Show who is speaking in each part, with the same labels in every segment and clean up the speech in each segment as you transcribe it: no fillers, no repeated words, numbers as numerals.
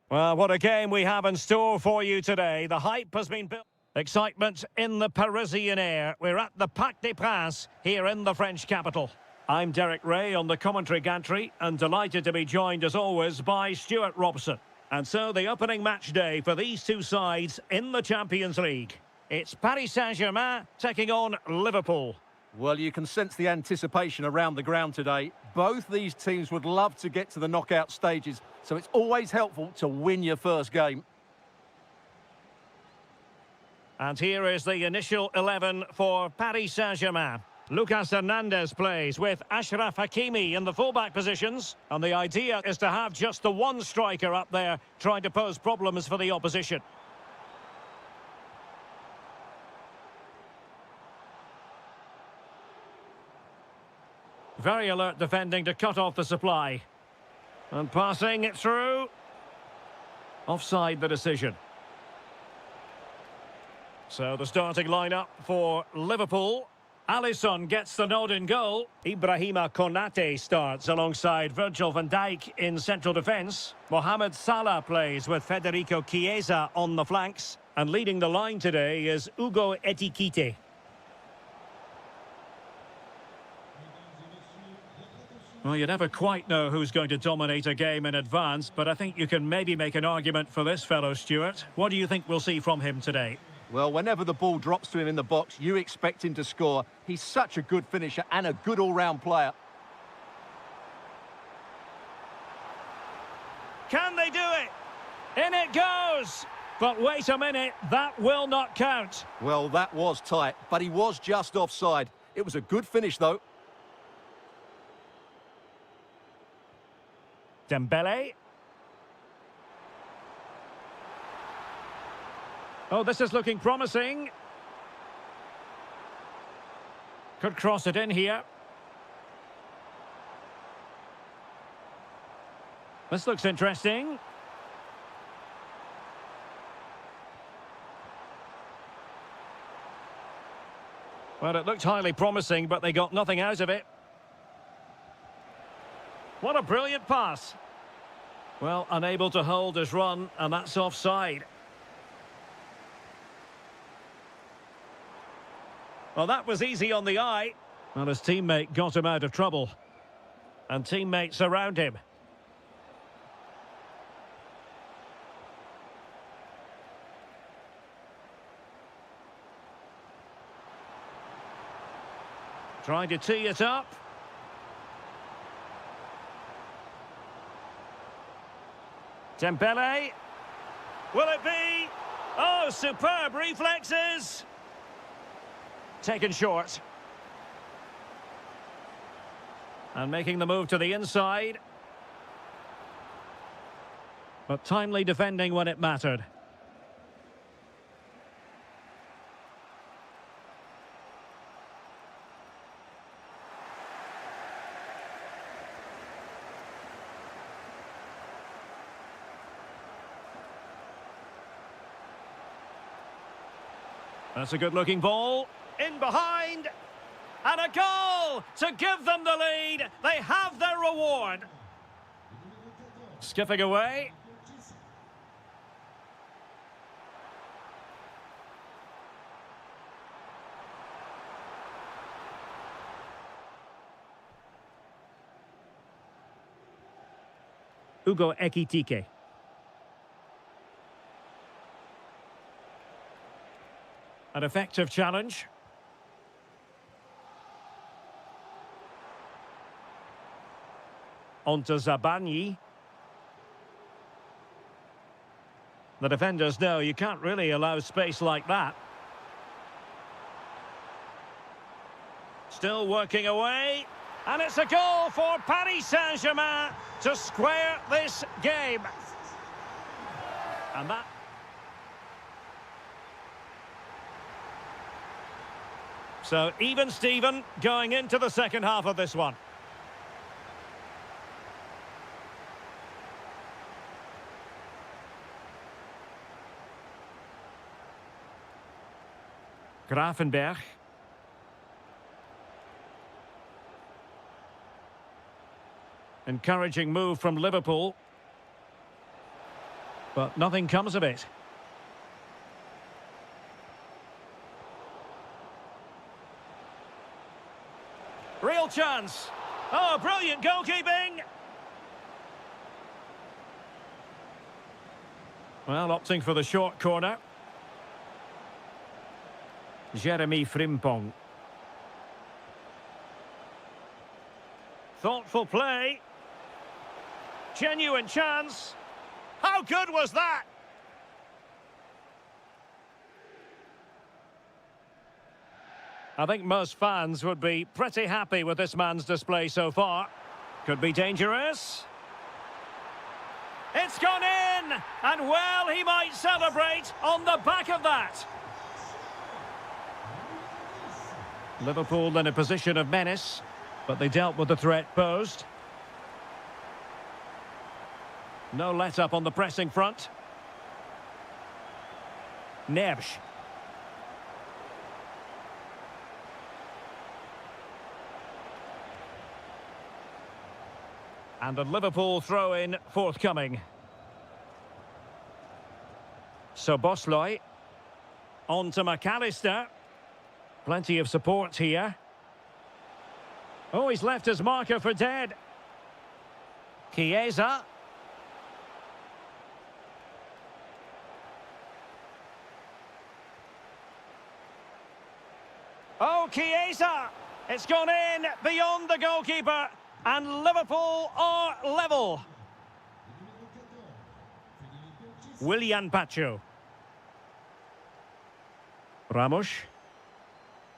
Speaker 1: Well, what a game we have in store for you today. The hype has been built. Excitement in the Parisian air. We're at the Parc des Princes here in the French capital. I'm Derek Ray on the commentary gantry and delighted to be joined as always by Stuart Robson. And so the opening match day for these two sides in the Champions League. It's Paris Saint-Germain taking on Liverpool.
Speaker 2: Well, you can sense the anticipation around the ground today. Both these teams would love to get to the knockout stages, so it's always helpful to win your first game.
Speaker 1: And here is the initial 11 for Paris Saint-Germain. Lucas Hernandez plays with Achraf Hakimi in the fullback positions. And the idea is to have just the one striker up there trying to pose problems for the opposition. Very alert defending to cut off the supply. And passing it through. Offside the decision. So the starting lineup for Liverpool. Alisson gets the nod in goal. Ibrahima Konate starts alongside Virgil van Dijk in central defence. Mohamed Salah plays with Federico Chiesa on the flanks. And leading the line today is Hugo Ekitike. Well, you never quite know who's going to dominate a game in advance, but I think you can maybe make an argument for this fellow, Stuart. What do you think we'll see from him today?
Speaker 2: Well, whenever the ball drops to him in the box, you expect him to score. He's such a good finisher and a good all-round player.
Speaker 1: Can they do it? In it goes! But wait a minute, that will not count.
Speaker 2: Well, that was tight, but he was just offside. It was a good finish, though.
Speaker 1: Dembele. Oh, this is looking promising. Could cross it in here. This looks interesting. Well, it looked highly promising, but they got nothing out of it. What a brilliant pass. Well, unable to hold his run, and that's offside. Well, that was easy on the eye. Well, his teammate got him out of trouble. And teammates around him. Trying to tee it up. Dembele. Will it be? Oh, superb reflexes. Taken short. And making the move to the inside. But timely defending when it mattered. That's a good-looking ball. In behind. And a goal to give them the lead. They have their reward. Skipping away. Hugo Ekitike. An effective challenge. On to Zabani. The defenders know you can't really allow space like that. Still working away. And it's a goal for Paris Saint-Germain to square this game. And that... So even Steven going into the second half of this one. Grafenberg. Encouraging move from Liverpool. but nothing comes of it. Real chance. Oh, brilliant goalkeeping. Well, opting for the short corner. Jeremy Frimpong. Thoughtful play. Genuine chance. How good was that? I think most fans would be pretty happy with this man's display so far. Could be dangerous. It's gone in! And well, he might celebrate on the back of that. Liverpool in a position of menace, but they dealt with the threat posed. No let-up on the pressing front. Nebs. And a Liverpool throw-in forthcoming. So Bosloy. On to McAllister. Plenty of support here. Oh, he's left his marker for dead. Chiesa. Oh, Chiesa! It's gone in beyond the goalkeeper. And Liverpool are level. Willian Pacho. Ramos.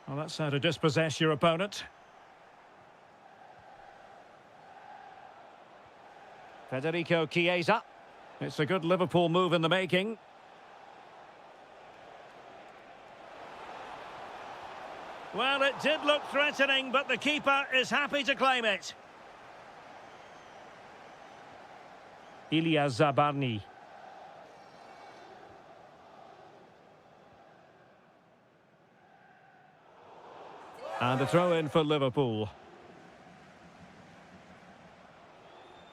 Speaker 1: Well, that's how to dispossess your opponent. Federico Chiesa. It's a good Liverpool move in the making. Well, it did look threatening, but the keeper is happy to claim it. Ilya Zabarny. And a throw-in for Liverpool.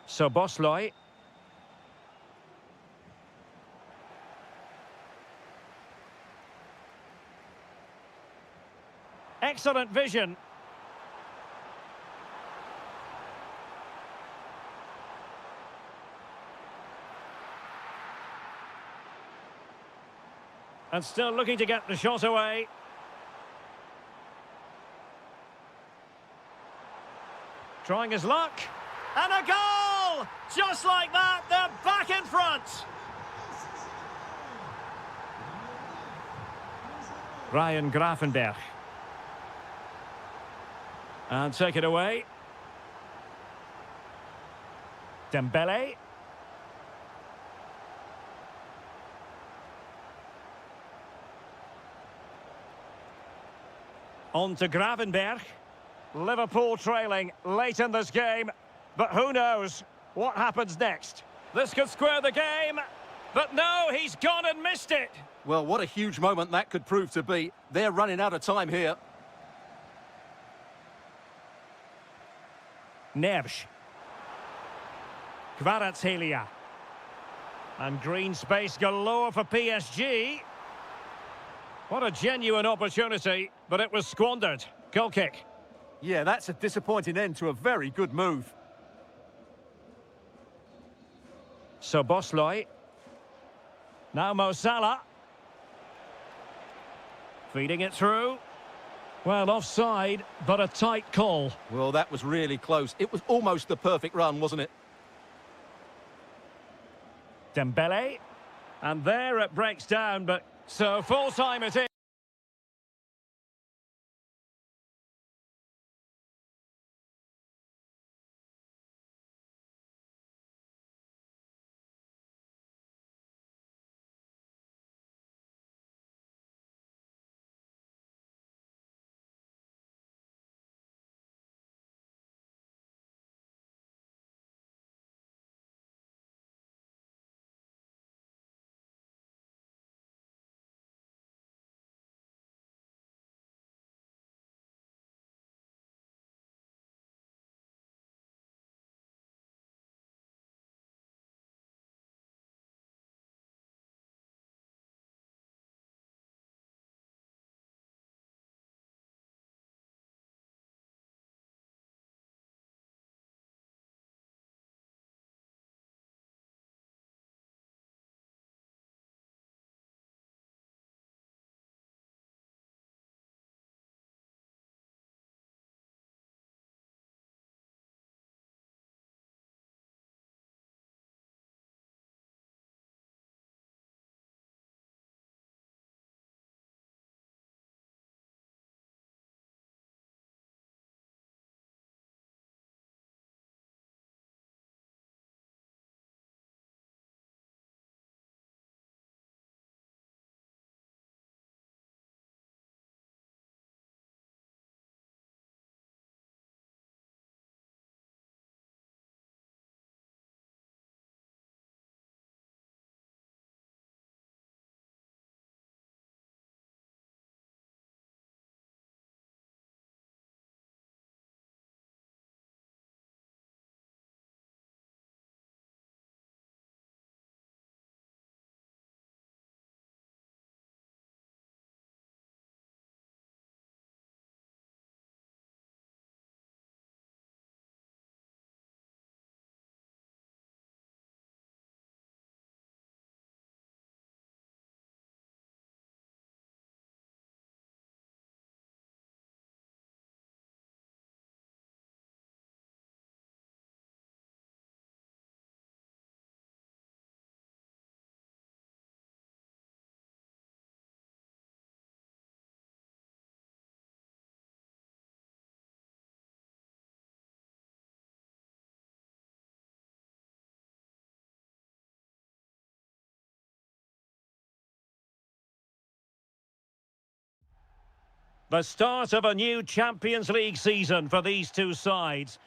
Speaker 1: So Bosloy. Excellent vision. And still looking to get the shot away. Trying his luck. And a goal! Just like that, they're back in front. Ryan Grafenberg. And take it away. Dembele. On to Gravenberg. Liverpool trailing late in this game. But who knows what happens next? This could square the game. But no, he's gone and missed it.
Speaker 2: Well, what a huge moment that could prove to be. They're running out of time here.
Speaker 1: Nebs. Kvaratskhelia. And green space galore for PSG. What a genuine opportunity, but it was squandered. Goal kick.
Speaker 2: Yeah, that's a disappointing end to a very good move.
Speaker 1: So Bosloy. Now Mo Salah. Feeding it through. Well, offside, but a tight call.
Speaker 2: Well, that was really close. It was almost the perfect run, wasn't it?
Speaker 1: Dembele. And there it breaks down, but so full time it is. The start of a new Champions League season for these two sides.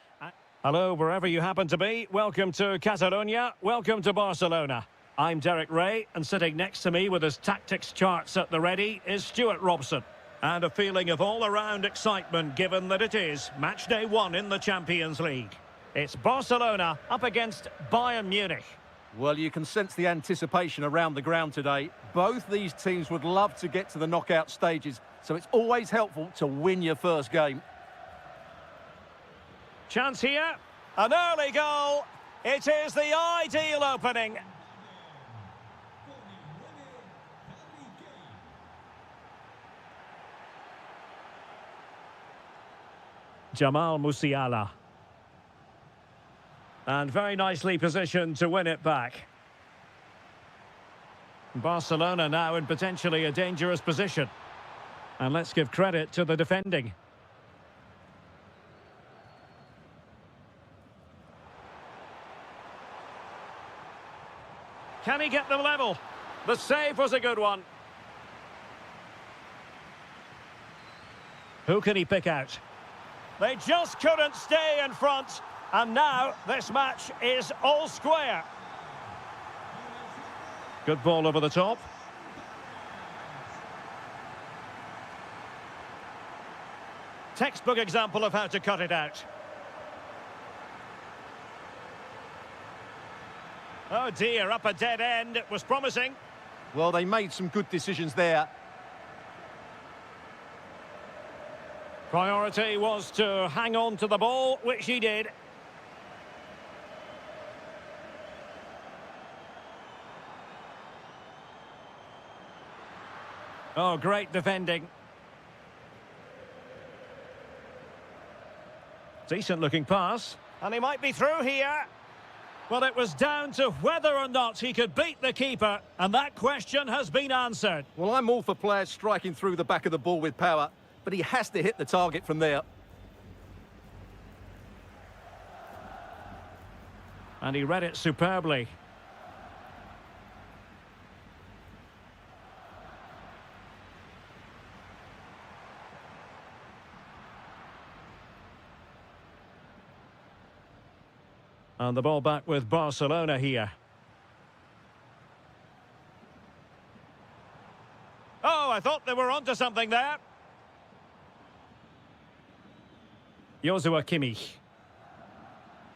Speaker 1: Hello, wherever you happen to be. Welcome to Catalonia. Welcome to Barcelona. I'm Derek Ray, and sitting next to me with his tactics charts at the ready is Stuart Robson. And a feeling of all-around excitement given that it is match day one in the Champions League. It's Barcelona up against Bayern Munich.
Speaker 2: Well, you can sense the anticipation around the ground today. Both these teams would love to get to the knockout stages, so it's always helpful to win your first game.
Speaker 1: Chance here. An early goal. It is the ideal opening. Jamal Musiala. And very nicely positioned to win it back. Barcelona now in potentially a dangerous position. And let's give credit to the defending. Can he get them level? The save was a good one. Who can he pick out? They just couldn't stay in front. And now this match is all square. Good ball over the top. Textbook example of how to cut it out. Oh dear, up a dead end. It was promising.
Speaker 2: Well, they made some good decisions there.
Speaker 1: Priority was to hang on to the ball, which he did. Oh, great defending. Decent looking pass. And he might be through here. Well, it was down to whether or not he could beat the keeper, and that question has been answered.
Speaker 2: Well, I'm all for players striking through the back of the ball with power, but he has to hit the target from there.
Speaker 1: And he read it superbly. And the ball back with Barcelona here. Oh, I thought they were onto something there. Joshua Kimmich.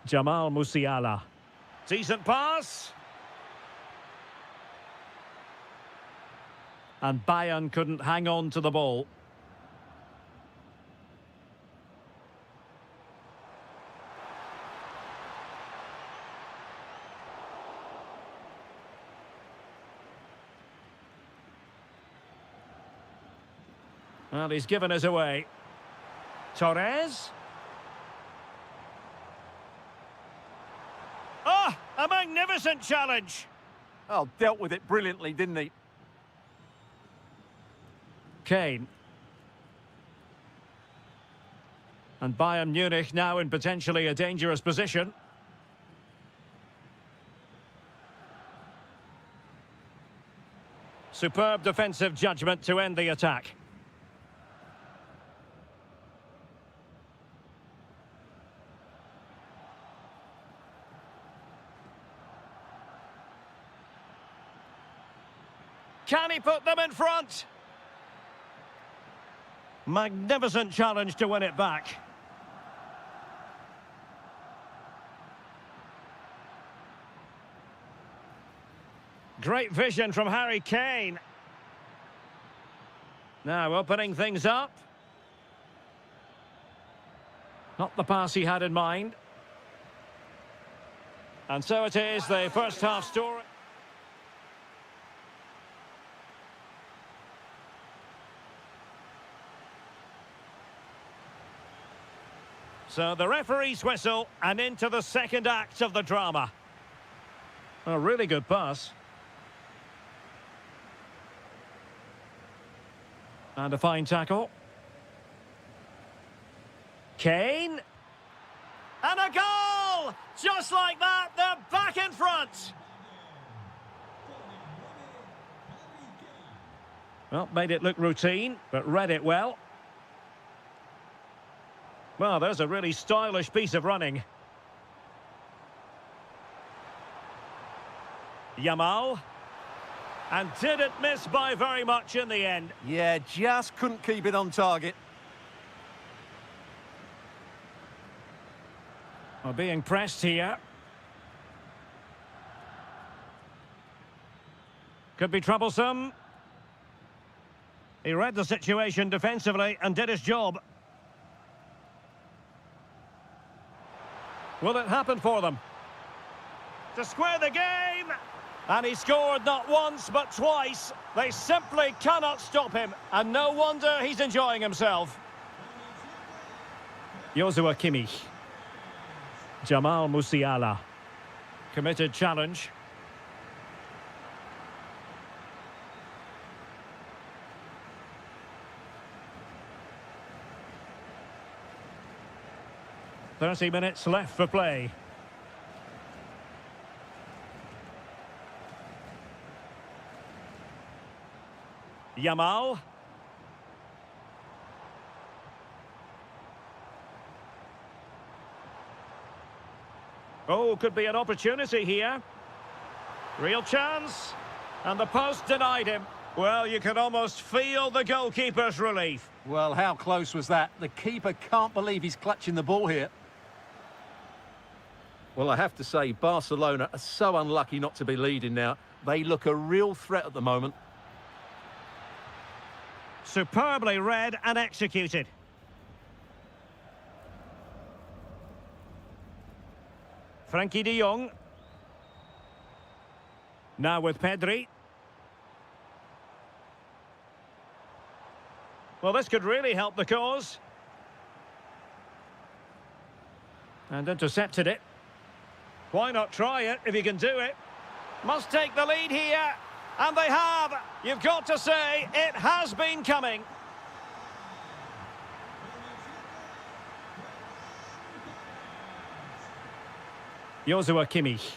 Speaker 1: Jamal Musiala. Decent pass. And Bayern couldn't hang on to the ball. Well, he's given us away. Torres. Ah, a magnificent challenge.
Speaker 2: Oh, dealt with it brilliantly, didn't he?
Speaker 1: Kane. And Bayern Munich now in potentially a dangerous position. Superb defensive judgment to end the attack. Can he put them in front? Magnificent challenge to win it back. Great vision from Harry Kane. Now opening things up. Not the pass he had in mind. And so it is, the first half story. So the referee's whistle, and into the second act of the drama. A really good pass. And a fine tackle. Kane. And a goal! Just like that, they're back in front. Well, made it look routine, but read it well. Well, there's a really stylish piece of running. Yamal. And didn't miss by very much in the end.
Speaker 2: Yeah, just couldn't keep it on target.
Speaker 1: Well, being pressed here. Could be troublesome. He read the situation defensively and did his job. Will it happen for them? To square the game! And he scored not once, but twice. They simply cannot stop him. And no wonder he's enjoying himself. Joshua Kimmich. Jamal Musiala. Committed challenge. "30 minutes left for play." Yamal. Oh, could be an opportunity here. Real chance. And the post denied him. Well, you can almost feel the goalkeeper's relief.
Speaker 2: Well, how close was that? The keeper can't believe he's clutching the ball here. Well, I have to say, Barcelona are so unlucky not to be leading now. They look a real threat at the moment.
Speaker 1: Superbly read and executed. Frankie de Jong. Now with Pedri. Well, this could really help the cause. And intercepted it. Why not try it if you can do it? Must take the lead here. And they have. You've got to say, it has been coming. Joshua Kimmich.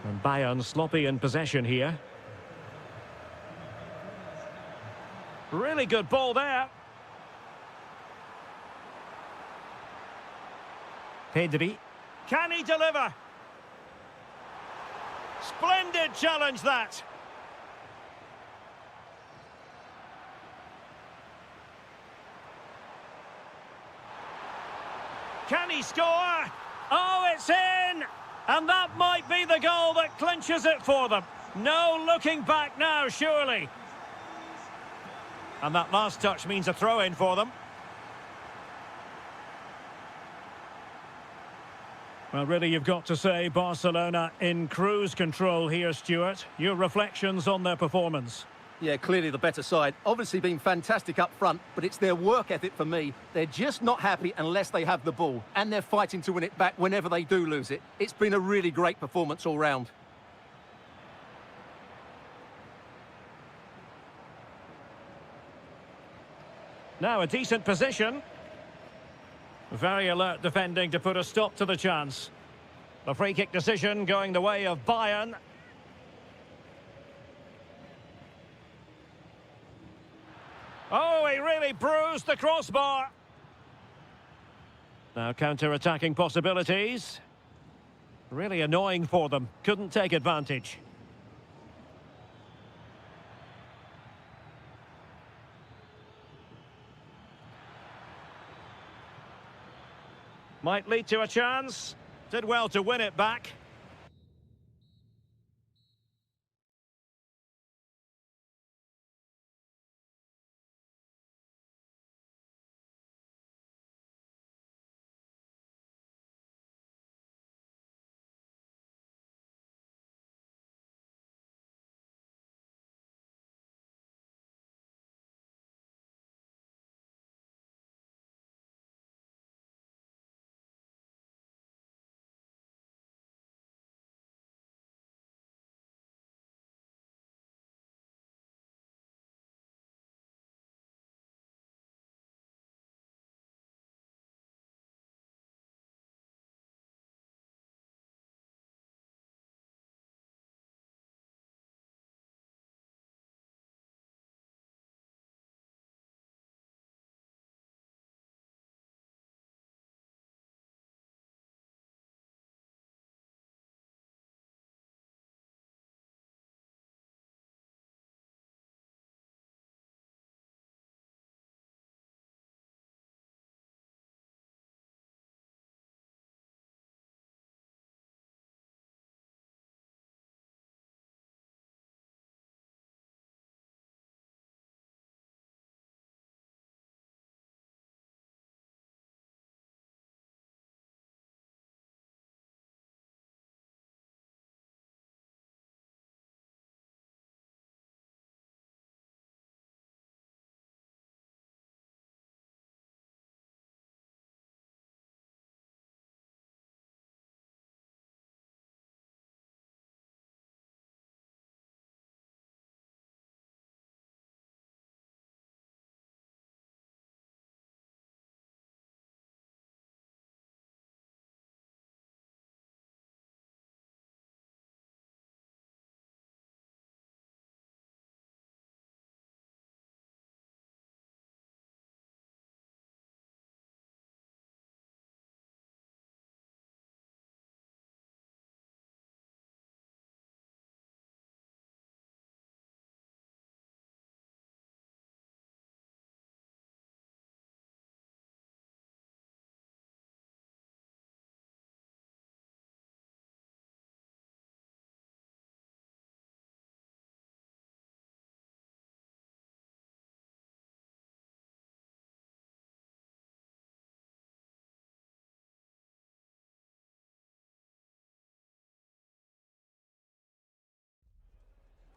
Speaker 1: And Bayern sloppy in possession here. Really good ball there. Pedri. Can he deliver? Splendid challenge, that. Can he score? Oh, it's in! And that might be the goal that clinches it for them. No looking back now, surely. And that last touch means a throw-in for them. Well, really, you've got to say Barcelona in cruise control here, Stuart. Your reflections on their performance?
Speaker 2: Yeah, clearly the better side. Obviously been fantastic up front, but it's their work ethic for me. They're just not happy unless they have the ball, and they're fighting to win it back whenever they do lose it. It's been a really great performance all round.
Speaker 1: Now a decent position. Very alert defending to put a stop to the chance. The free kick decision going the way of Bayern. Oh, he really bruised the crossbar. Now counter-attacking possibilities. Really annoying for them. Couldn't take advantage. Might lead to a chance. Did well to win it back.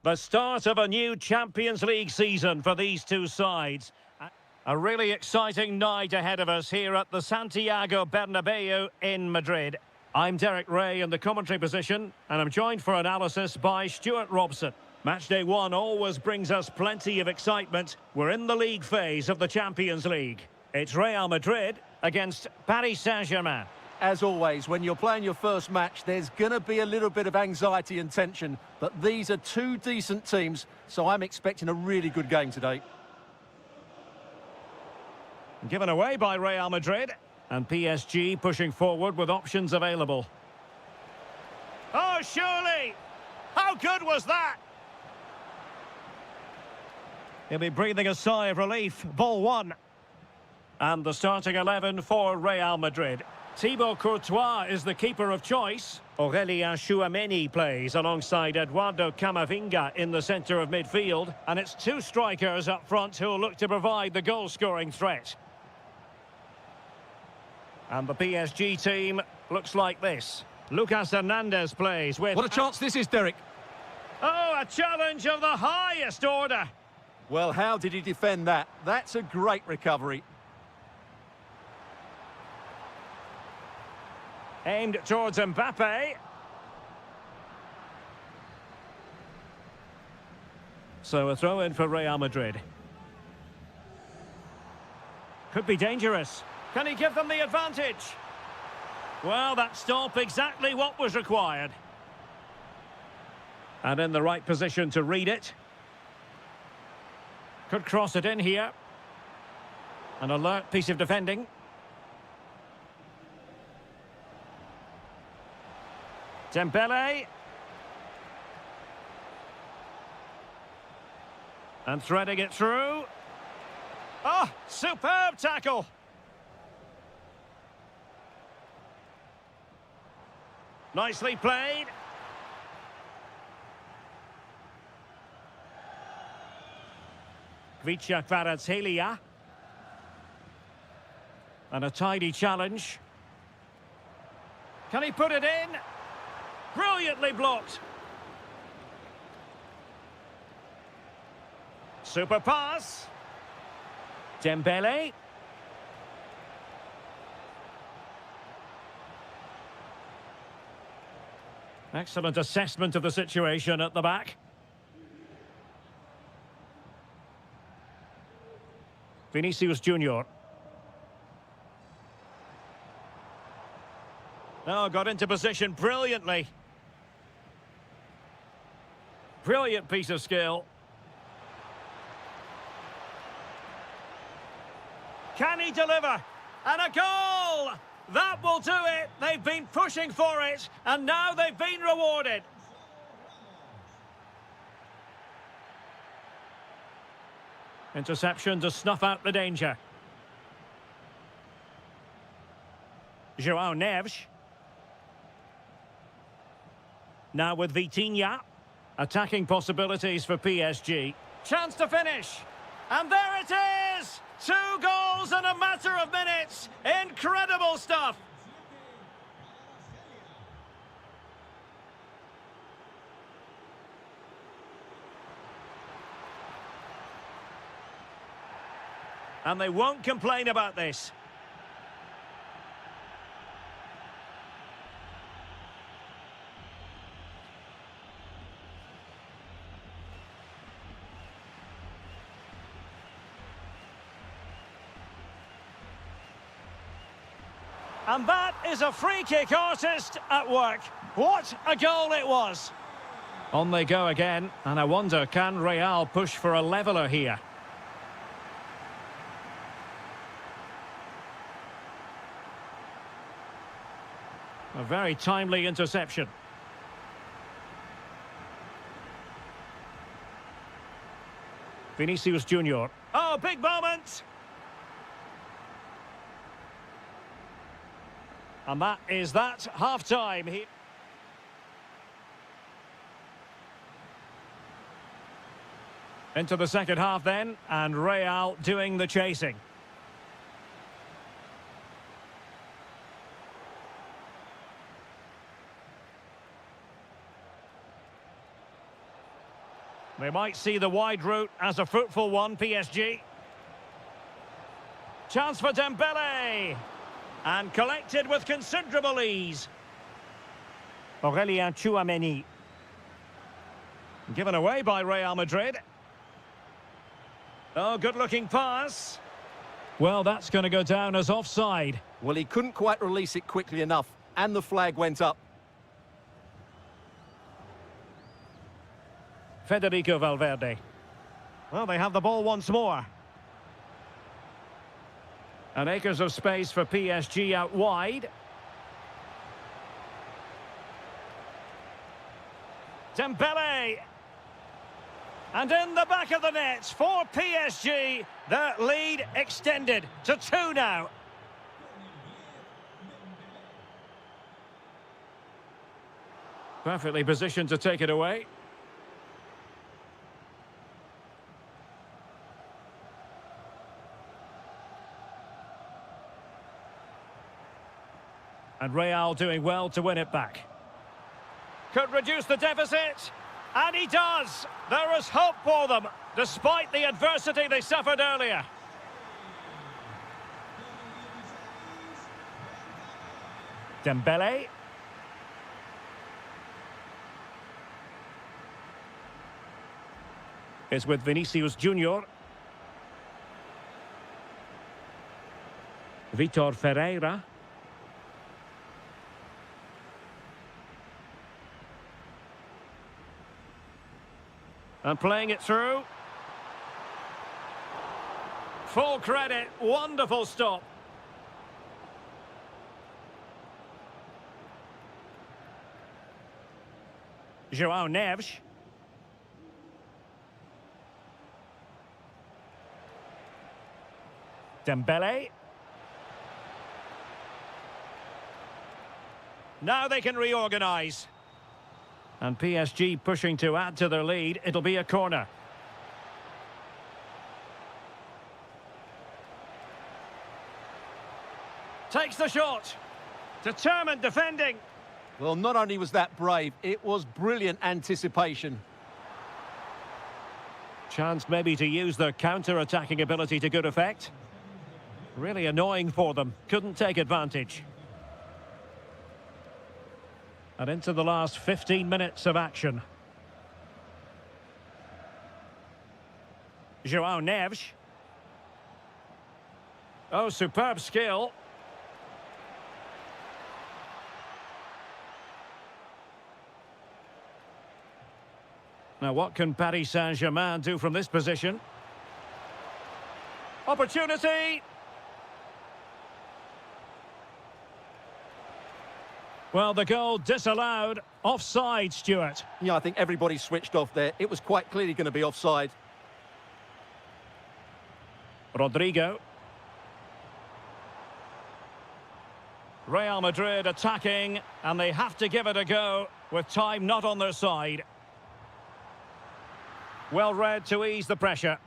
Speaker 1: The start of a new Champions League season for these two sides. A really exciting night ahead of us here at the Santiago Bernabeu in Madrid. I'm Derek Ray in the commentary position, and I'm joined for analysis by Stuart Robson. Matchday 1 always brings us plenty of excitement. We're in the league phase of the Champions League. It's Real Madrid against Paris Saint-Germain.
Speaker 2: As always, when you're playing your first match, there's going to be a little bit of anxiety and tension. But these are two decent teams, so I'm expecting a really good game today.
Speaker 1: Given away by Real Madrid. And PSG pushing forward with options available. Oh, surely! How good was that? He'll be breathing a sigh of relief. Ball one. And the starting 11 for Real Madrid. Thibaut Courtois is the keeper of choice. Aurélien Tchouameni plays alongside Eduardo Camavinga in the centre of midfield. And it's two strikers up front who'll look to provide the goal-scoring threat. And the PSG team looks like this. Lucas Hernandez plays with...
Speaker 2: What a chance this is, Derek.
Speaker 1: Oh, a challenge of the highest order.
Speaker 2: Well, how did he defend that? That's a great recovery.
Speaker 1: Aimed towards Mbappe. So a throw in for Real Madrid. Could be dangerous. Can he give them the advantage? Well, that stop exactly what was required. And in the right position to read it. Could cross it in here. An alert piece of defending. Dembele. And threading it through. Oh, superb tackle. Nicely played. Kvicha Kvaratskhelia. And a tidy challenge. Can he put it in? Brilliantly blocked. Super pass. Dembele. Excellent assessment of the situation at the back. Vinicius Junior. Oh, got into position brilliantly. Brilliant piece of skill. Can he deliver? And a goal! That will do it. They've been pushing for it, and now they've been rewarded. Interception to snuff out the danger. João Neves. Now with Vitinha. Attacking possibilities for PSG. Chance to finish. And there it is! 2 goals in a matter of minutes. Incredible stuff. And they won't complain about this. And that is a free-kick artist at work. What a goal it was. On they go again, and I wonder, can Real push for a leveller here? A very timely interception. Vinicius Junior. Oh, big moment! And that is that, half-time here. Into the second half then, and Real doing the chasing. They might see the wide route as a fruitful one, PSG. Chance for Dembele. And collected with considerable ease. Aurélien Tchouameni. Given away by Real Madrid. Oh, good-looking pass. Well, that's going to go down as offside.
Speaker 2: Well, he couldn't quite release it quickly enough, and the flag went up.
Speaker 1: Federico Valverde. Well, they have the ball once more. And acres of space for PSG out wide. Dembele. And in the back of the net for PSG. Their lead extended to 2 now. Perfectly positioned to take it away. And Real doing well to win it back. Could reduce the deficit. And he does. There is hope for them, despite the adversity they suffered earlier. Dembele. Is with Vinicius Junior. Vitor Ferreira. And playing it through. Full credit, wonderful stop. João Neves. Dembele. Now they can reorganise. And PSG pushing to add to their lead. It'll be a corner. Takes the shot. Determined defending.
Speaker 2: Well, not only was that brave, it was brilliant anticipation.
Speaker 1: Chance maybe to use their counter-attacking ability to good effect. Really annoying for them. Couldn't take advantage. And into the last 15 minutes of action. João Neves. Oh, superb skill. Now, what can Paris Saint-Germain do from this position? Opportunity! Well, the goal disallowed. Offside, Stuart.
Speaker 2: Yeah, I think everybody switched off there. It was quite clearly going to be offside.
Speaker 1: Rodrigo. Real Madrid attacking, and they have to give it a go with time not on their side. Well read to ease the pressure.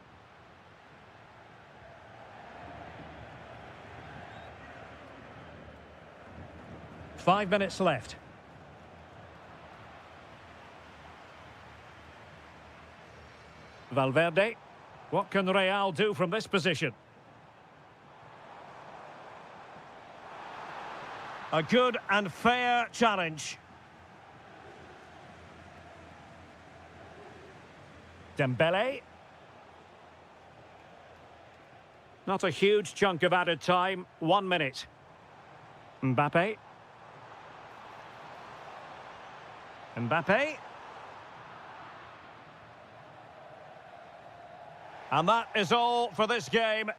Speaker 1: Five minutes left. Valverde. What can Real do from this position? A good and fair challenge. Dembele. Not a huge chunk of added time. 1 minute. Mbappe. Mbappe. And that is all for this game.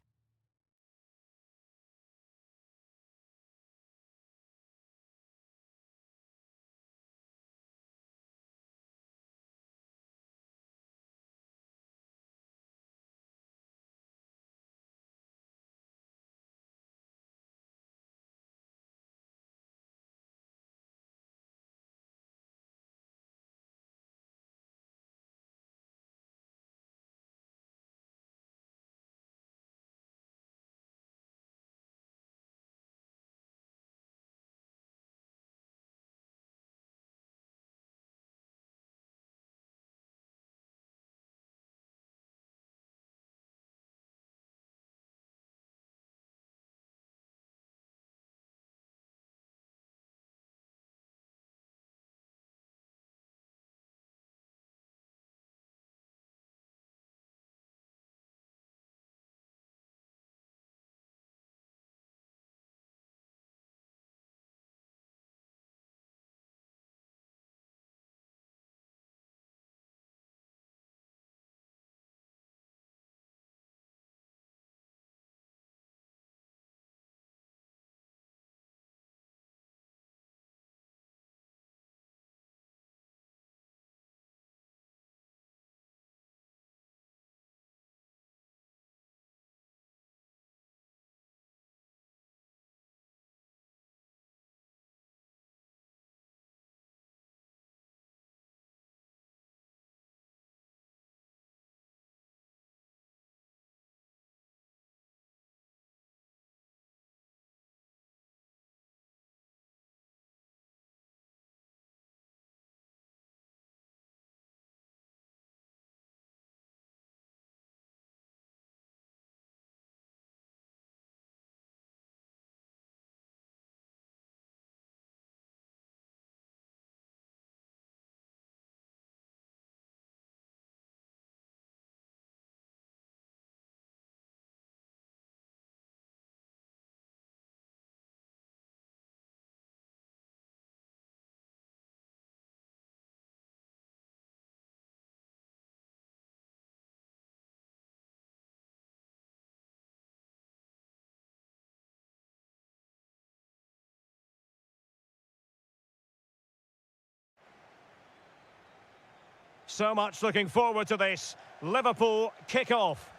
Speaker 1: So much looking forward to this. Liverpool kick off.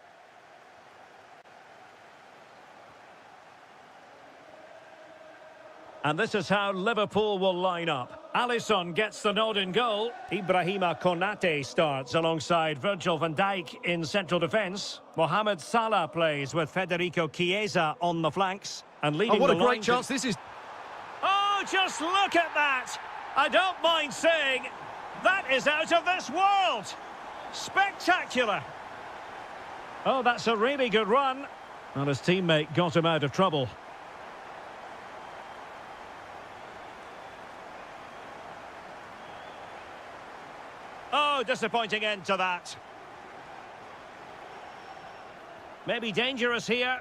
Speaker 1: And this is how Liverpool will line up. Alisson gets the nod in goal. Ibrahima Konate starts alongside Virgil van Dijk in central defence. Mohamed Salah plays with Federico Chiesa on the flanks. And leading
Speaker 2: what
Speaker 1: the
Speaker 2: a great
Speaker 1: line
Speaker 2: chance this is.
Speaker 1: Oh, just look at that! I don't mind saying, that is out of this world! Spectacular! Oh, that's a really good run. And his teammate got him out of trouble. Oh, disappointing end to that. Maybe dangerous here.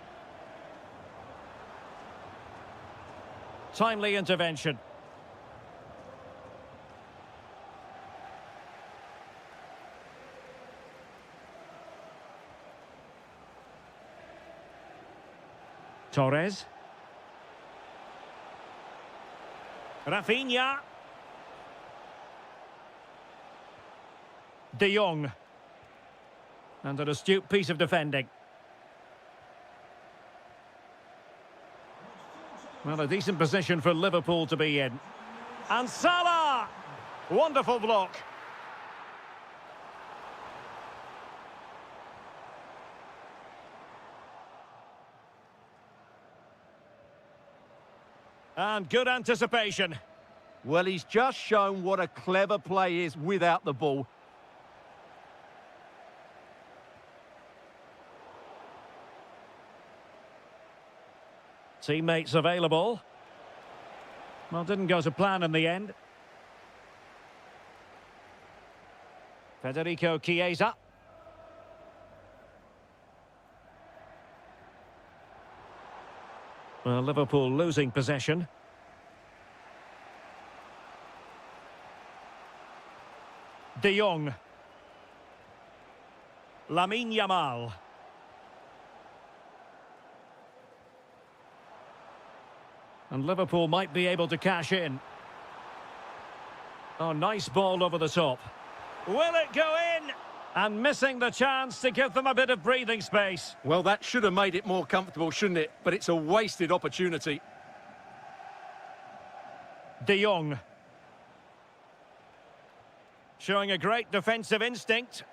Speaker 1: Timely intervention. Torres. Rafinha. De Jong. And an astute piece of defending. Well, a decent position for Liverpool to be in. And Salah! Wonderful block. And good anticipation.
Speaker 2: Well, he's just shown what a clever play is without the ball.
Speaker 1: Teammates available. Well, didn't go to plan in the end. Federico Chiesa. Well, Liverpool losing possession. De Jong. Lamine Yamal. And Liverpool might be able to cash in. Oh, nice ball over the top. Will it go in? And missing the chance to give them a bit of breathing space.
Speaker 2: Well, that should have made it more comfortable, shouldn't it? But it's a wasted opportunity.
Speaker 1: De Jong. Showing a great defensive instinct.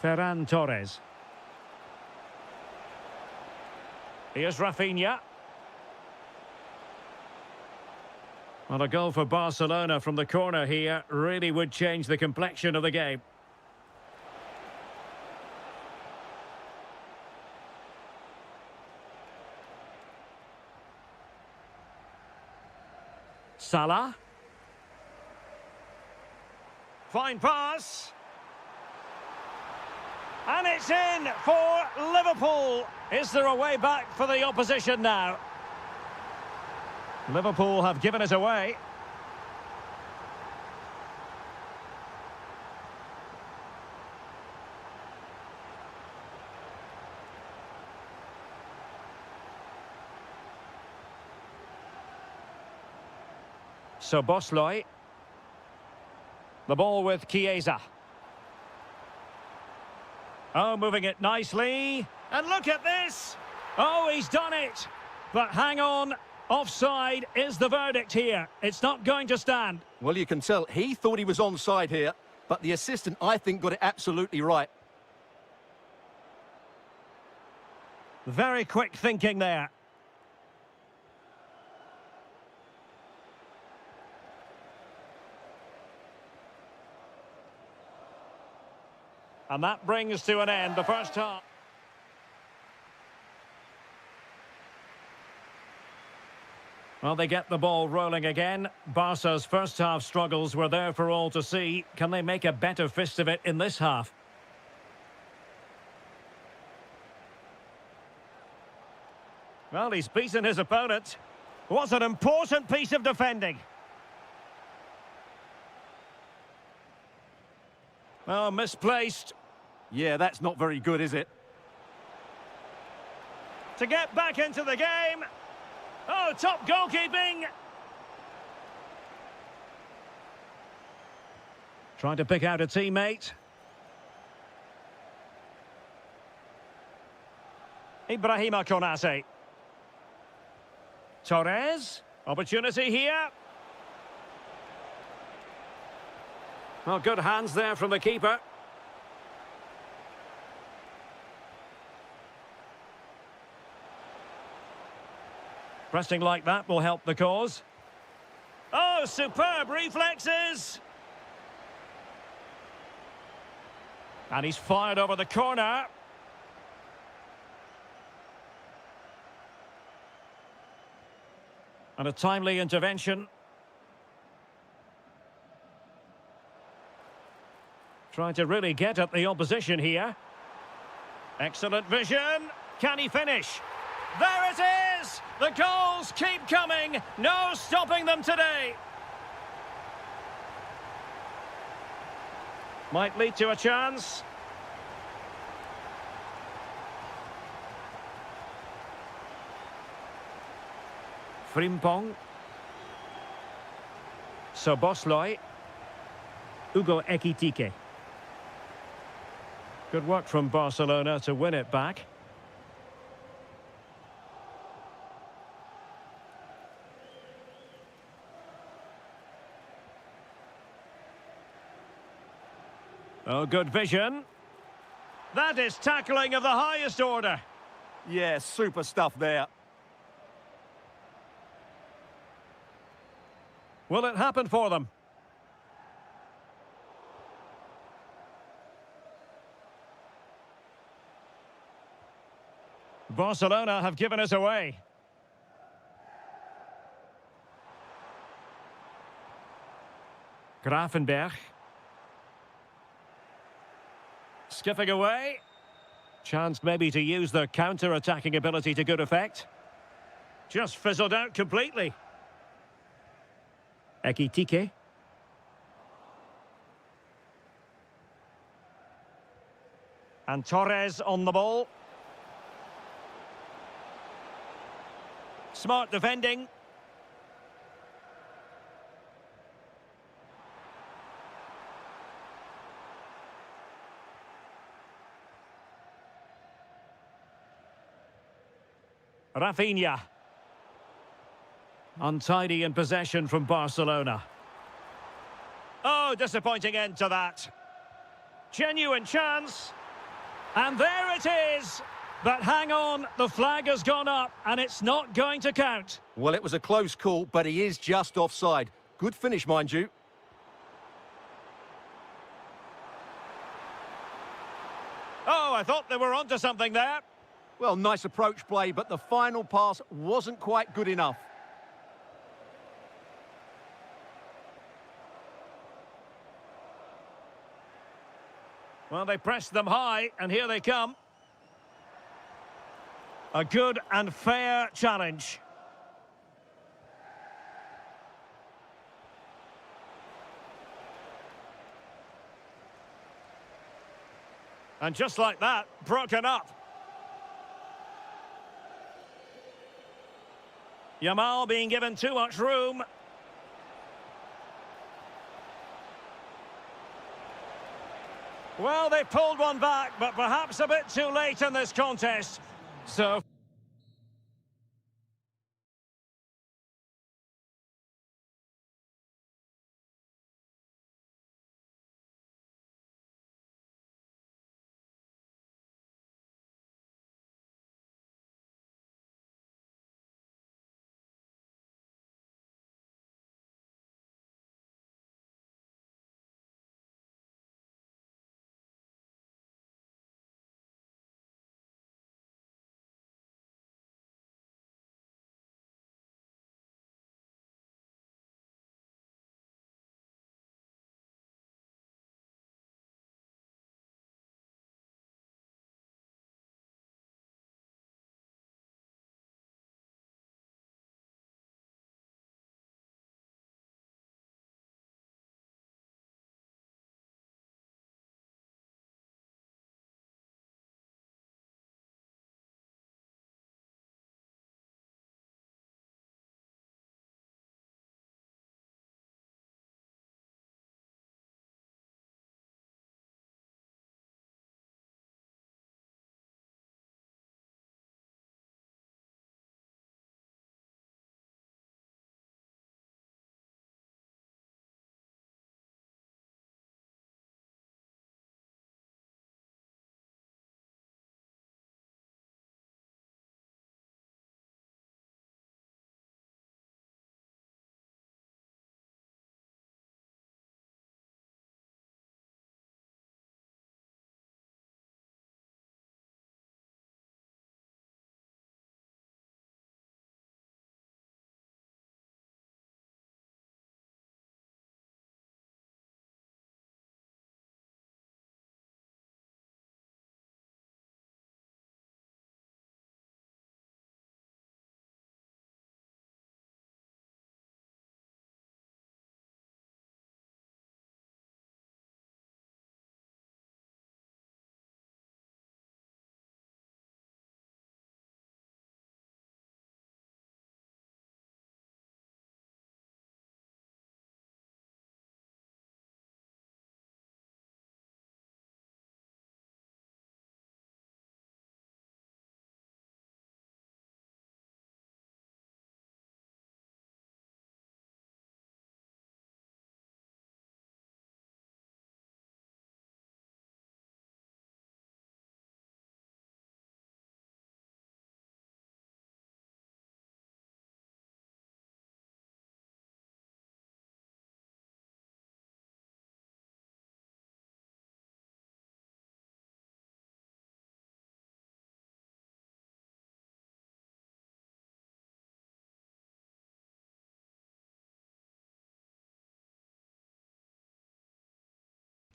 Speaker 1: Ferran Torres. Here's Rafinha. Well, a goal for Barcelona from the corner here really would change the complexion of the game. Salah. Fine pass. And it's in for Liverpool. Is there a way back for the opposition now? Liverpool have given it away. So Bosloy. The ball with Chiesa. Oh, moving it nicely. And look at this. Oh, he's done it. But hang on. Offside is the verdict here. It's not going to stand.
Speaker 2: Well, you can tell he thought he was onside here, but the assistant, I think, got it absolutely right.
Speaker 1: Very quick thinking there. And that brings to an end the first half. Well, they get the ball rolling again. Barca's first half struggles were there for all to see. Can they make a better fist of it in this half? Well, he's beaten his opponent. What an important piece of defending. Oh, misplaced.
Speaker 2: Yeah, that's not very good, is it?
Speaker 1: To get back into the game. Oh, top goalkeeping. Trying to pick out a teammate. Ibrahima Konate. Torres. Opportunity here. Well, good hands there from the keeper. Pressing like that will help the cause. Oh, superb reflexes! And he's fired over the corner. And a timely intervention. Trying to really get at the opposition here. Excellent vision. Can he finish? There it is! The goals keep coming. No stopping them today. Might lead to a chance. Frimpong. Soboslai. Ugo Ekitike. Good work from Barcelona to win it back. Oh, good vision. That is tackling of the highest order.
Speaker 2: Yeah, super stuff there.
Speaker 1: Will it happen for them? Barcelona have given us away. Grafenberg. Skipping away. Chance maybe to use their counter-attacking ability to good effect. Just fizzled out completely. Ekitike. And Torres on the ball. Smart defending. Rafinha. Untidy in possession from Barcelona. Oh, disappointing end to that. Genuine chance. And there it is. But hang on, the flag has gone up and it's not going to count.
Speaker 2: Well, it was a close call, but he is just offside. Good finish, mind you.
Speaker 1: Oh, I thought they were onto something there.
Speaker 2: Well, nice approach play, but the final pass wasn't quite good enough.
Speaker 1: Well, they pressed them high, and here they come. A good and fair challenge. And just like that, broken up. Yamal being given too much room. Well, they pulled one back, but perhaps a bit too late in this contest. So...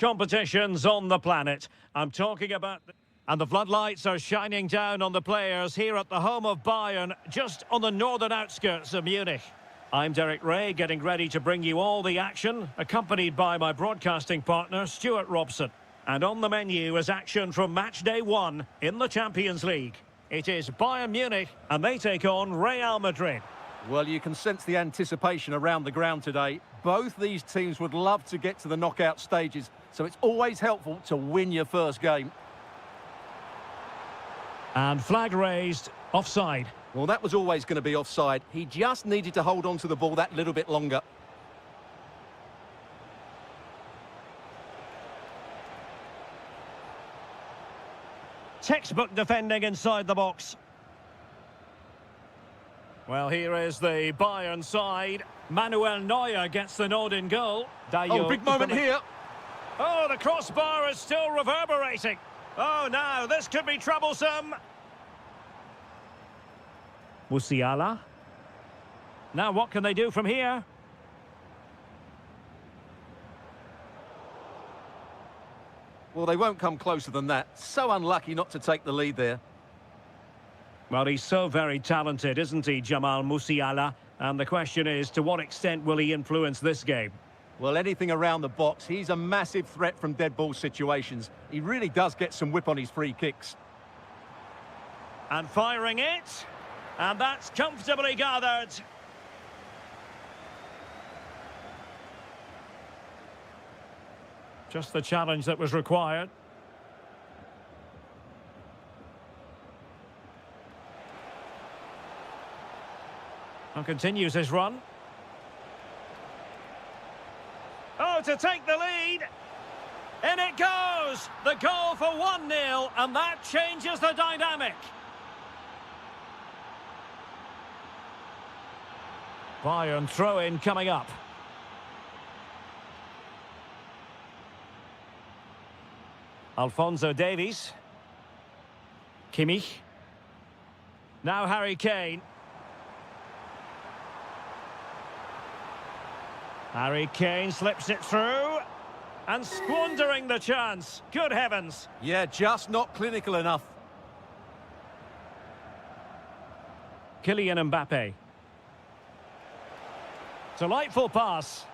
Speaker 1: competitions on the planet. I'm talking about... And the floodlights are shining down on the players here at the home of Bayern, just on the northern outskirts of Munich. I'm Derek Ray, getting ready to bring you all the action, accompanied by my broadcasting partner, Stuart Robson. And on the menu is action from match day 1 in the Champions League. It is Bayern Munich, and they take on Real Madrid.
Speaker 2: Well, you can sense the anticipation around the ground today. Both these teams would love to get to the knockout stages, so it's always helpful to win your first game.
Speaker 1: And flag raised, offside.
Speaker 2: Well, that was always going to be offside. He just needed to hold on to the ball that little bit longer.
Speaker 1: Textbook defending inside the box. Well, here is the Bayern side. Manuel Neuer gets the nod in goal.
Speaker 2: Oh, big moment here.
Speaker 1: Oh, the crossbar is still reverberating. Oh, now, this could be troublesome. Musiala. Now, what can they do from here?
Speaker 2: Well, they won't come closer than that. So unlucky not to take the lead there.
Speaker 1: Well, he's so very talented, isn't he, Jamal Musiala? And the question is, to what extent will he influence this game?
Speaker 2: Well, anything around the box, he's a massive threat from dead ball situations. He really does get some whip on his free kicks.
Speaker 1: And firing it. And that's comfortably gathered. Just the challenge that was required. And continues his run. Oh, to take the lead. In it goes. The goal for 1-0, and that changes the dynamic. Bayern throw-in coming up. Alphonso Davies. Kimmich. Now Harry Kane. Harry Kane slips it through. And squandering the chance. Good heavens.
Speaker 2: Yeah, just not clinical enough.
Speaker 1: Kylian Mbappe. Delightful pass.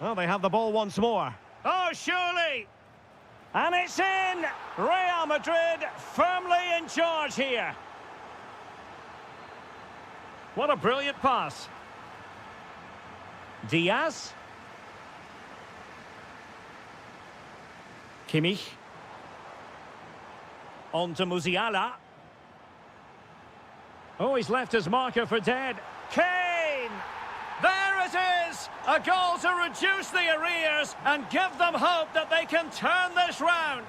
Speaker 1: Well, they have the ball once more. Oh, surely! And it's in! Real Madrid firmly in charge here. What a brilliant pass. Diaz. Kimmich. On to Musiala. Oh, he's left his marker for dead. Kane! There it is! A goal to reduce the arrears and give them hope that they can turn this round.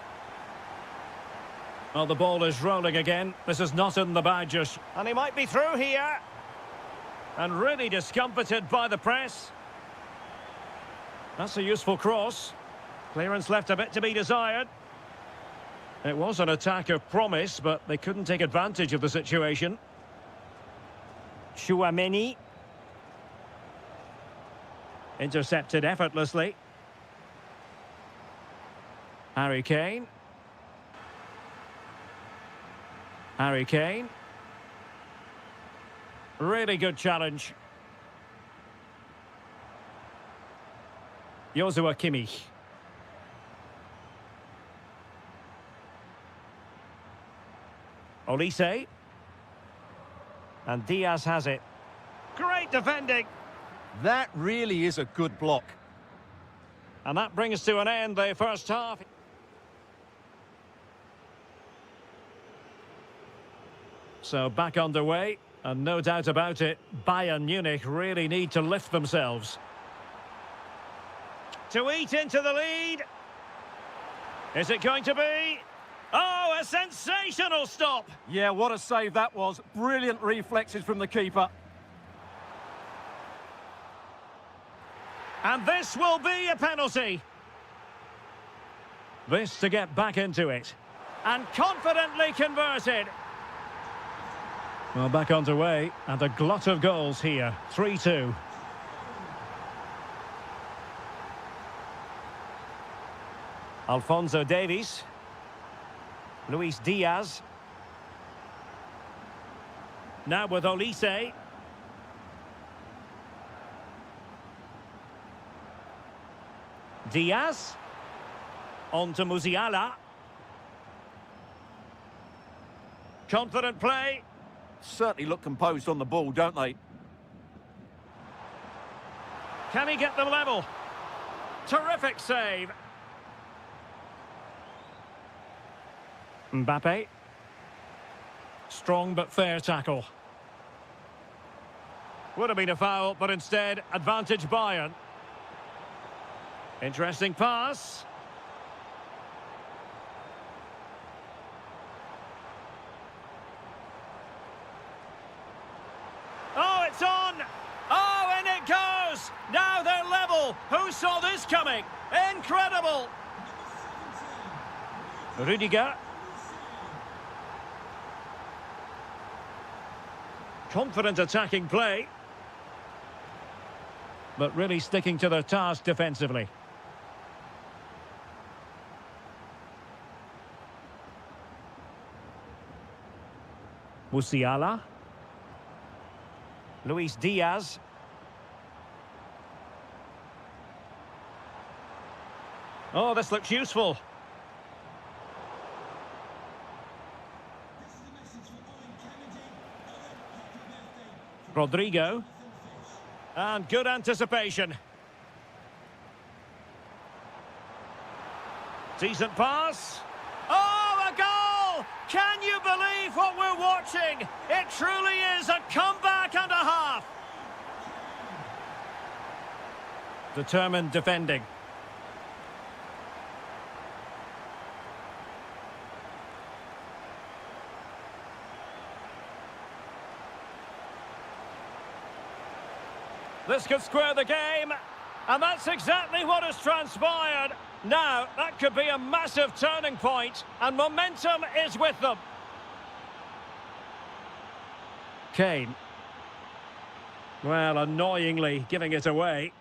Speaker 1: Well, the ball is rolling again. This is not in the bag just. And he might be through here. And really discomfited by the press. That's a useful cross. Clearance left a bit to be desired. It was an attack of promise, but they couldn't take advantage of the situation. Chouameni. Intercepted effortlessly. Harry Kane. Harry Kane. Really good challenge. Joshua Kimmich. Olise. And Diaz has it. Great defending.
Speaker 2: That really is a good block.
Speaker 1: And that brings to an end the first half. So back underway, and no doubt about it, Bayern Munich really need to lift themselves. To eat into the lead. Is it going to be? Oh, a sensational stop!
Speaker 2: Yeah, what a save that was. Brilliant reflexes from the keeper.
Speaker 1: And this will be a penalty. This to get back into it. And confidently converted. Well, back underway, and a glut of goals here. 3-2. Alphonso Davies. Luis Diaz. Now with Olise. Diaz. On to Musiala. Confident play.
Speaker 2: Certainly look composed on the ball, don't they?
Speaker 1: Can he get them level? Terrific save. Mbappe. Strong but fair tackle. Would have been a foul, but instead, advantage Bayern. Interesting pass. Oh, it's on! Oh, and it goes! Now they're level! Who saw this coming? Incredible! Rudiger. Confident attacking play. But really sticking to their task defensively. Musiala. Luis Diaz. Oh, this looks useful. Rodrigo. And good anticipation. Decent pass. Oh, a goal! Can you believe what we're watching? It truly is a comeback and a half. Determined defending. This could square the game, and that's exactly what has transpired. Now, that could be a massive turning point, and momentum is with them. Kane. Well, annoyingly giving it away.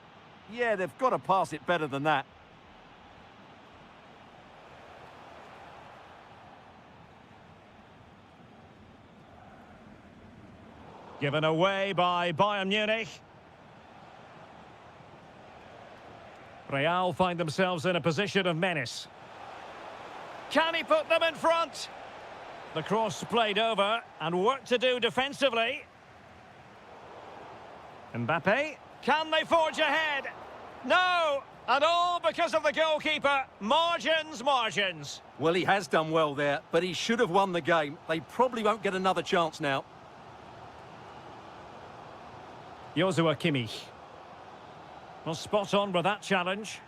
Speaker 2: Yeah, they've got to pass it better than that.
Speaker 1: Given away by Bayern Munich. Real find themselves in a position of menace. Can he put them in front? The cross played over, and work to do defensively. Mbappe. Can they forge ahead? No! And all because of the goalkeeper. Margins, margins.
Speaker 2: Well, he has done well there, but he should have won the game. They probably won't get another chance now.
Speaker 1: Joshua Kimmich. Well, spot on with that challenge.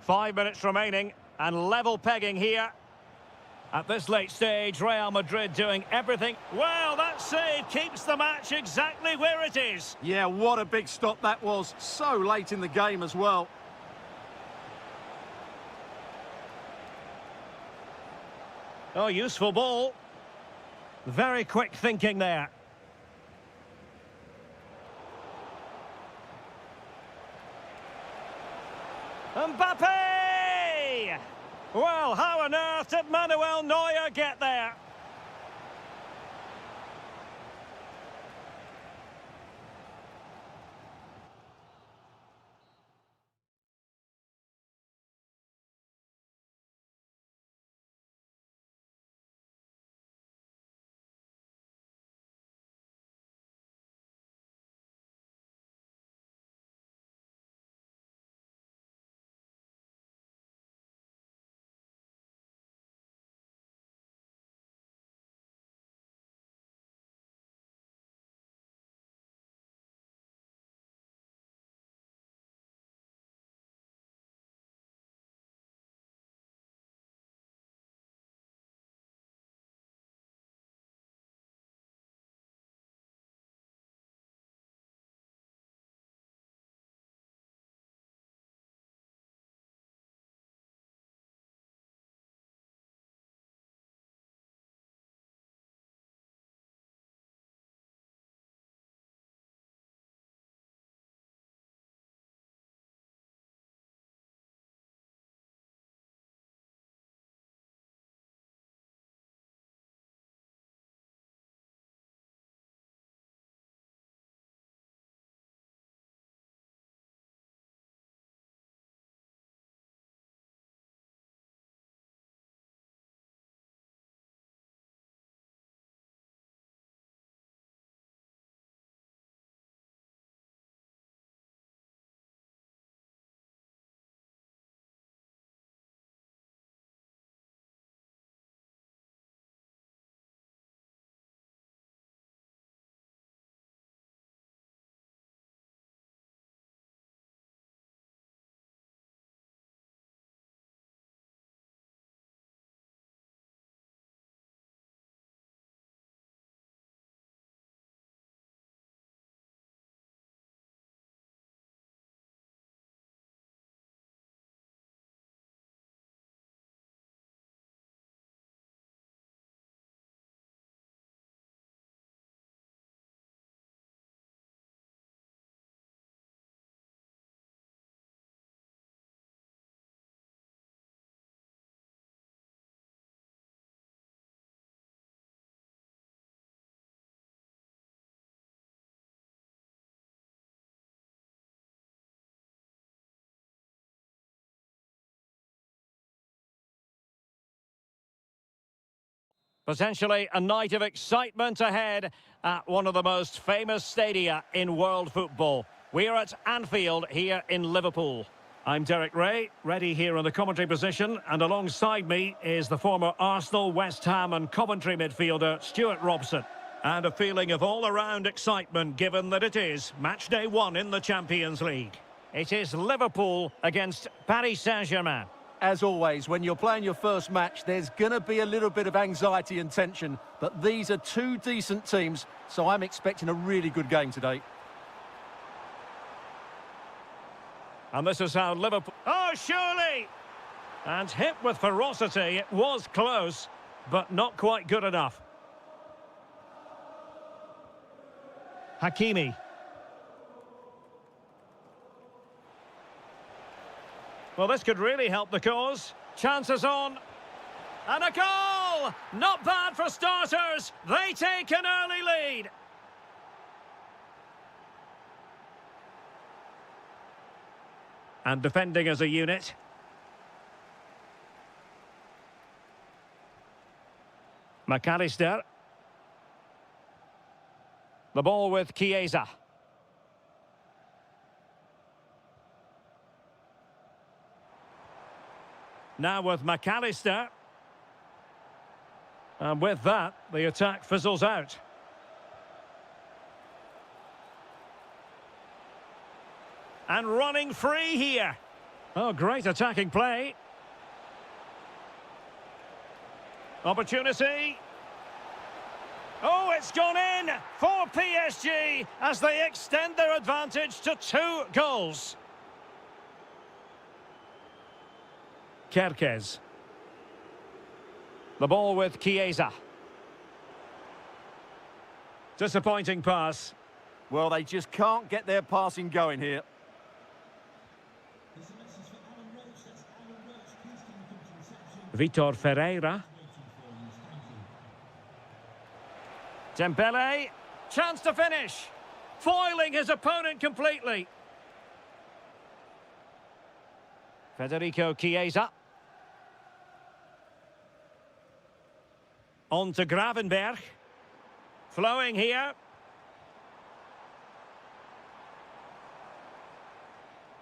Speaker 1: 5 minutes remaining, and level pegging here. At this late stage, Real Madrid doing everything. Well, that save keeps the match exactly where it is.
Speaker 2: Yeah, what a big stop that was. So late in the game as well.
Speaker 1: Oh, useful ball. Very quick thinking there. Mbappe! Well, how on earth did Manuel Neuer get there? Potentially a night of excitement ahead at one of the most famous stadia in world football. We're at Anfield here in Liverpool. I'm Derek Ray, ready here in the commentary position, and alongside me is the former Arsenal, West Ham and Coventry midfielder Stuart Robson. And a feeling of all-around excitement given that it is match day one in the Champions League. It is Liverpool against Paris Saint-Germain.
Speaker 2: As always, when you're playing your first match, there's going to be a little bit of anxiety and tension, but these are two decent teams, so I'm expecting a really good game today.
Speaker 1: And this is how Liverpool... Oh, surely! And hit with ferocity. It was close, but not quite good enough. Hakimi. Well, this could really help the cause. Chances on. And a goal! Not bad for starters. They take an early lead. And defending as a unit. McAllister. The ball with Chiesa. Now with McAllister. And with that, the attack fizzles out. And running free here. Oh, great attacking play. Opportunity. Oh, it's gone in for PSG as they extend their advantage to 2 goals. Kerkez. The ball with Chiesa. Disappointing pass.
Speaker 2: Well, they just can't get their passing going here.
Speaker 1: Vitor Ferreira. Dembele. Chance to finish. Foiling his opponent completely. Federico Chiesa. On to Gravenberch. Flowing here.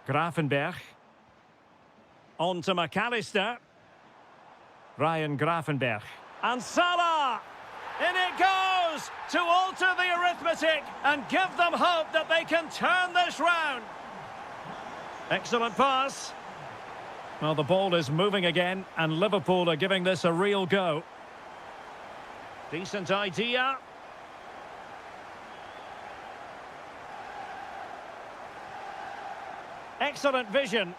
Speaker 1: Gravenberch. On to McAllister. Ryan Gravenberch. And Salah! In it goes to alter the arithmetic and give them hope that they can turn this round. Excellent pass. Well, the ball is moving again, and Liverpool are giving this a real go. Decent idea. Excellent vision.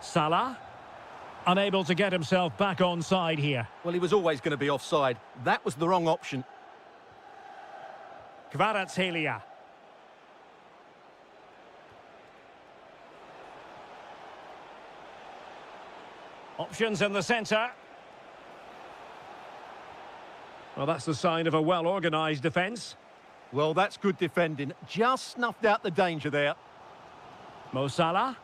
Speaker 1: Salah, unable to get himself back on side here.
Speaker 2: Well, he was always going to be offside. That was the wrong option.
Speaker 1: Kvaratskhelia. Options in the centre. Well, that's the sign of a well-organised defence.
Speaker 2: Well, that's good defending. Just snuffed out the danger there.
Speaker 1: Mo Salah.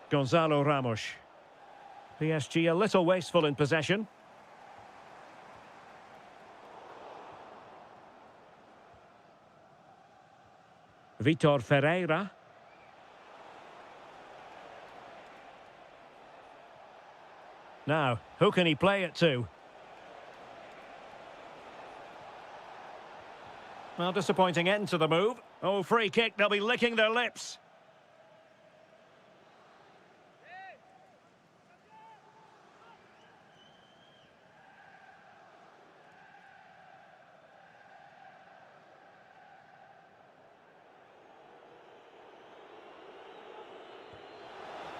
Speaker 1: Gonzalo Ramos. PSG a little wasteful in possession. Vitor Ferreira. Now, who can he play it to? Well, disappointing end to the move. Oh, free kick, they'll be licking their lips.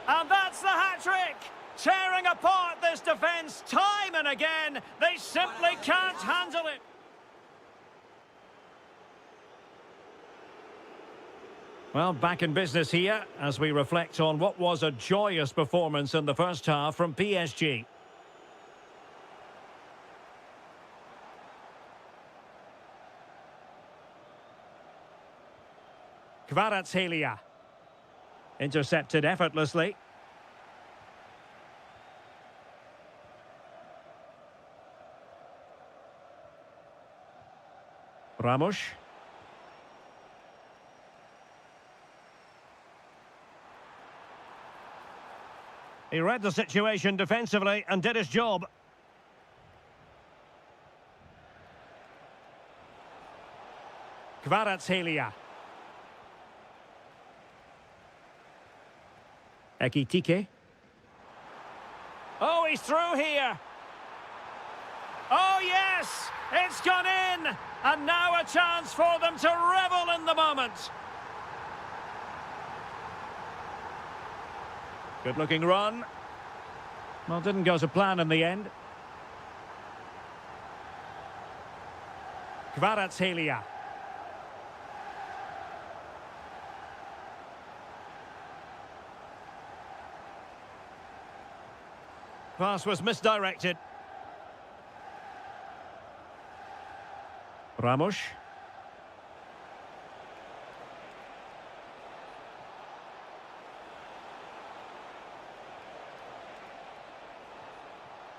Speaker 1: And that's the hat-trick! Tearing apart this defence time and again. They simply can't handle it. Well, back in business here as we reflect on what was a joyous performance in the first half from PSG. Kvaratskhelia. Intercepted effortlessly. Ramos. He read the situation defensively and did his job. Kvaratskhelia. Ekitike. Oh, he's through here. Oh, yes! It's gone in! And now a chance for them to revel in the moment. Good-looking run. Well, didn't go to plan in the end. Kvaratskhelia. Pass was misdirected. Ramos.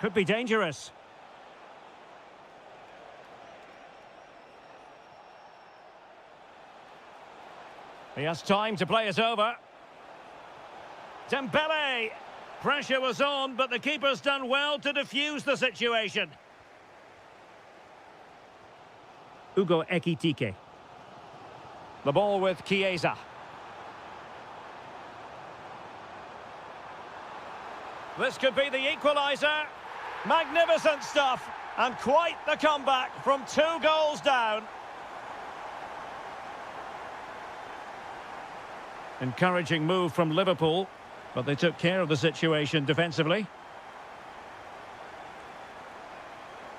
Speaker 1: Could be dangerous. He has time to play it over. Dembele. Pressure was on, but the keeper's done well to defuse the situation. Ugo Ekitike. The ball with Chiesa. This could be the equaliser. Magnificent stuff. And quite the comeback from 2 goals down. Encouraging move from Liverpool, but they took care of the situation defensively.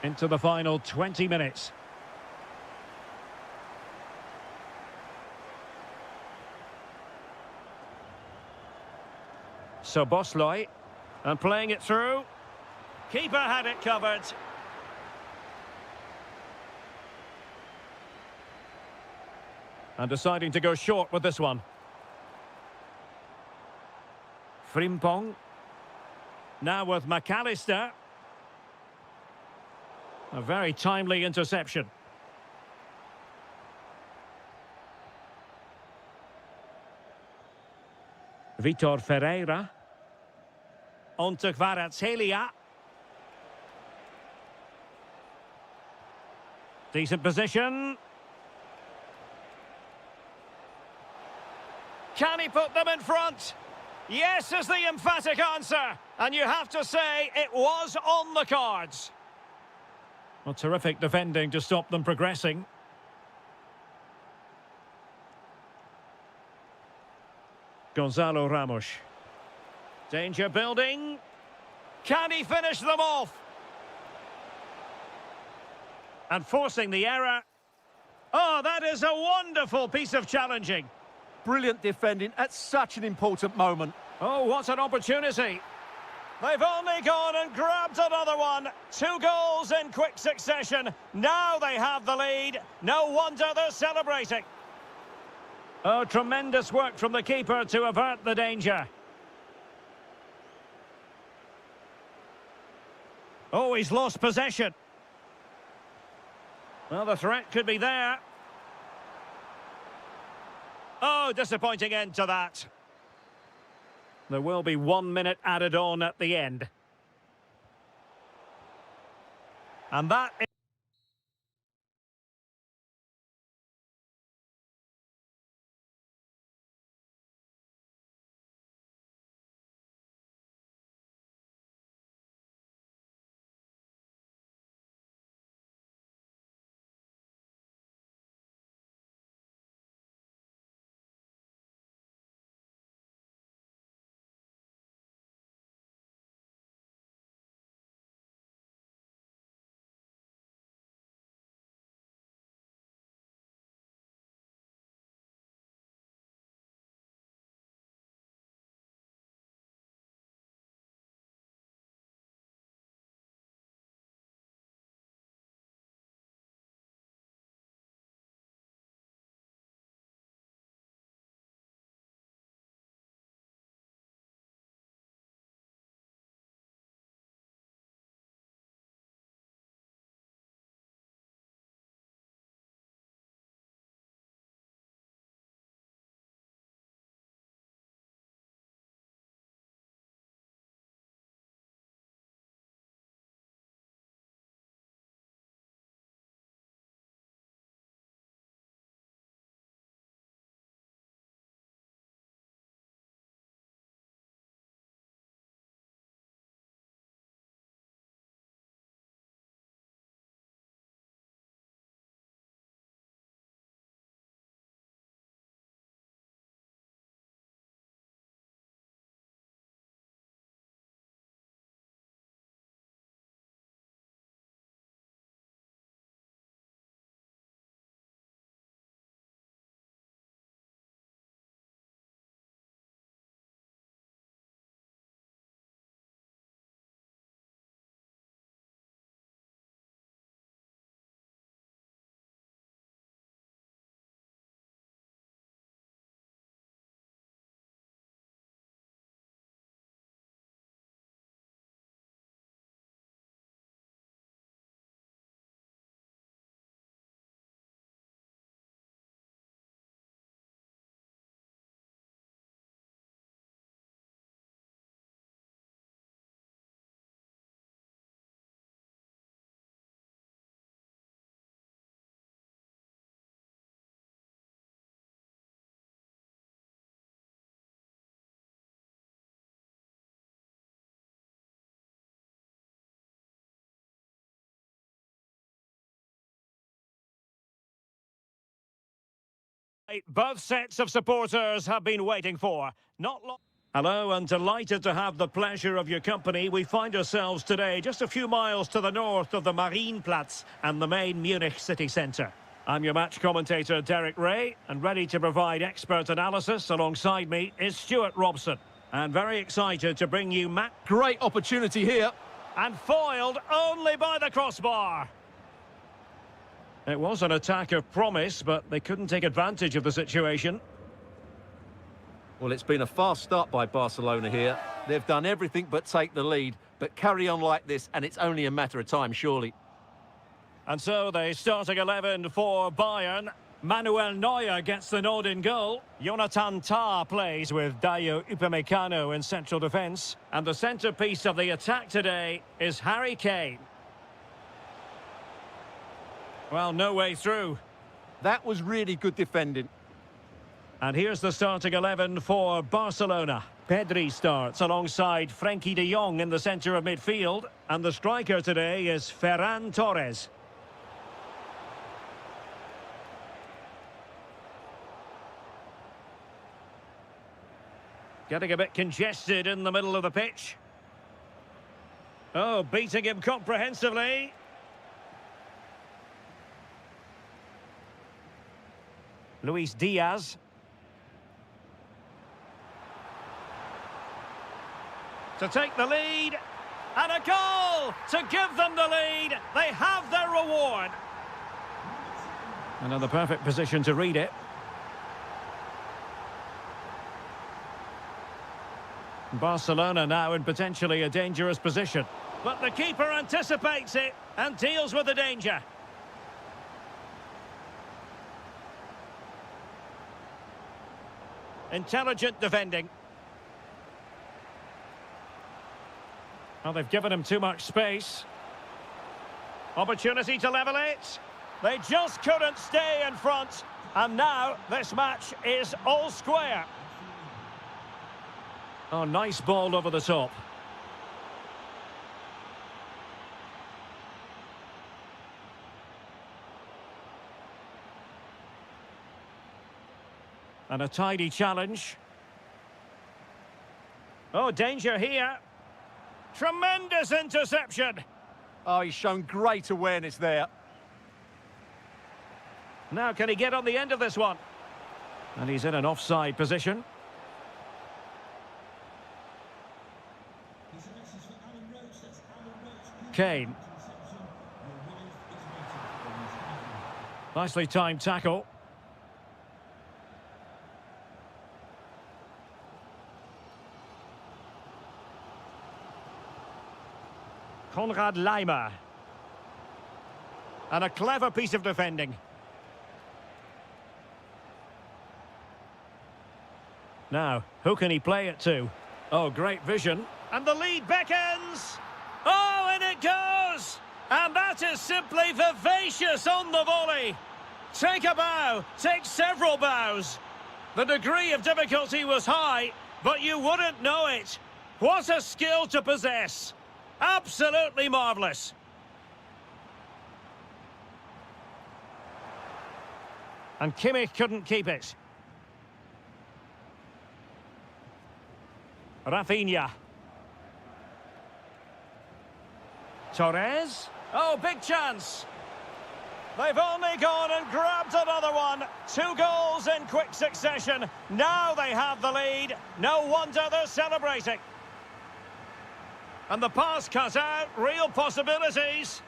Speaker 1: Into the final 20 minutes. So Bosley, and playing it through. Keeper had it covered. And deciding to go short with this one. Frimpong. Now with McAllister. A very timely interception. Vitor Ferreira. On to Kvaratskhelia. Decent position. Can he put them in front? Yes is the emphatic answer. And you have to say it was on the cards. Well, terrific defending to stop them progressing. Gonzalo Ramos. Danger building. Can he finish them off? And forcing the error. Oh, that is a wonderful piece of challenging.
Speaker 2: Brilliant defending at such an important moment.
Speaker 1: Oh, what an opportunity. They've only gone and grabbed another one. 2 goals in quick succession. Now they have the lead. No wonder they're celebrating. Oh, tremendous work from the keeper to avert the danger. Oh, he's lost possession. Well, the threat could be there. Oh, disappointing end to that. There will be 1 minute added on at the end. And that is... Both sets of supporters have been waiting for. Not long. Hello, and delighted to have the pleasure of your company. We find ourselves today just a few miles to the north of the Marienplatz and the main Munich city centre. I'm your match commentator, Derek Ray, and ready to provide expert analysis. Alongside me is Stuart Robson. And very excited to bring you
Speaker 2: Great opportunity here.
Speaker 1: And foiled only by the crossbar. It was an attack of promise, but they couldn't take advantage of the situation.
Speaker 2: Well, it's been a fast start by Barcelona here. They've done everything but take the lead, but carry on like this, and it's only a matter of time, surely.
Speaker 1: And so the starting 11 for Bayern. Manuel Neuer gets the nod in goal. Jonathan Tah plays with Dayo Upamecano in central defence. And the centrepiece of the attack today is Harry Kane. Well, no way through.
Speaker 2: That was really good defending.
Speaker 1: And here's the starting 11 for Barcelona. Pedri starts alongside Frenkie de Jong in the centre of midfield. And the striker today is Ferran Torres. Getting a bit congested in the middle of the pitch. Oh, beating him comprehensively. Luis Diaz. To take the lead. And a goal to give them the lead. They have their reward. Another perfect position to read it. Barcelona now in potentially a dangerous position. But the keeper anticipates it and deals with the danger. Intelligent defending. Well, they've given him too much space. Opportunity to level it. They just couldn't stay in front. And now this match is all square. Oh, nice ball over the top. And a tidy challenge. Oh, danger here. Tremendous interception.
Speaker 2: Oh, he's shown great awareness there.
Speaker 1: Now can he get on the end of this one? And he's in an offside position. Kane. Nicely timed tackle. Konrad Laimer. And a clever piece of defending. Now, who can he play it to? Oh, great vision. And the lead beckons. Oh, and it goes! And that is simply vivacious on the volley. Take a bow, take several bows. The degree of difficulty was high, but you wouldn't know it. What a skill to possess. Absolutely marvellous. And Kimmich couldn't keep it. Rafinha. Torres. Oh, big chance. They've only gone and grabbed another one. 2 goals in quick succession. Now they have the lead. No wonder they're celebrating. And the pass cut out. Real possibilities.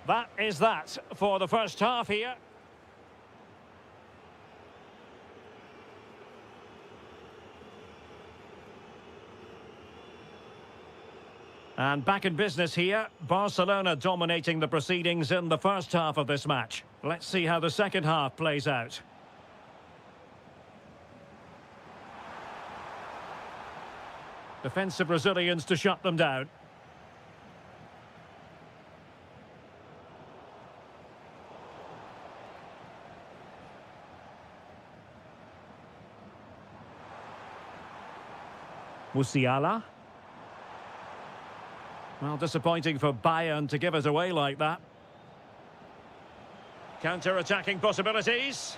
Speaker 1: That is that for the first half here. And back in business here, Barcelona dominating the proceedings in the first half of this match. Let's see how the second half plays out. Defensive Brazilians to shut them down. Musiala. Well, disappointing for Bayern to give us away like that. Counter-attacking possibilities.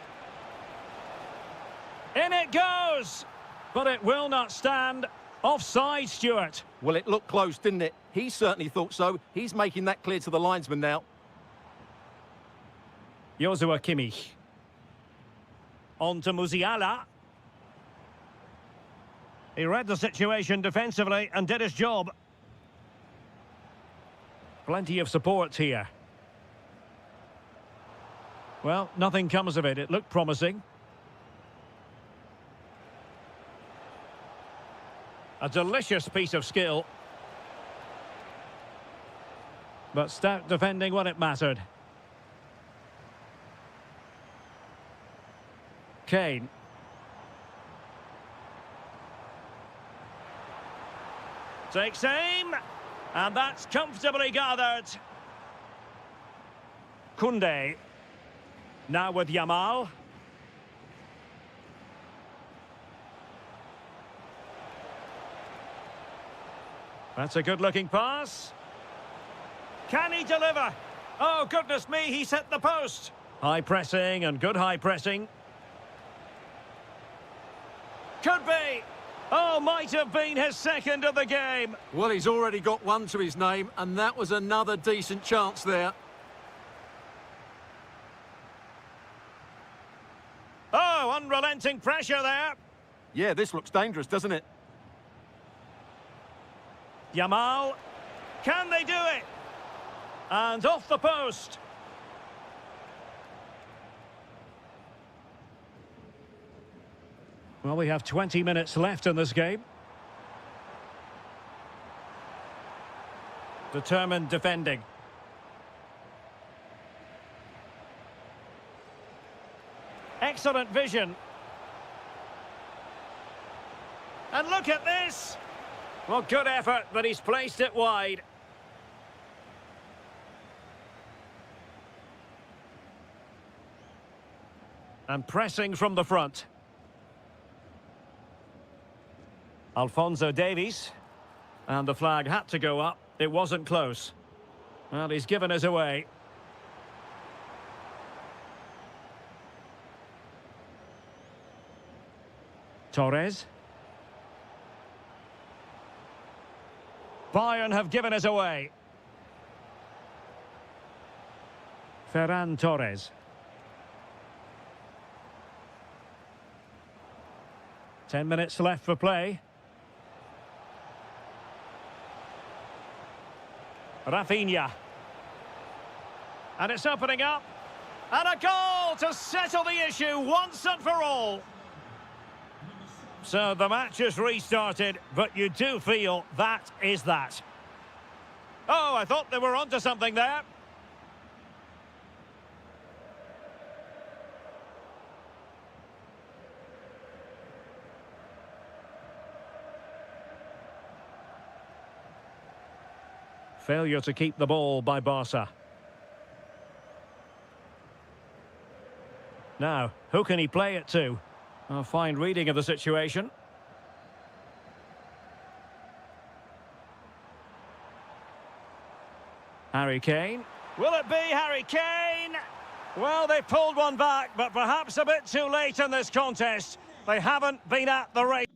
Speaker 1: In it goes! But it will not stand. Offside, Stuart.
Speaker 2: Well, it looked close, didn't it? He certainly thought so. He's making that clear to the linesman now.
Speaker 1: Joshua Kimmich. On to Musiala. He read the situation defensively and did his job. Plenty of support here. Well, nothing comes of it. It looked promising. A delicious piece of skill. But stout defending when it mattered. Kane. Takes aim. And that's comfortably gathered. Koundé. Now with Yamal. That's a good-looking pass. Can he deliver? Oh, goodness me, he's hit the post. High pressing and good high pressing. Could be. Oh, might have been his second of the game.
Speaker 2: Well, he's already got one to his name, and that was another decent chance there.
Speaker 1: Oh, unrelenting pressure there.
Speaker 2: Yeah, this looks dangerous, doesn't it?
Speaker 1: Yamal. Can they do it? And off the post. Well, we have 20 minutes left in this game. Determined defending. Excellent vision. And look at this. Well, good effort, but he's placed it wide. And pressing from the front. Alphonso Davies. And the flag had to go up. It wasn't close. Well, he's given us away. Torres. Bayern have given us away. Ferran Torres. 10 minutes left for play. Rafinha. And it's opening up. And a goal to settle the issue once and for all. So the match has restarted, but you do feel that is that. Oh, I thought they were onto something there. Failure to keep the ball by Barca. Now, who can he play it to? A fine reading of the situation. Harry Kane. Will it be Harry Kane? Well, they pulled one back, but perhaps a bit too late in this contest. They haven't been at the race.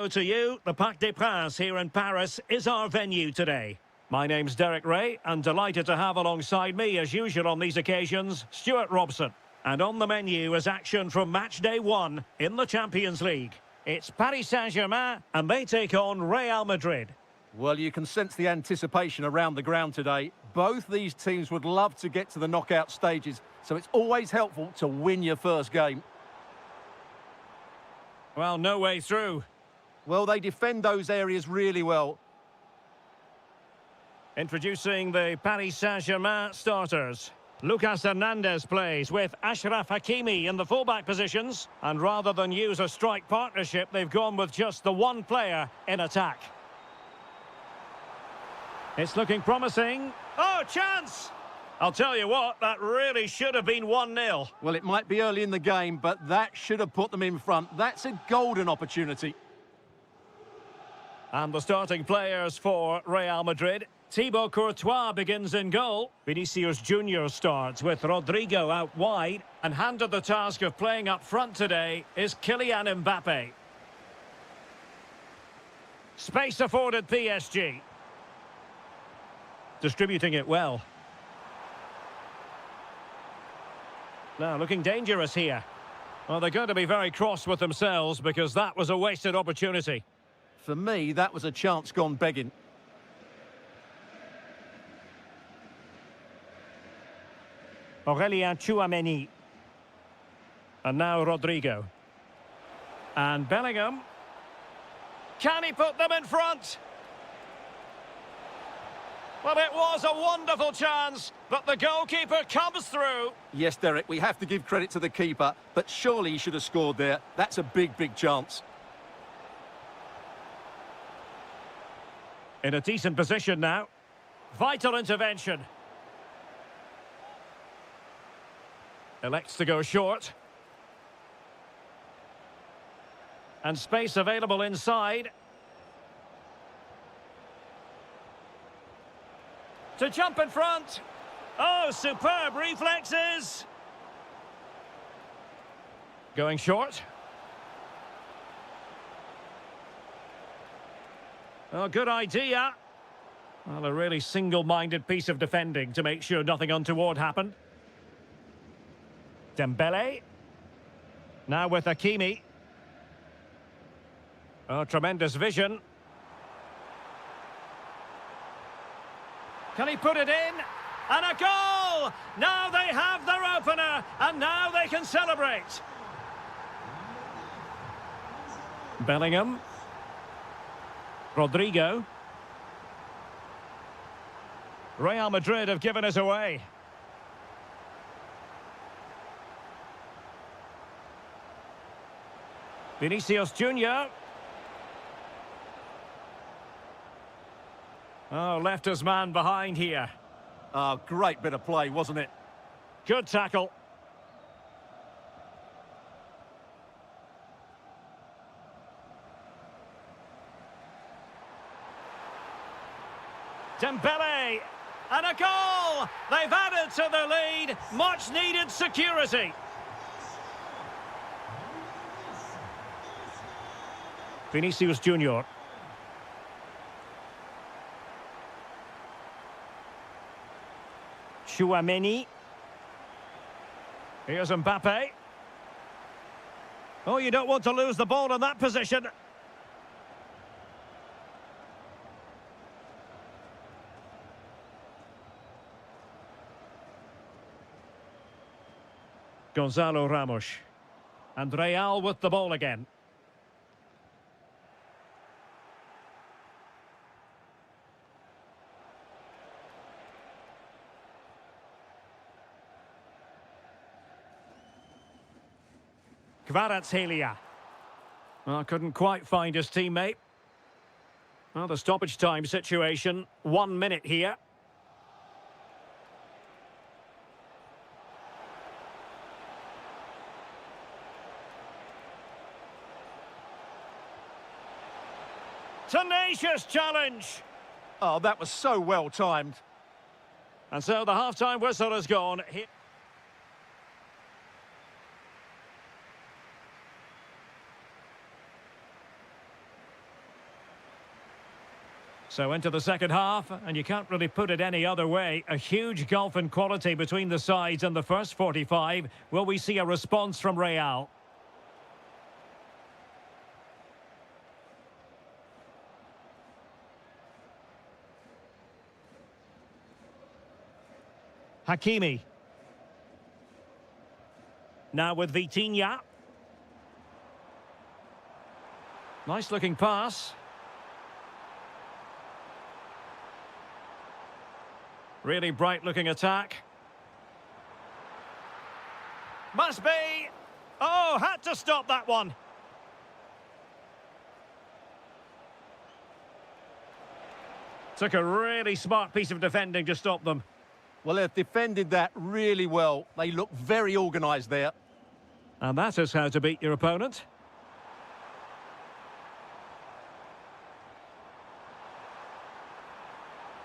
Speaker 1: To you, the Parc des Princes here in Paris is our venue today. My name's Derek Ray, and delighted to have alongside me, as usual on these occasions, Stuart Robson. And on the menu is action from match day 1 in the Champions League. It's Paris Saint-Germain, and they take on Real Madrid.
Speaker 2: Well, you can sense the anticipation around the ground today. Both these teams would love to get to the knockout stages, so it's always helpful to win your first game.
Speaker 1: Well, no way through.
Speaker 2: Well, they defend those areas really well.
Speaker 1: Introducing the Paris Saint-Germain starters. Lucas Hernandez plays with Ashraf Hakimi in the fullback positions. And rather than use a strike partnership, they've gone with just the one player in attack. It's looking promising. Oh, chance! I'll tell you what, that really should have been 1-0.
Speaker 2: Well, it might be early in the game, but that should have put them in front. That's a golden opportunity.
Speaker 1: And the starting players for Real Madrid. Thibaut Courtois begins in goal. Vinicius Junior starts with Rodrigo out wide. And handed the task of playing up front today is Kylian Mbappe. Space afforded PSG. Distributing it well. Now looking dangerous here. Well, they're going to be very cross with themselves because that was a wasted opportunity.
Speaker 2: For me, that was a chance gone begging.
Speaker 1: Aurélien Tchouameni. And now Rodrigo. And Bellingham. Can he put them in front? Well, it was a wonderful chance, but the goalkeeper comes through.
Speaker 2: Yes, Derek, we have to give credit to the keeper, but surely he should have scored there. That's a big, big chance.
Speaker 1: In a decent position now. Vital intervention. Elects to go short. And space available inside. To jump in front. Oh, superb reflexes. Going short. Oh, good idea. Well, a really single-minded piece of defending to make sure nothing untoward happened. Dembele. Now with Hakimi. Oh, tremendous vision. Can he put it in? And a goal! Now they have their opener, and now they can celebrate. Bellingham. Rodrigo. Real Madrid have given us away. Vinicius Junior. Oh, left his man behind here.
Speaker 2: Oh, great bit of play, wasn't it?
Speaker 1: Good tackle. Dembele, and a goal! They've added to the lead, much needed security. Vinicius Junior. Tchouameni. Here's Mbappe. Oh, you don't want to lose the ball in that position. Gonzalo Ramos. And Real with the ball again. Kvaratskhelia. Well, couldn't quite find his teammate. Well, the stoppage time situation, 1 minute here. Tenacious challenge.
Speaker 2: Oh, that was so well timed.
Speaker 1: And so the half-time whistle has gone. So into the second half, and you can't really put it any other way. A huge gulf in quality between the sides in the first 45. Will we see a response from Real? Hakimi. Now with Vitinha. Nice looking pass. Really bright looking attack. Must be. Oh, had to stop that one. Took a really smart piece of defending to stop them.
Speaker 2: Well, they've defended that really well. They look very organised there.
Speaker 1: And that is how to beat your opponent.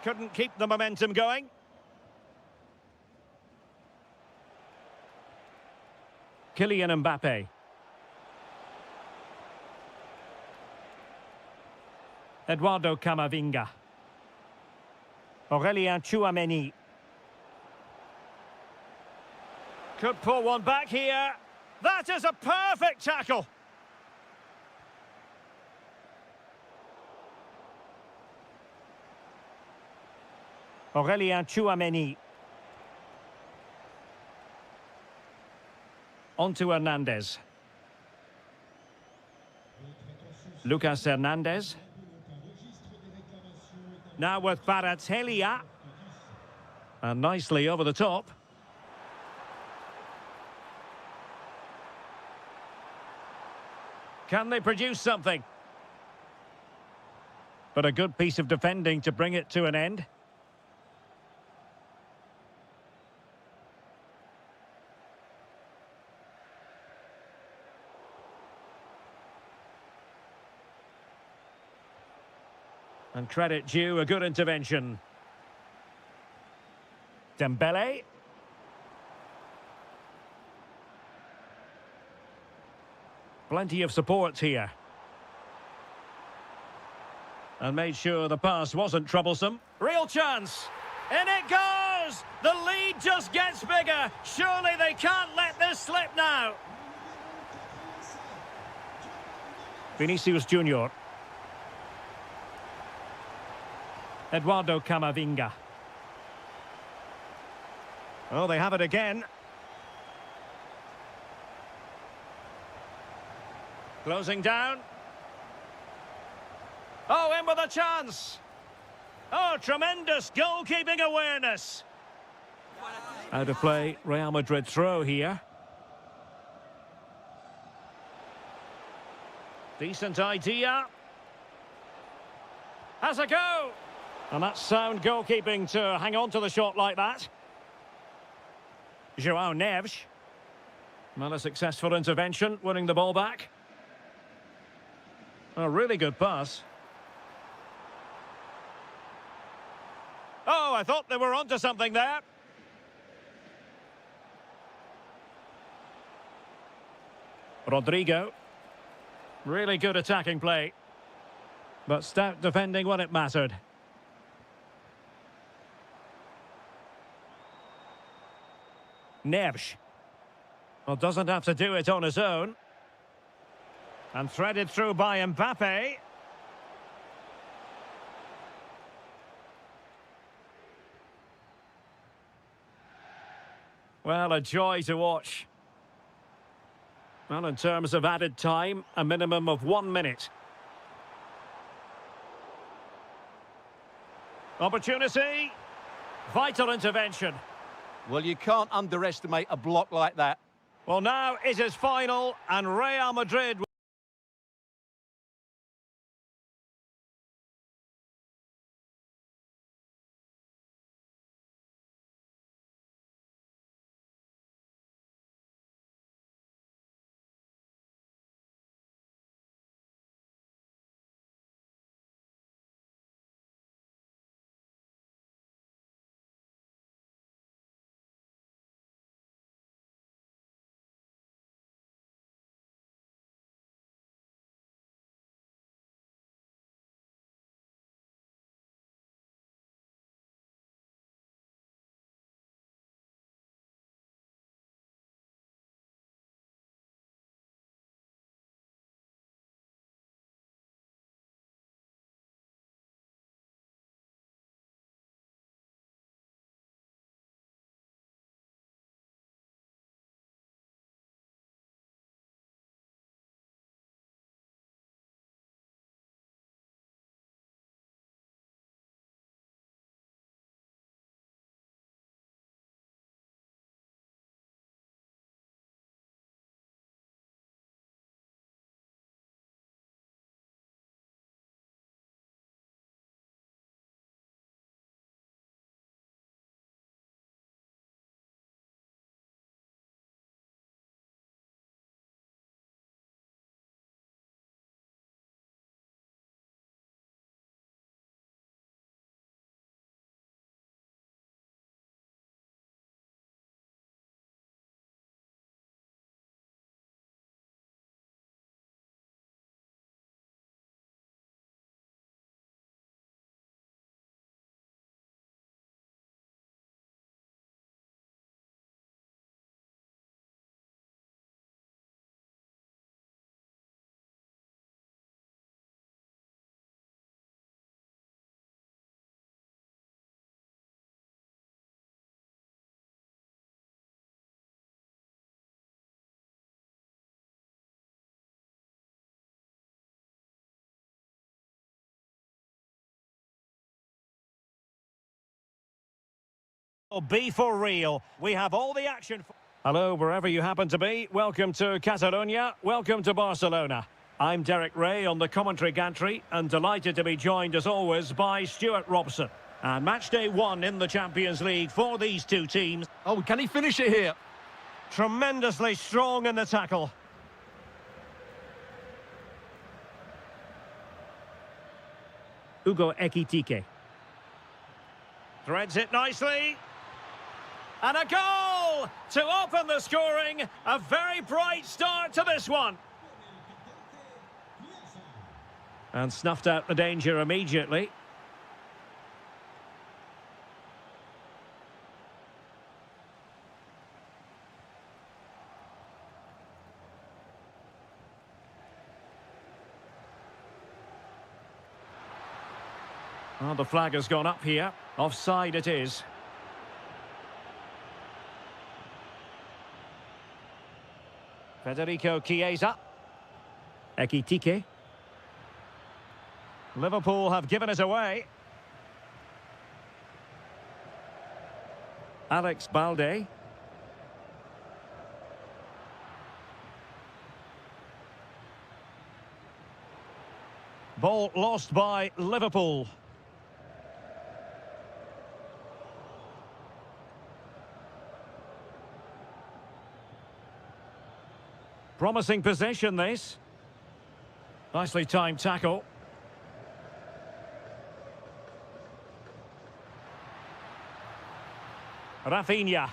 Speaker 1: Couldn't keep the momentum going. Kylian Mbappe. Eduardo Camavinga. Aurélien Tchouameni. Could pull one back here. That is a perfect tackle. Aurélien Tchouameni. On to Hernandez. Lucas Hernandez. Now with Kvaratskhelia. And nicely over the top. Can they produce something? But a good piece of defending to bring it to an end. And credit due, a good intervention. Dembele. Plenty of support here. And made sure the pass wasn't troublesome. Real chance. In it goes! The lead just gets bigger. Surely they can't let this slip now. Vinicius Junior. Eduardo Camavinga. Oh, they have it again. Closing down. Oh, in with a chance. Oh, tremendous goalkeeping awareness. Out of play, Real Madrid throw here. Decent idea. Has a go. And that's sound goalkeeping to hang on to the shot like that. João Neves. Not a successful intervention, winning the ball back. A really good pass. Oh, I thought they were onto something there. Rodrigo. Really good attacking play. But stout defending when it mattered. Neves. Well, doesn't have to do it on his own. And threaded through by Mbappe. Well, a joy to watch. Well, in terms of added time, a minimum of 1 minute. Opportunity. Vital intervention.
Speaker 2: Well, you can't underestimate a block like that.
Speaker 1: Well, now it is final, and Real Madrid Be for real. We have all the action. Hello, wherever you happen to be. Welcome to Catalonia. Welcome to Barcelona. I'm Derek Ray on the commentary gantry and delighted to be joined as always by Stuart Robson. And match day 1 in the Champions League for these two teams.
Speaker 2: Oh, can he finish it here?
Speaker 1: Tremendously strong in the tackle. Hugo Ekitike. Threads it nicely. And a goal to open the scoring. A very bright start to this one. And snuffed out the danger immediately. Well, the flag has gone up here. Offside it is. Federico Chiesa. Ekitike. Liverpool have given it away. Alex Balde. Ball lost by Liverpool. Promising possession, this. Nicely timed tackle. Rafinha.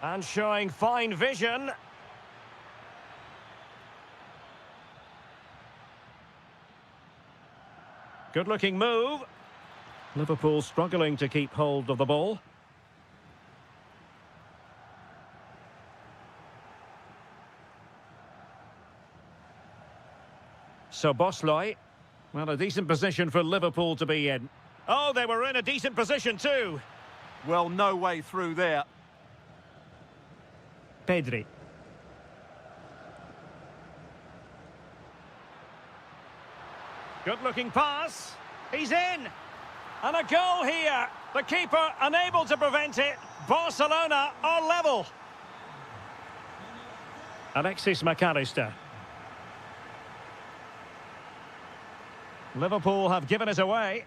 Speaker 1: And showing fine vision. Good-looking move. Liverpool struggling to keep hold of the ball. So Bosloy, well, a decent position for Liverpool to be in. Oh, they were in a decent position too.
Speaker 2: Well, no way through there.
Speaker 1: Pedri. Good-looking pass. He's in. And a goal here. The keeper unable to prevent it. Barcelona are level. Alexis McAllister. Liverpool have given it away.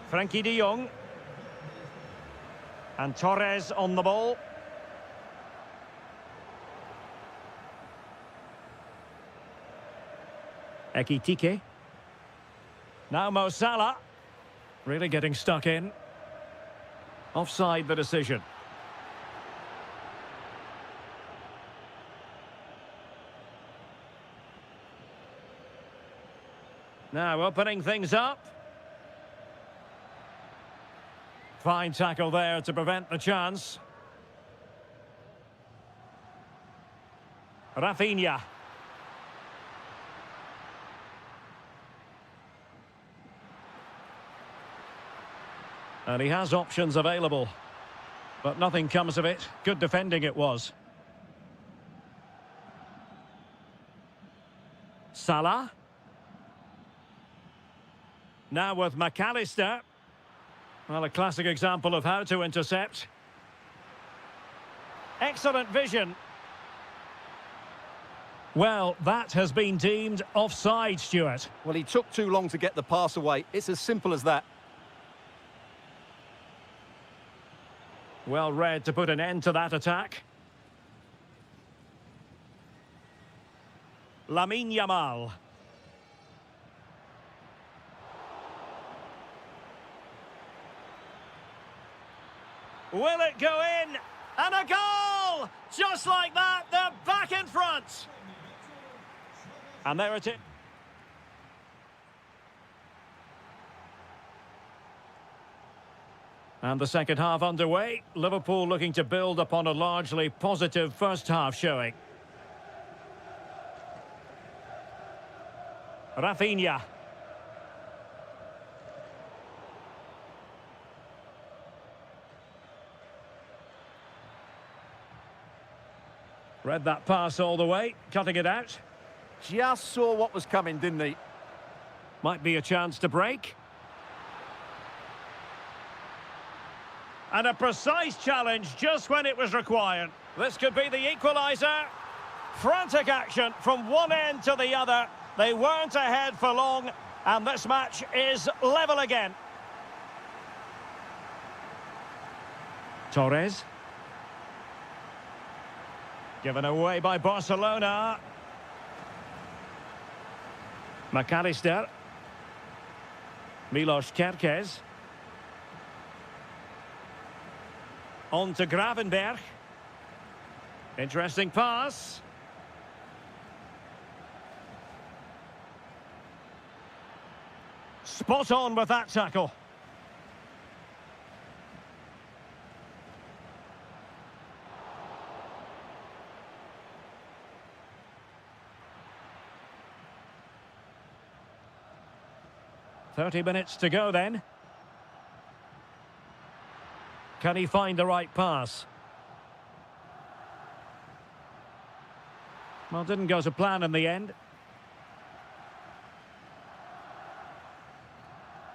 Speaker 1: Frankie de Jong. And Torres on the ball. Ekitike. Now Mo Salah. Really getting stuck in. Offside the decision. Now opening things up. Fine tackle there to prevent the chance. Rafinha. And he has options available. But nothing comes of it. Good defending it was. Salah. Now with McAllister. Well, a classic example of how to intercept. Excellent vision. Well, that has been deemed offside, Stuart.
Speaker 2: Well, he took too long to get the pass away. It's as simple as that.
Speaker 1: Well read to put an end to that attack. Lamine Yamal. Will it go in? And a goal! Just like that, they're back in front. And there it is. And the second half underway. Liverpool looking to build upon a largely positive first half showing. Rafinha. Read that pass all the way, cutting it out.
Speaker 2: Just saw what was coming, didn't he?
Speaker 1: Might be a chance to break. And a precise challenge just when it was required. This could be the equaliser. Frantic action from one end to the other. They weren't ahead for long, and this match is level again. Torres. Given away by Barcelona. McAllister. Milos Kerkez. On to Gravenberg. Interesting pass. Spot on with that tackle. "30 minutes to go then. Can he find the right pass? Well, didn't go to plan in the end.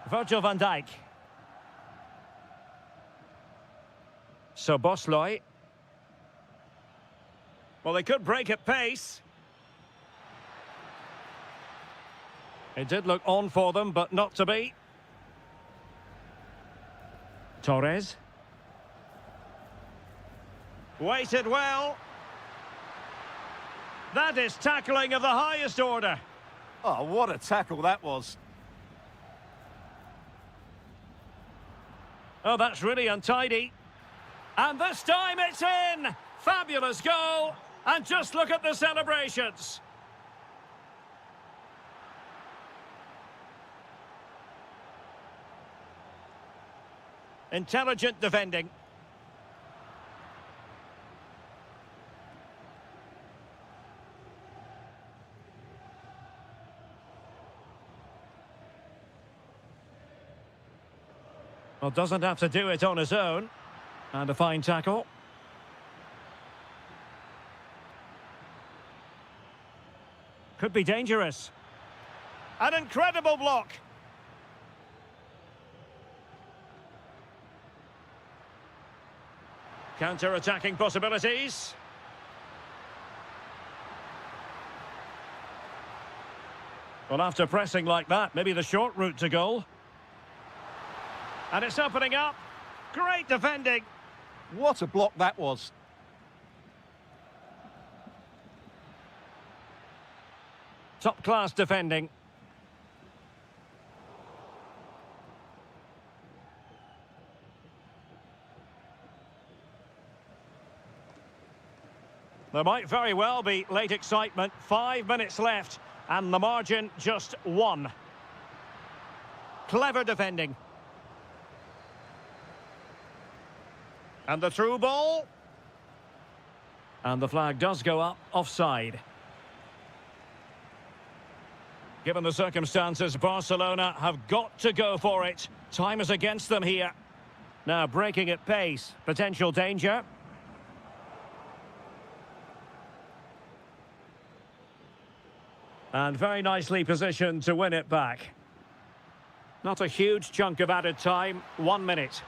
Speaker 1: Virgil van Dijk. Sobosloy. Well, they could break at pace. It did look on for them, but not to be. Torres. Waited well. That is tackling of the highest order.
Speaker 2: Oh, what a tackle that was.
Speaker 1: Oh, that's really untidy. And this time it's in! Fabulous goal! And just look at the celebrations. Intelligent defending. Well, doesn't have to do it on his own. And a fine tackle. Could be dangerous. An incredible block. Counter-attacking possibilities. Well, after pressing like that, maybe the short route to goal. And it's opening up. Great defending.
Speaker 2: What a block that was.
Speaker 1: Top-class defending. There might very well be late excitement. 5 minutes left, and the margin just 1. Clever defending. And the through ball. And the flag does go up, offside. Given the circumstances, Barcelona have got to go for it. Time is against them here. Now breaking at pace, potential danger. And very nicely positioned to win it back. Not a huge chunk of added time, 1 minute.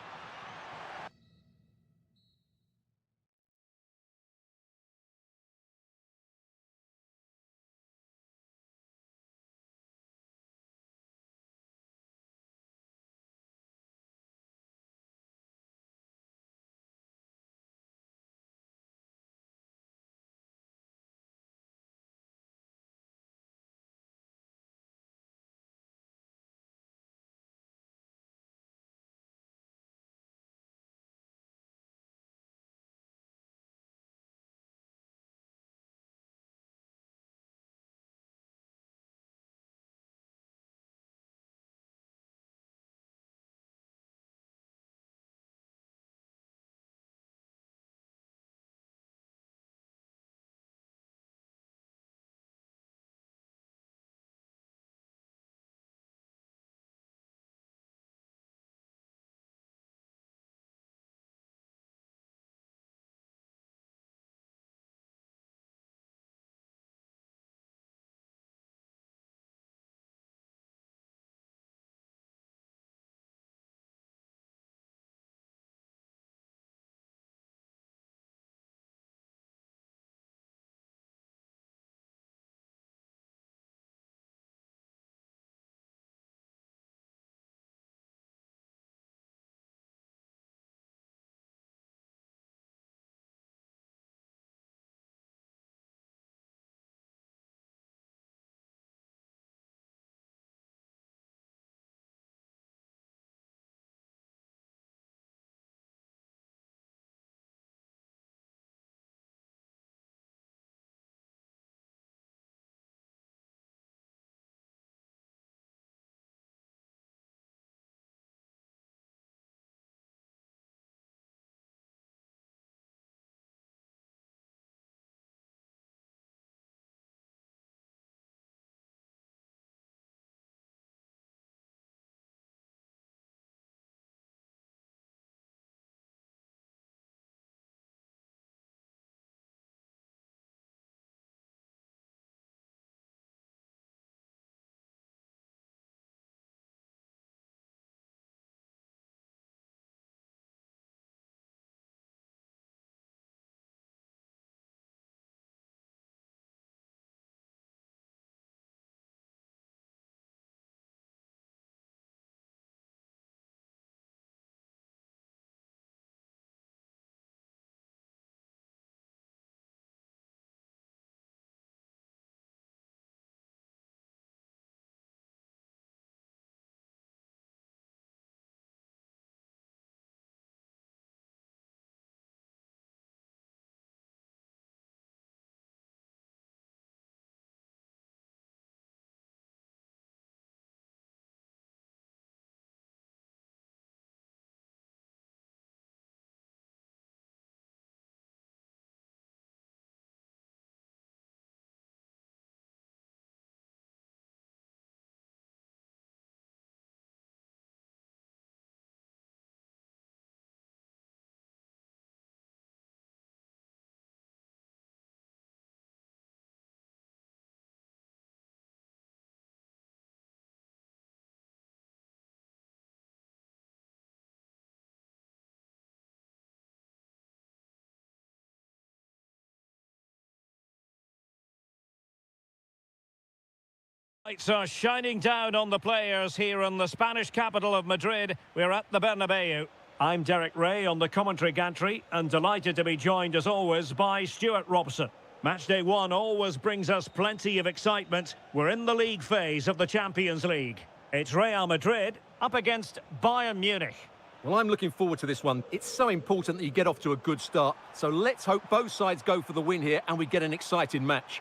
Speaker 1: Lights are shining down on the players here in the Spanish capital of Madrid. We're at the Bernabeu. I'm Derek Ray on the commentary gantry and delighted to be joined as always by Stuart Robson. Matchday 1 always brings us plenty of excitement. We're in the league phase of the Champions League. It's Real Madrid up against Bayern Munich.
Speaker 2: Well, I'm looking forward to this one. It's so important that you get off to a good start. So let's hope both sides go for the win here and we get an exciting match.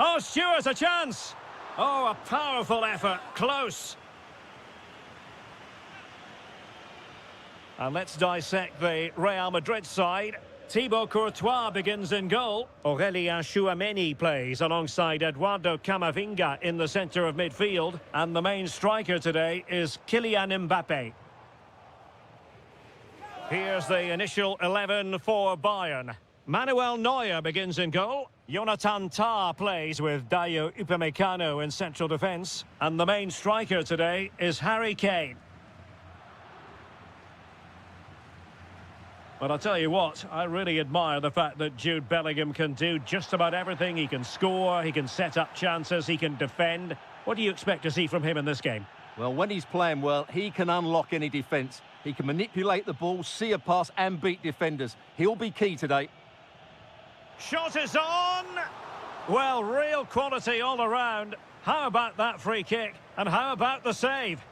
Speaker 1: Oh, Stuart, a chance! Oh, a powerful effort. Close. And let's dissect the Real Madrid side. Thibaut Courtois begins in goal. Aurélien Tchouameni plays alongside Eduardo Camavinga in the centre of midfield. And the main striker today is Kylian Mbappé. Here's the initial 11 for Bayern. Manuel Neuer begins in goal. Jonathan Tah plays with Dayo Upamecano in central defence. And the main striker today is Harry Kane. But I'll tell you what, I really admire the fact that Jude Bellingham can do just about everything. He can score, he can set up chances, he can defend. What do you expect to see from him in this game?
Speaker 2: Well, when he's playing well, he can unlock any defence. He can manipulate the ball, see a pass and beat defenders. He'll be key today.
Speaker 1: Shot is on! Well, real quality all around. How about that free kick? And how about the save?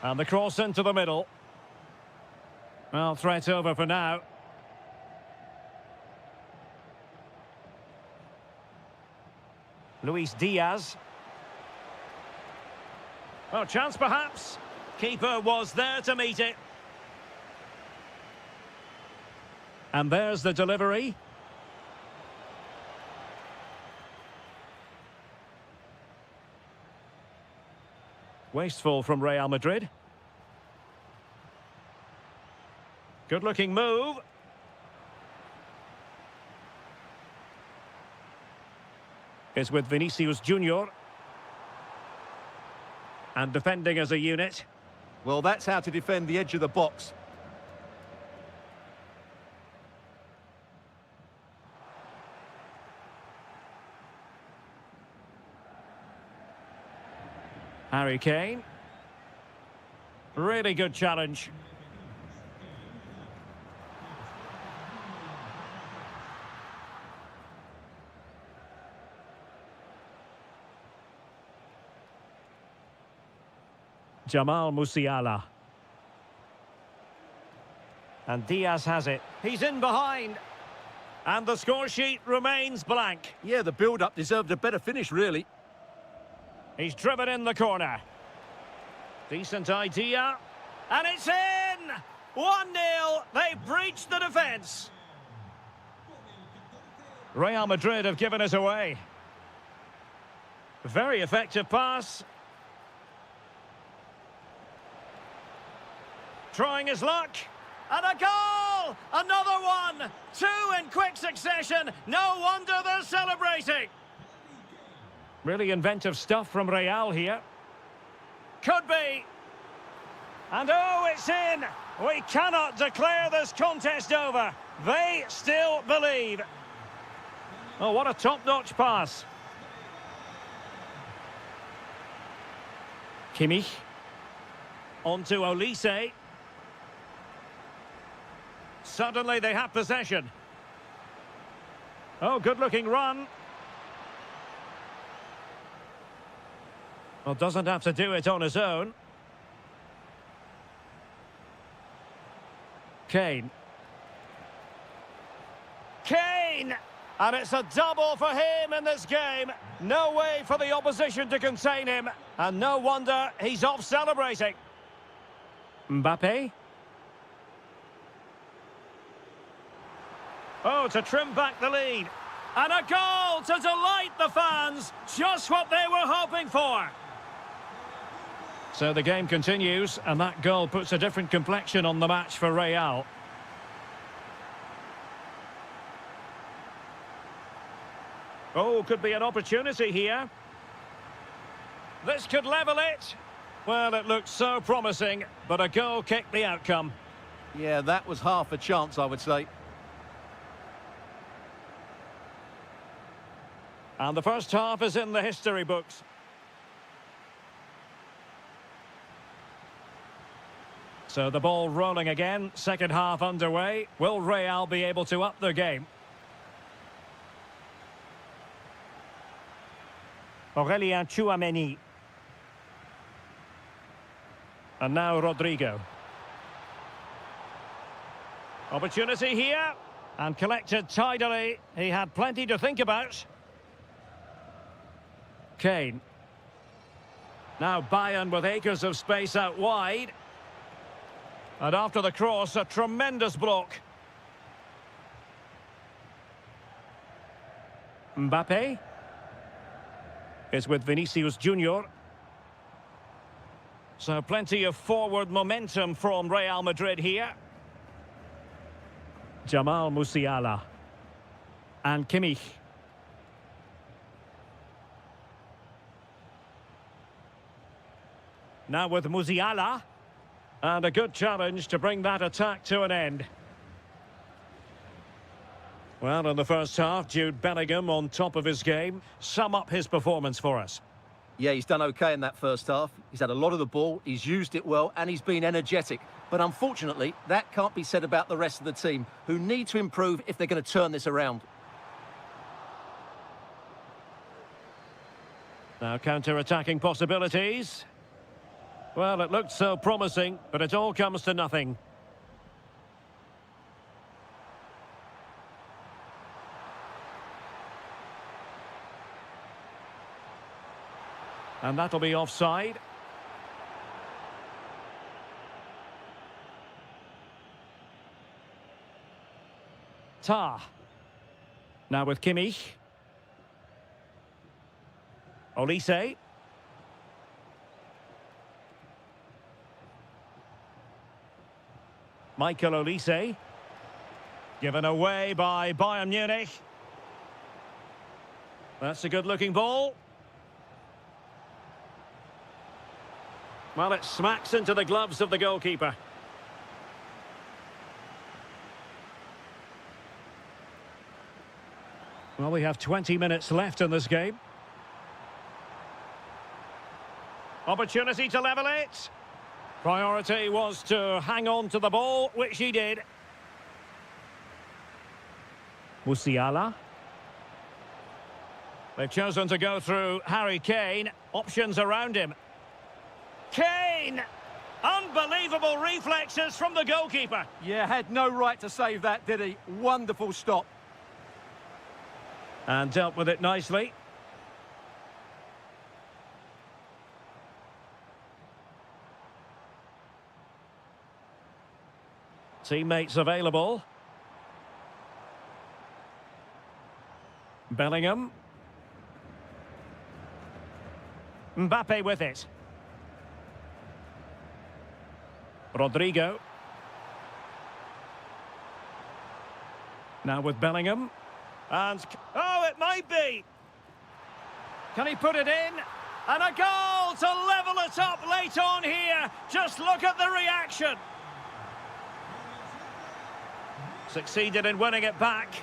Speaker 1: And the cross into the middle. Well, threat over for now. Luis Diaz. Oh, chance perhaps. Keeper was there to meet it. And there's the delivery. Wasteful from Real Madrid. Good-looking move. It's with Vinicius Junior. And defending as a unit.
Speaker 2: Well, that's how to defend the edge of the box.
Speaker 1: Harry Kane. Really good challenge. Jamal Musiala. And Diaz has it. He's in behind. And the score sheet remains blank.
Speaker 2: Yeah, the build-up deserved a better finish, really.
Speaker 1: He's driven in the corner. Decent idea. And it's in! 1-0. They breached the defence. Real Madrid have given it away. Very effective pass. Trying his luck. And a goal! Another one! 2 in quick succession. No wonder they're celebrating. Really inventive stuff from Real here. Could be. And oh, it's in. We cannot declare this contest over. They still believe. Oh, what a top-notch pass. Kimmich. On to Olise. Suddenly they have possession. Oh, good-looking run. Well, doesn't have to do it on his own. Kane. Kane! And it's a double for him in this game. No way for the opposition to contain him. And no wonder he's off celebrating. Mbappé. Oh, to trim back the lead. And a goal to delight the fans. Just what they were hoping for. So the game continues, and that goal puts a different complexion on the match for Real. Oh, could be an opportunity here. This could level it. Well, it looked so promising, but a goal kicked the outcome.
Speaker 2: Yeah, that was half a chance, I would say.
Speaker 1: And the first half is in the history books. So the ball rolling again, second half underway. Will Real be able to up their game? Aurélien Tchouaméni. And now Rodrigo. Opportunity here. And collected tidily. He had plenty to think about. Kane. Now Bayern with acres of space out wide. And after the cross, a tremendous block. Mbappe is with Vinicius Junior. So plenty of forward momentum from Real Madrid here. Jamal Musiala. And Kimmich. Now with Musiala. And a good challenge to bring that attack to an end. Well, in the first half, Jude Bellingham on top of his game. Sum up his performance for us.
Speaker 2: Yeah, he's done okay in that first half. He's had a lot of the ball, he's used it well, and he's been energetic. But unfortunately, that can't be said about the rest of the team, who need to improve if they're going to turn this around.
Speaker 1: Now counter-attacking possibilities. Well, it looked so promising, but it all comes to nothing. And that'll be offside. Tah. Now with Kimmich. Olise. Michael Olise. Given away by Bayern Munich. That's a good-looking ball. Well, it smacks into the gloves of the goalkeeper. Well, we have 20 minutes left in this game. Opportunity to level it. Priority was to hang on to the ball, which he did. Musiala. They've chosen to go through Harry Kane. Options around him. Kane! Unbelievable reflexes from the goalkeeper.
Speaker 2: Yeah, had no right to save that, did he? Wonderful stop.
Speaker 1: And dealt with it nicely. Teammates available. Bellingham. Mbappe with it. Rodrigo. Now with Bellingham. And, oh, it might be. Can he put it in? And a goal to level it up late on here. Just look at the reaction. Succeeded in winning it back.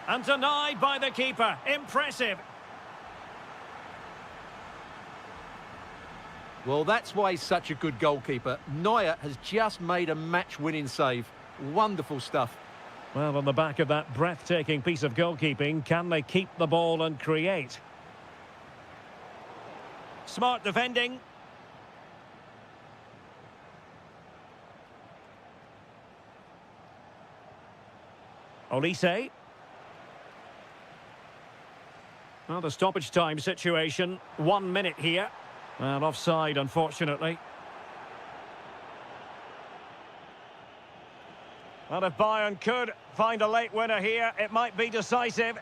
Speaker 1: And denied by the keeper. Impressive.
Speaker 2: Well, that's why he's such a good goalkeeper. Neuer has just made a match-winning save. Wonderful stuff.
Speaker 1: Well, on the back of that breathtaking piece of goalkeeping, can they keep the ball and create? Smart defending. Olise. Well, the stoppage time situation, 1 minute here. And offside, unfortunately. Well, if Bayern could find a late winner here, it might be decisive.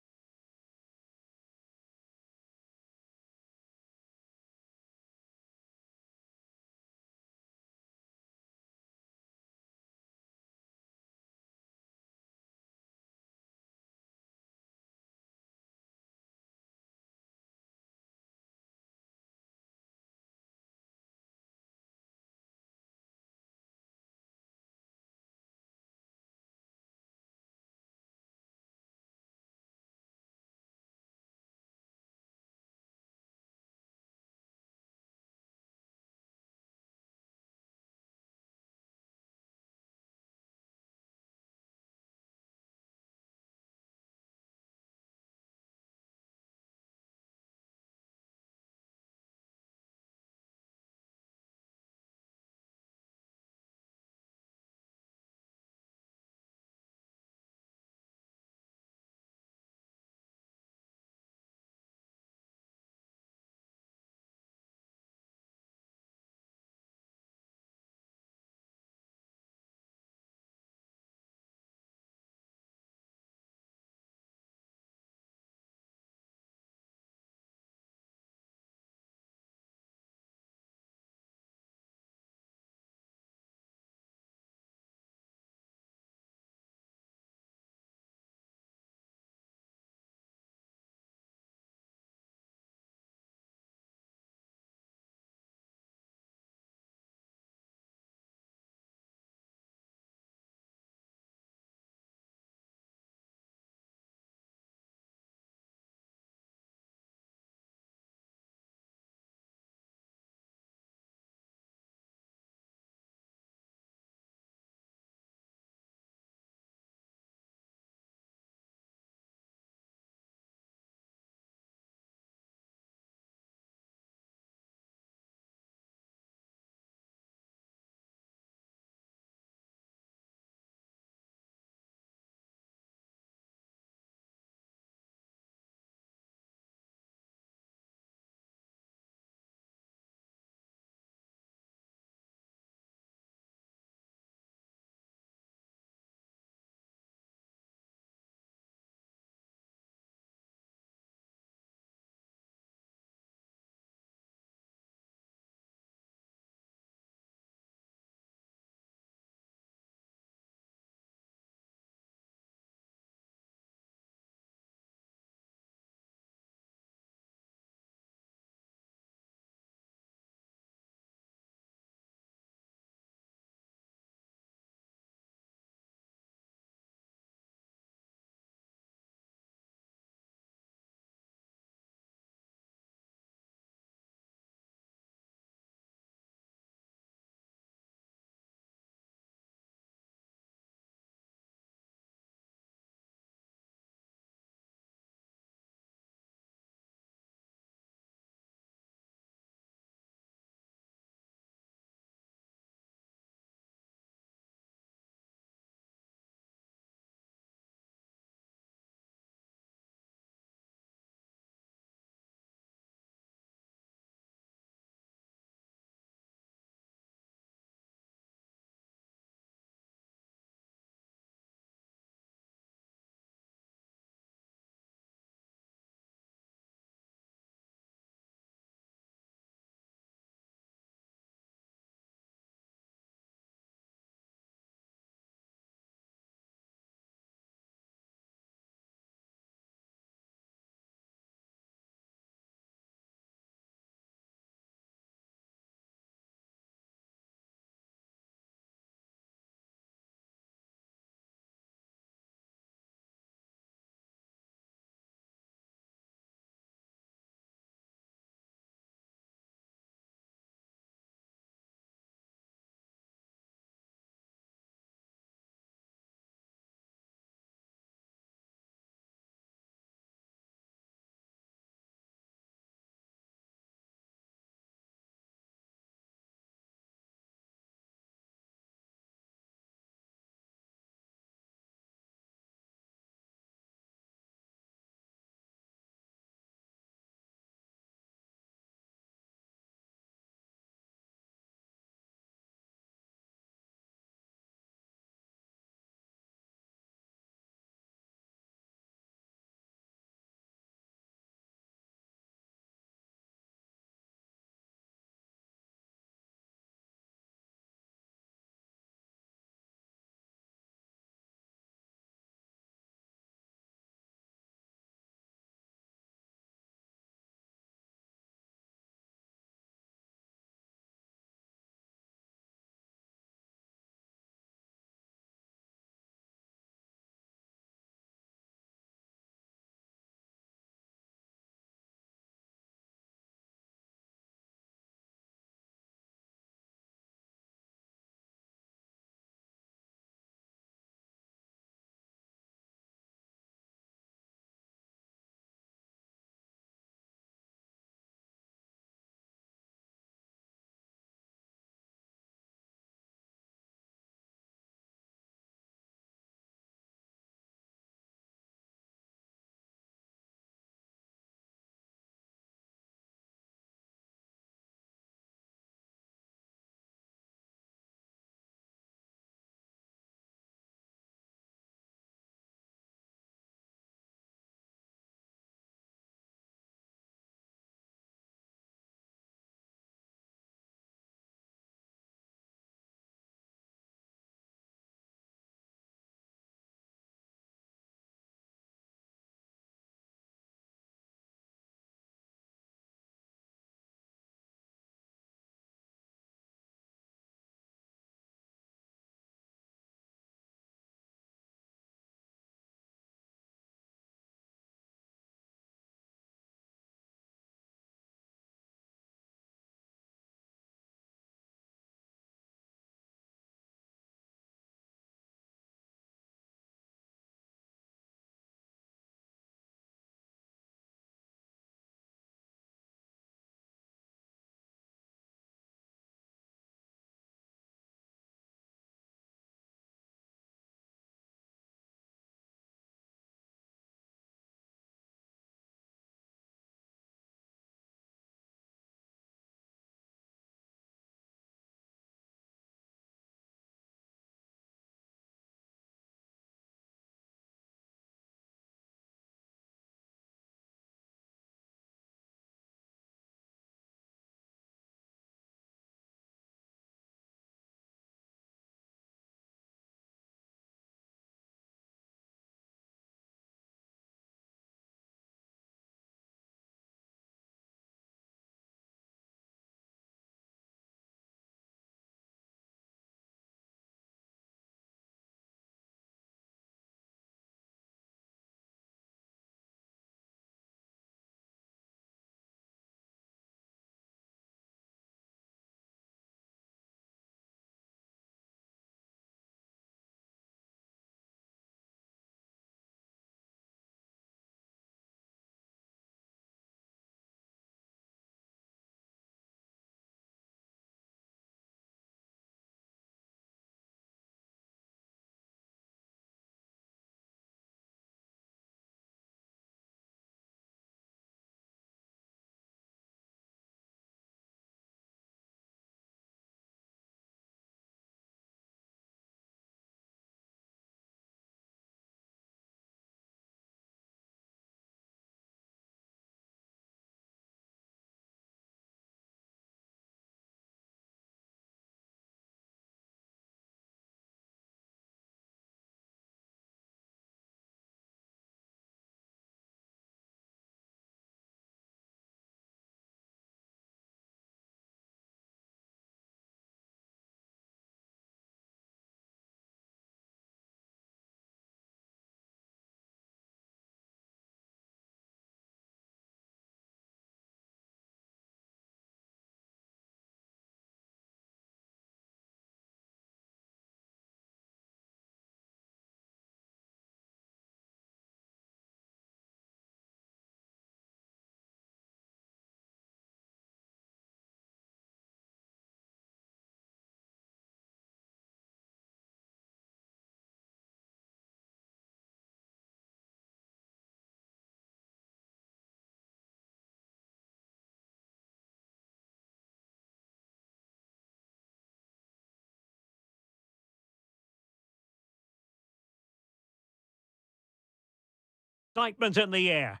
Speaker 1: Excitement in the air.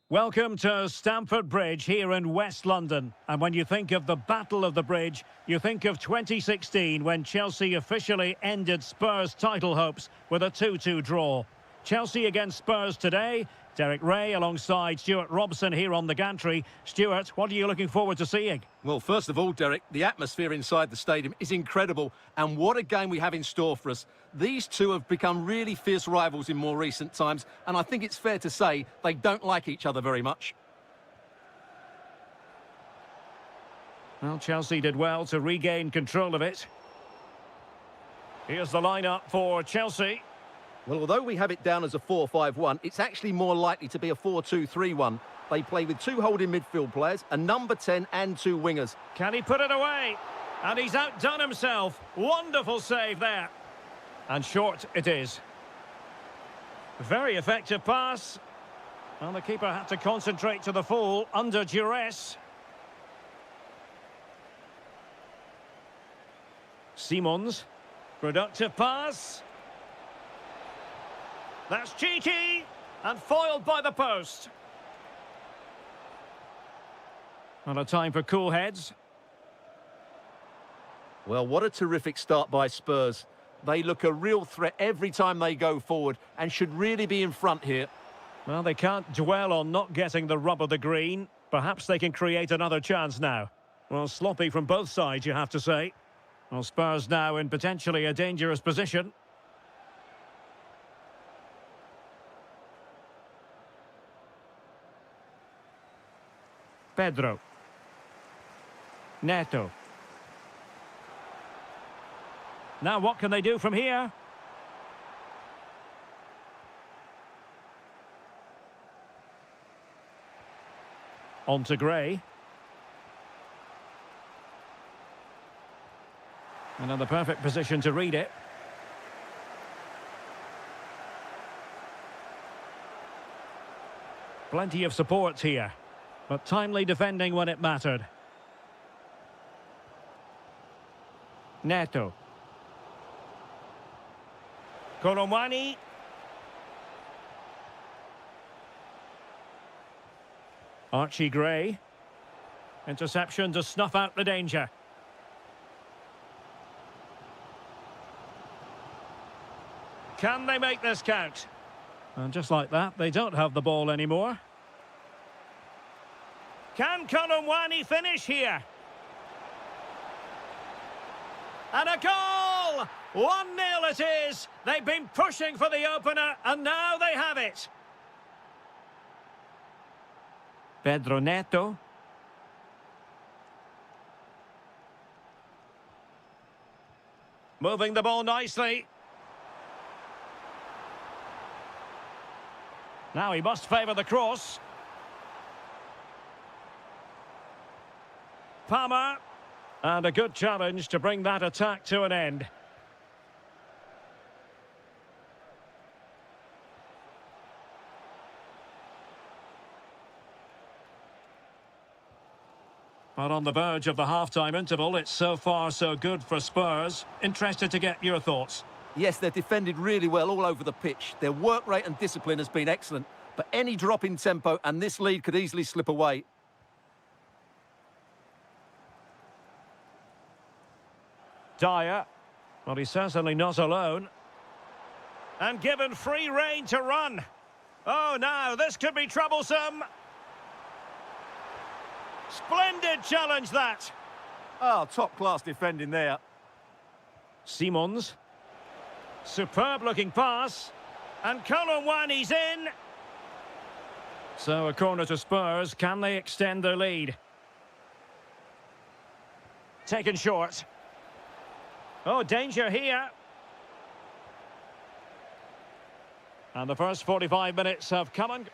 Speaker 1: Welcome to Stamford Bridge here in West London. And when you think of the Battle of the Bridge, you think of 2016 when Chelsea officially ended Spurs' title hopes with a 2-2 draw. Chelsea against Spurs today. Derek Ray alongside Stuart Robson here on the gantry. Stuart, what are you looking forward to seeing?
Speaker 2: Well, first of all, Derek, the atmosphere inside the stadium is incredible. And what a game we have in store for us. These two have become really fierce rivals in more recent times. And I think it's fair to say they don't like each other very much.
Speaker 1: Well, Chelsea did well to regain control of it. Here's the lineup for Chelsea.
Speaker 2: Well, although we have it down as a 4-5-1, it's actually more likely to be a 4-2-3-1. They play with two holding midfield players, a number 10 and two wingers.
Speaker 1: Can he put it away? And he's outdone himself. Wonderful save there. And short it is. Very effective pass. And the keeper had to concentrate to the full under duress. Simons. Productive pass. That's cheeky, and foiled by the post. And a time for cool heads.
Speaker 2: Well, what a terrific start by Spurs. They look a real threat every time they go forward and should really be in front here.
Speaker 1: Well, they can't dwell on not getting the rub of the green. Perhaps they can create another chance now. Well, sloppy from both sides, you have to say. Well, Spurs now in potentially a dangerous position. Pedro. Neto. Now what can they do from here? On to Gray. And in the perfect position to read it. Plenty of support here. But timely defending when it mattered. Neto. Kolomwani. Archie Gray. Interception to snuff out the danger. Can they make this count? And just like that, they don't have the ball anymore. Can Kolomwani finish here? And a goal! 1-0 it is. They've been pushing for the opener, and now they have it. Pedro Neto. Moving the ball nicely. Now he must favour the cross. Palmer, and a good challenge to bring that attack to an end. But on the verge of the half-time interval, it's so far so good for Spurs. Interested to get your thoughts.
Speaker 2: Yes, they've defended really well all over the pitch. Their work rate and discipline has been excellent. But any drop in tempo and this lead could easily slip away.
Speaker 1: Dyer, well, he's certainly not alone. And given free rein to run. Oh, now, this could be troublesome. Splendid challenge, that.
Speaker 2: Oh, top-class defending there.
Speaker 1: Simons. Superb-looking pass. And Kolomwani's in. So a corner to Spurs. Can they extend their lead? Taken short. Oh, danger here. And the first 45 minutes have come and...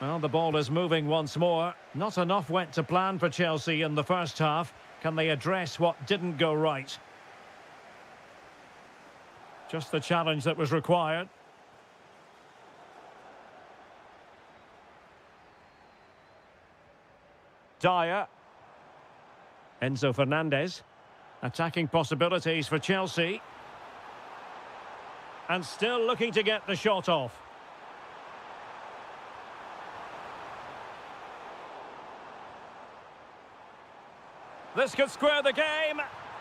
Speaker 1: Well, the ball is moving once more. Not enough went to plan for Chelsea in the first half. Can they address what didn't go right? Just the challenge that was required. Dyer. Enzo Fernandez. Attacking possibilities for Chelsea. And still looking to get the shot off. This could square the game.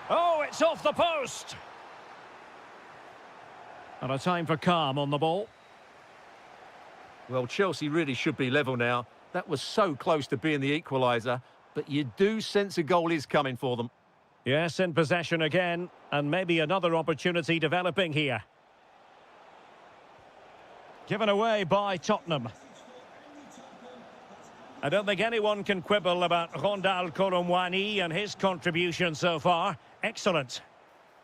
Speaker 1: Oh, it's off the post. And a time for calm on the ball.
Speaker 2: Well, Chelsea really should be level now. That was so close to being the equaliser, but you do sense a goal is coming for them.
Speaker 1: Yes, in possession again, and maybe another opportunity developing here. Given away by Tottenham. I don't think anyone can quibble about Rondal Koromwani and his contribution so far. Excellent.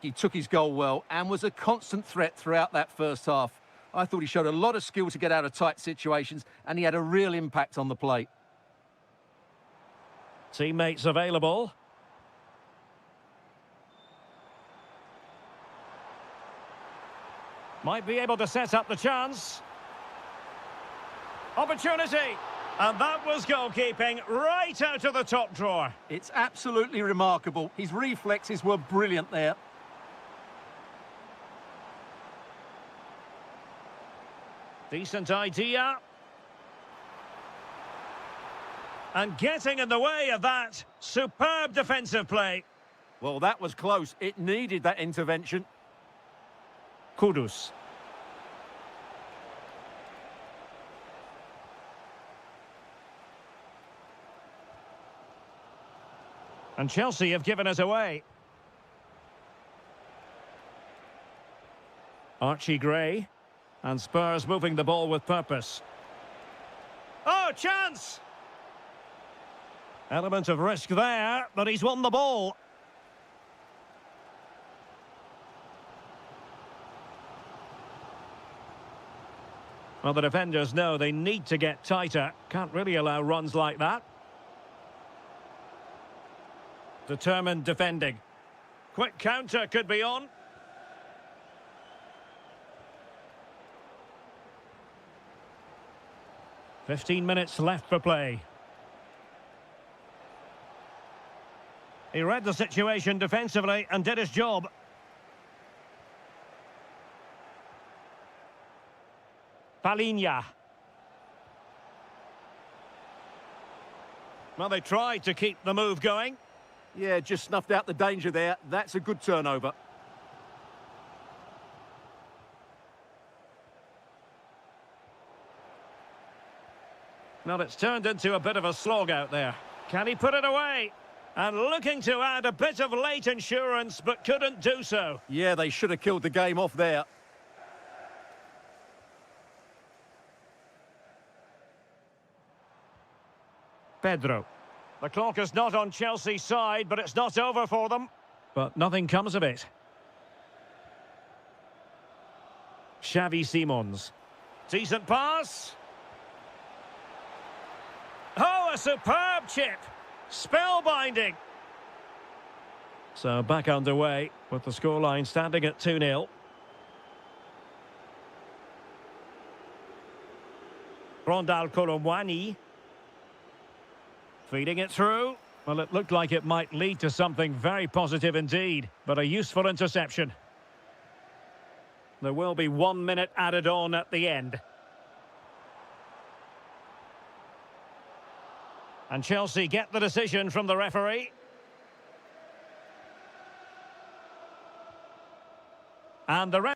Speaker 2: He took his goal well and was a constant threat throughout that first half. I thought he showed a lot of skill to get out of tight situations, and he had a real impact on the play.
Speaker 1: Teammates available. Might be able to set up the chance. Opportunity. And that was goalkeeping right out of the top drawer.
Speaker 2: It's absolutely remarkable. His reflexes were brilliant there.
Speaker 1: Decent idea. And getting in the way of that. Superb defensive play.
Speaker 2: Well, that was close. It needed that intervention.
Speaker 1: Kudus. And Chelsea have given us away. Archie Gray. And Spurs moving the ball with purpose. Oh, chance! Element of risk there, but he's won the ball. Well, the defenders know they need to get tighter. Can't really allow runs like that. Determined defending. Quick counter could be on. "15 minutes left for play. He read the situation defensively and did his job. Palinha. Well, they tried to keep the move going.
Speaker 2: Yeah, just snuffed out the danger there. That's a good turnover.
Speaker 1: Well, it's turned into a bit of a slog out there. Can he put it away? And looking to add a bit of late insurance, but couldn't do so.
Speaker 2: Yeah, they should have killed the game off there.
Speaker 1: Pedro. The clock is not on Chelsea's side, but it's not over for them. But nothing comes of it. Xavi Simons. Decent pass. Oh, a superb chip. Spellbinding. So back underway with the scoreline standing at 2-0. Rondal Koromwani. Feeding it through. Well, it looked like it might lead to something very positive indeed, but a useful interception. There will be 1 minute added on at the end. And Chelsea get the decision from the referee. And the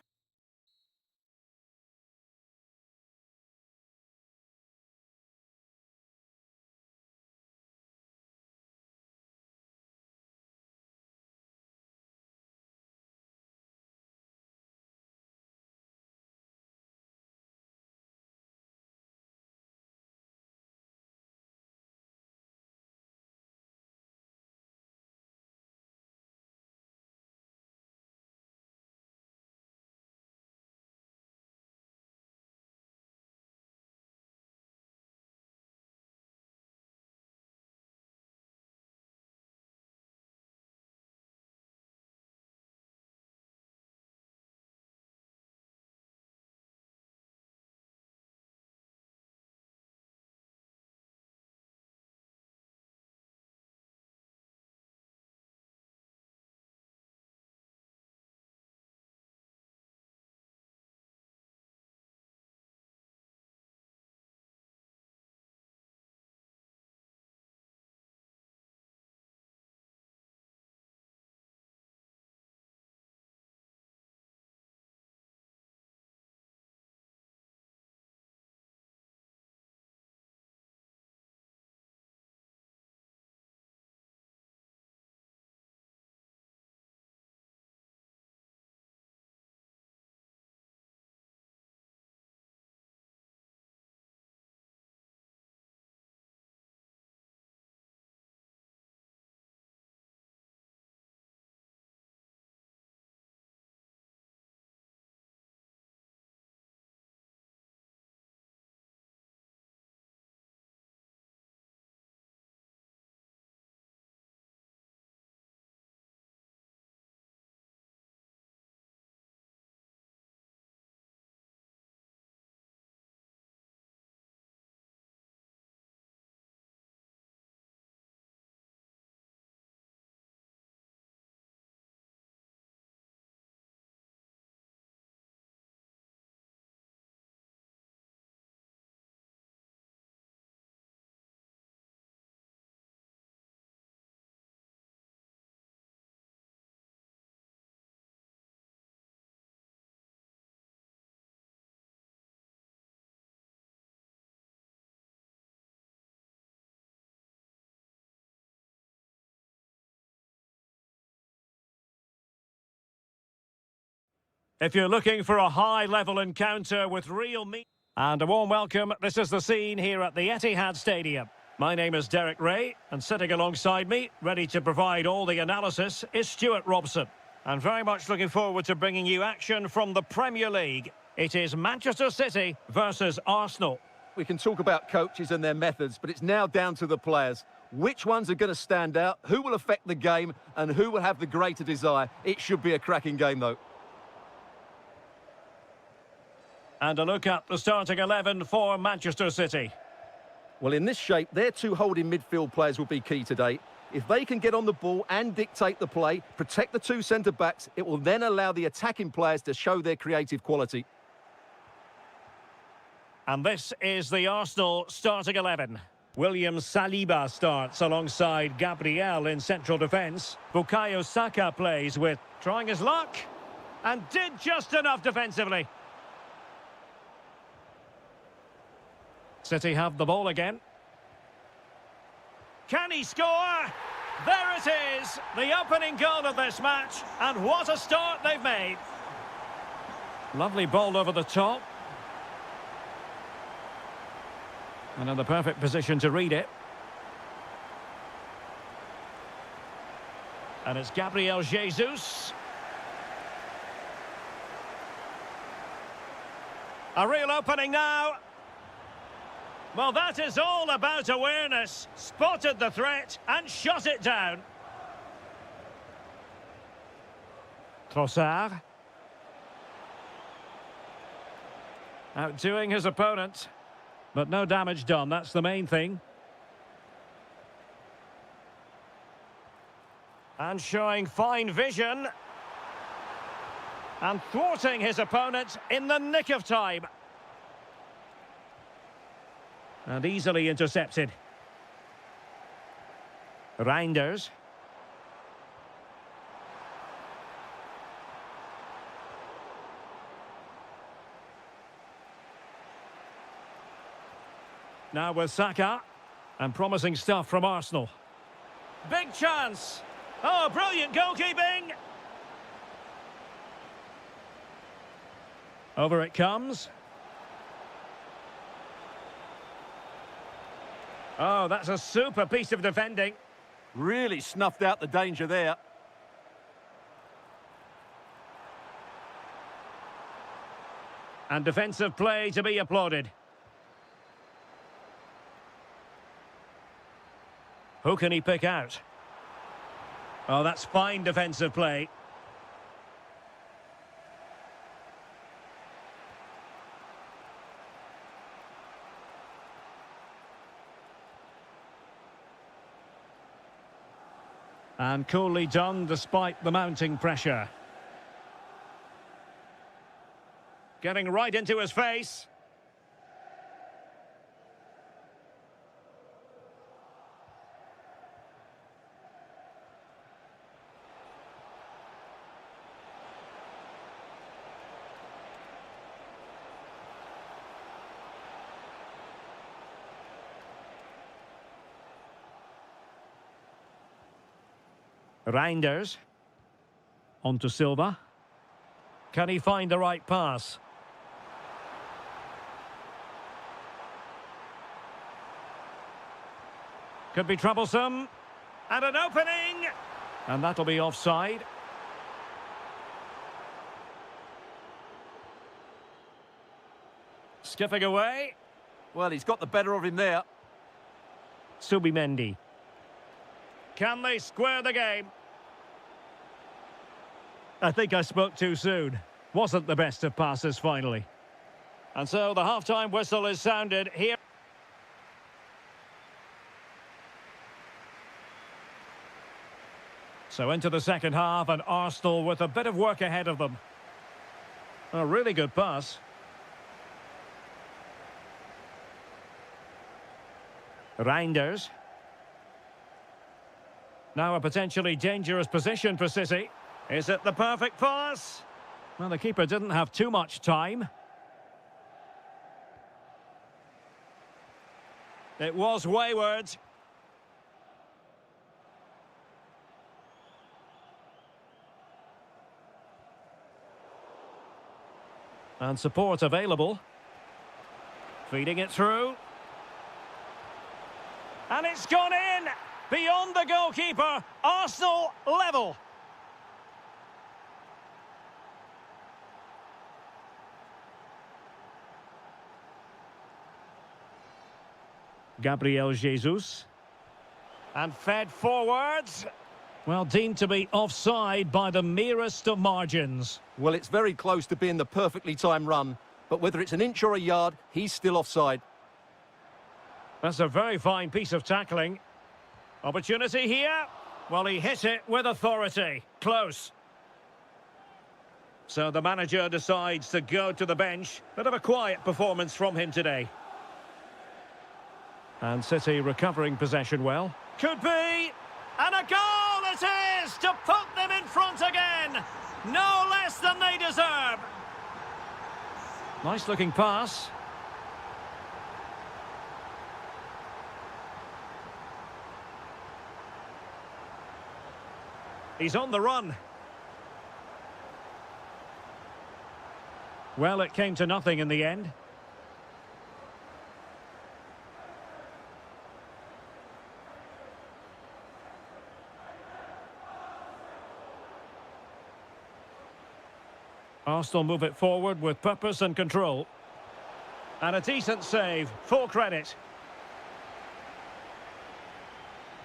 Speaker 1: If you're looking for a high-level encounter with real meat... And a warm welcome. This is the scene here at the Etihad Stadium. My name is Derek Ray, and sitting alongside me, ready to provide all the analysis, is Stuart Robson. And very much looking forward to bringing you action from the Premier League. It is Manchester City versus Arsenal.
Speaker 2: We can talk about coaches and their methods, but it's now down to the players. Which ones are going to stand out, who will affect the game, and who will have the greater desire? It should be a cracking game, though.
Speaker 1: And a look at the starting 11 for Manchester City.
Speaker 2: Well, in this shape, their two holding midfield players will be key today. If they can get on the ball and dictate the play, protect the two centre-backs, it will then allow the attacking players to show their creative quality.
Speaker 1: And this is the Arsenal starting 11. William Saliba starts alongside Gabriel in central defence. Bukayo Saka plays with trying his luck and did just enough defensively. City have the ball again. Can he score? There it is, the opening goal of this match, and what a start they've made. Lovely ball over the top. And in the perfect position to read it. And it's Gabriel Jesus. A real opening now. Well, that is all about awareness. Spotted the threat and shut it down. Trossard. Outdoing his opponent. But no damage done, that's the main thing. And showing fine vision. And thwarting his opponent in the nick of time. And easily intercepted. Reinders. Now with Saka. And promising stuff from Arsenal. Big chance. Oh, brilliant goalkeeping. Over it comes. Oh, that's a super piece of defending.
Speaker 2: Really snuffed out the danger there.
Speaker 1: And defensive play to be applauded. Who can he pick out? Oh, that's fine defensive play. And coolly done despite the mounting pressure. Getting right into his face. Reinders. On to Silva. Can he find the right pass? Could be troublesome. And an opening! And that'll be offside. Skipping away.
Speaker 2: Well, he's got the better of him there.
Speaker 1: Subimendi. Can they square the game? I think I spoke too soon. Wasn't the best of passes finally. And so the half-time whistle is sounded here. So into the second half, and Arsenal with a bit of work ahead of them. A really good pass. Reinders. Now a potentially dangerous position for City. Is it the perfect pass? Well, the keeper didn't have too much time. It was wayward. And support available. Feeding it through. And it's gone in! Beyond the goalkeeper. Arsenal level. Gabriel Jesus. And fed forwards. Well, deemed to be offside by the merest of margins.
Speaker 2: Well, it's very close to being the perfectly timed run, but whether it's an inch or a yard, he's still offside.
Speaker 1: That's a very fine piece of tackling. Opportunity here. Well, he hit it with authority. Close. So the manager decides to go to the bench. Bit of a quiet performance from him today. And City recovering possession well. Could be. And a goal it is to put them in front again. No less than they deserve. Nice looking pass. He's on the run. Well, it came to nothing in the end. Arsenal move it forward with purpose and control. And a decent save, full credit.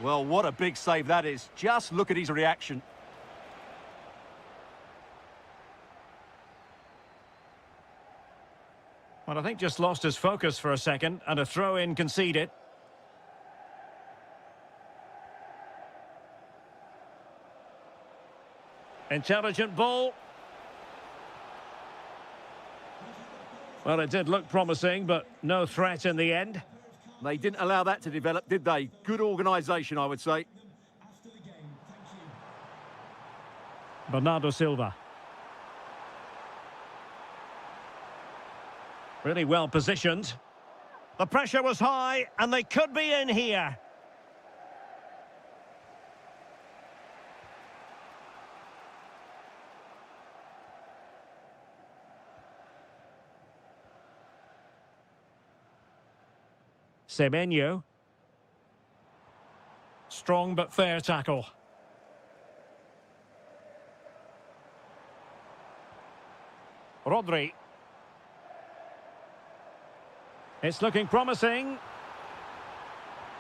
Speaker 2: Well, what a big save that is. Just look at his reaction.
Speaker 1: Well, I think just lost his focus for a second, and a throw-in conceded. Intelligent ball. Well, it did look promising, but no threat in the end.
Speaker 2: They didn't allow that to develop, did they? Good organisation, I would say.
Speaker 1: Bernardo Silva. Really well positioned. The pressure was high, and they could be in here. Semenyo. Strong but fair tackle. Rodri. It's looking promising.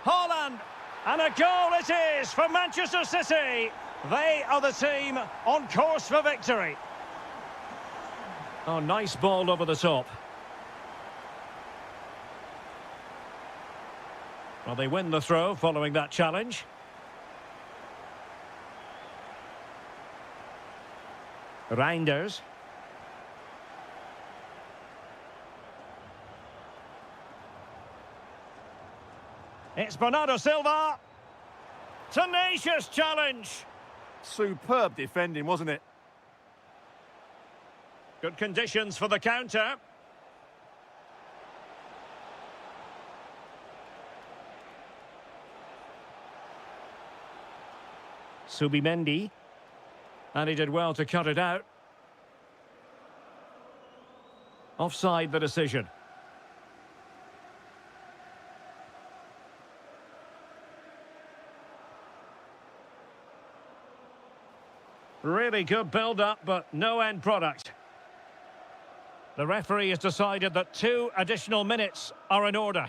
Speaker 1: Haaland. And a goal it is for Manchester City. They are the team on course for victory. Oh, nice ball over the top. Well, they win the throw following that challenge. Reinders. It's Bernardo Silva. Tenacious challenge.
Speaker 2: Superb defending, wasn't it?
Speaker 1: Good conditions for the counter. Subimendi. And he did well to cut it out. Offside the decision. Really good build-up, but no end product. The referee has decided that 2 additional minutes are in order.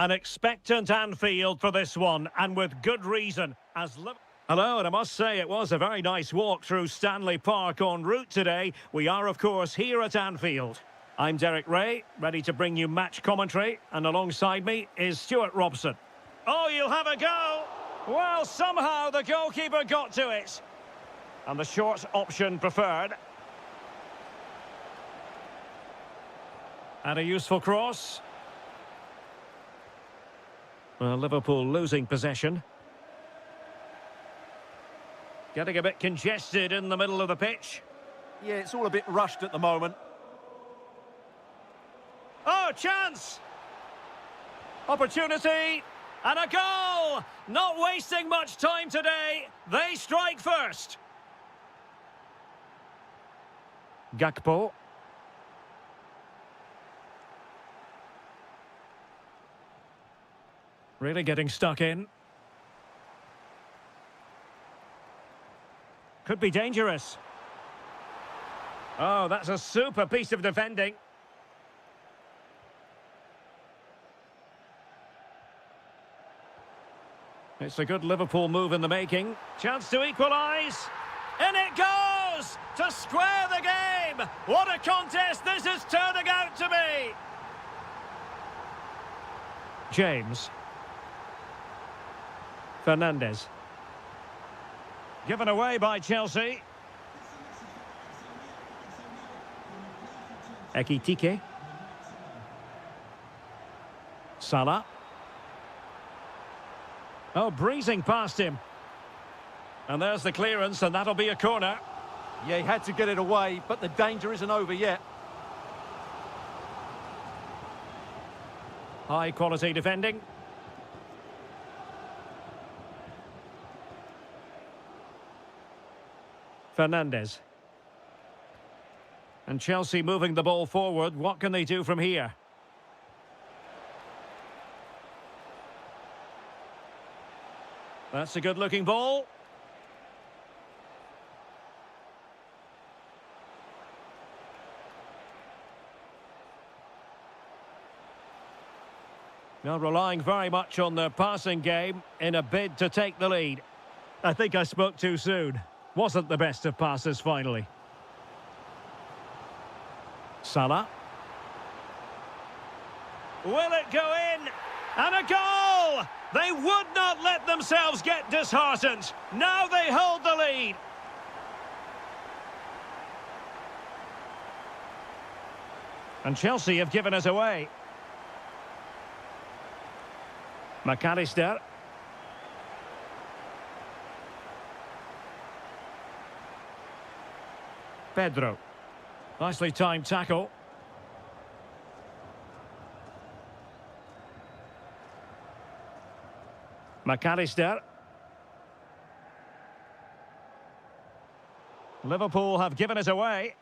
Speaker 1: An expectant Anfield for this one, and with good reason. Hello, and I must say it was a very nice walk through Stanley Park en route today. We are, of course, here at Anfield. I'm Derek Ray, ready to bring you match commentary, and alongside me is Stuart Robson. Oh, you'll have a go! Well, somehow the goalkeeper got to it. And the short option preferred. And a useful cross. Well, Liverpool losing possession. Getting a bit congested in the middle of the pitch.
Speaker 2: Yeah, it's all a bit rushed at the moment.
Speaker 1: Oh, chance! Opportunity! And a goal! Not wasting much time today. They strike first. Gakpo. Really getting stuck in. Could be dangerous. Oh, that's a super piece of defending. It's a good Liverpool move in the making. Chance to equalise. In it goes! To square the game! What a contest this is turning out to be! James. Fernandes. Given away by Chelsea. Ekitike. Salah. Oh, breezing past him. And there's the clearance, and that'll be a corner.
Speaker 2: Yeah, he had to get it away, but the danger isn't over yet.
Speaker 1: High quality defending. Fernandes. And Chelsea moving the ball forward. What can they do from here? That's a good-looking ball. Now relying very much on their passing game in a bid to take the lead. I think I spoke too soon. Wasn't the best of passes finally. Salah. Will it go in? And a goal! They would not let themselves get disheartened. Now they hold the lead. And Chelsea have given us away. McAllister. Pedro. Nicely timed tackle. McAllister. Liverpool have given us away.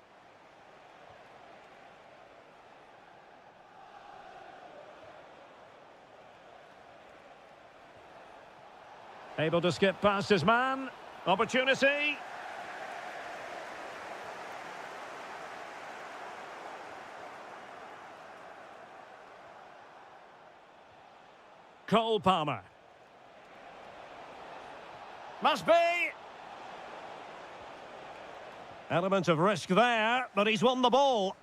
Speaker 1: Able to skip past his man. Opportunity. Cole Palmer. Must be. Element of risk there, but he's won the ball.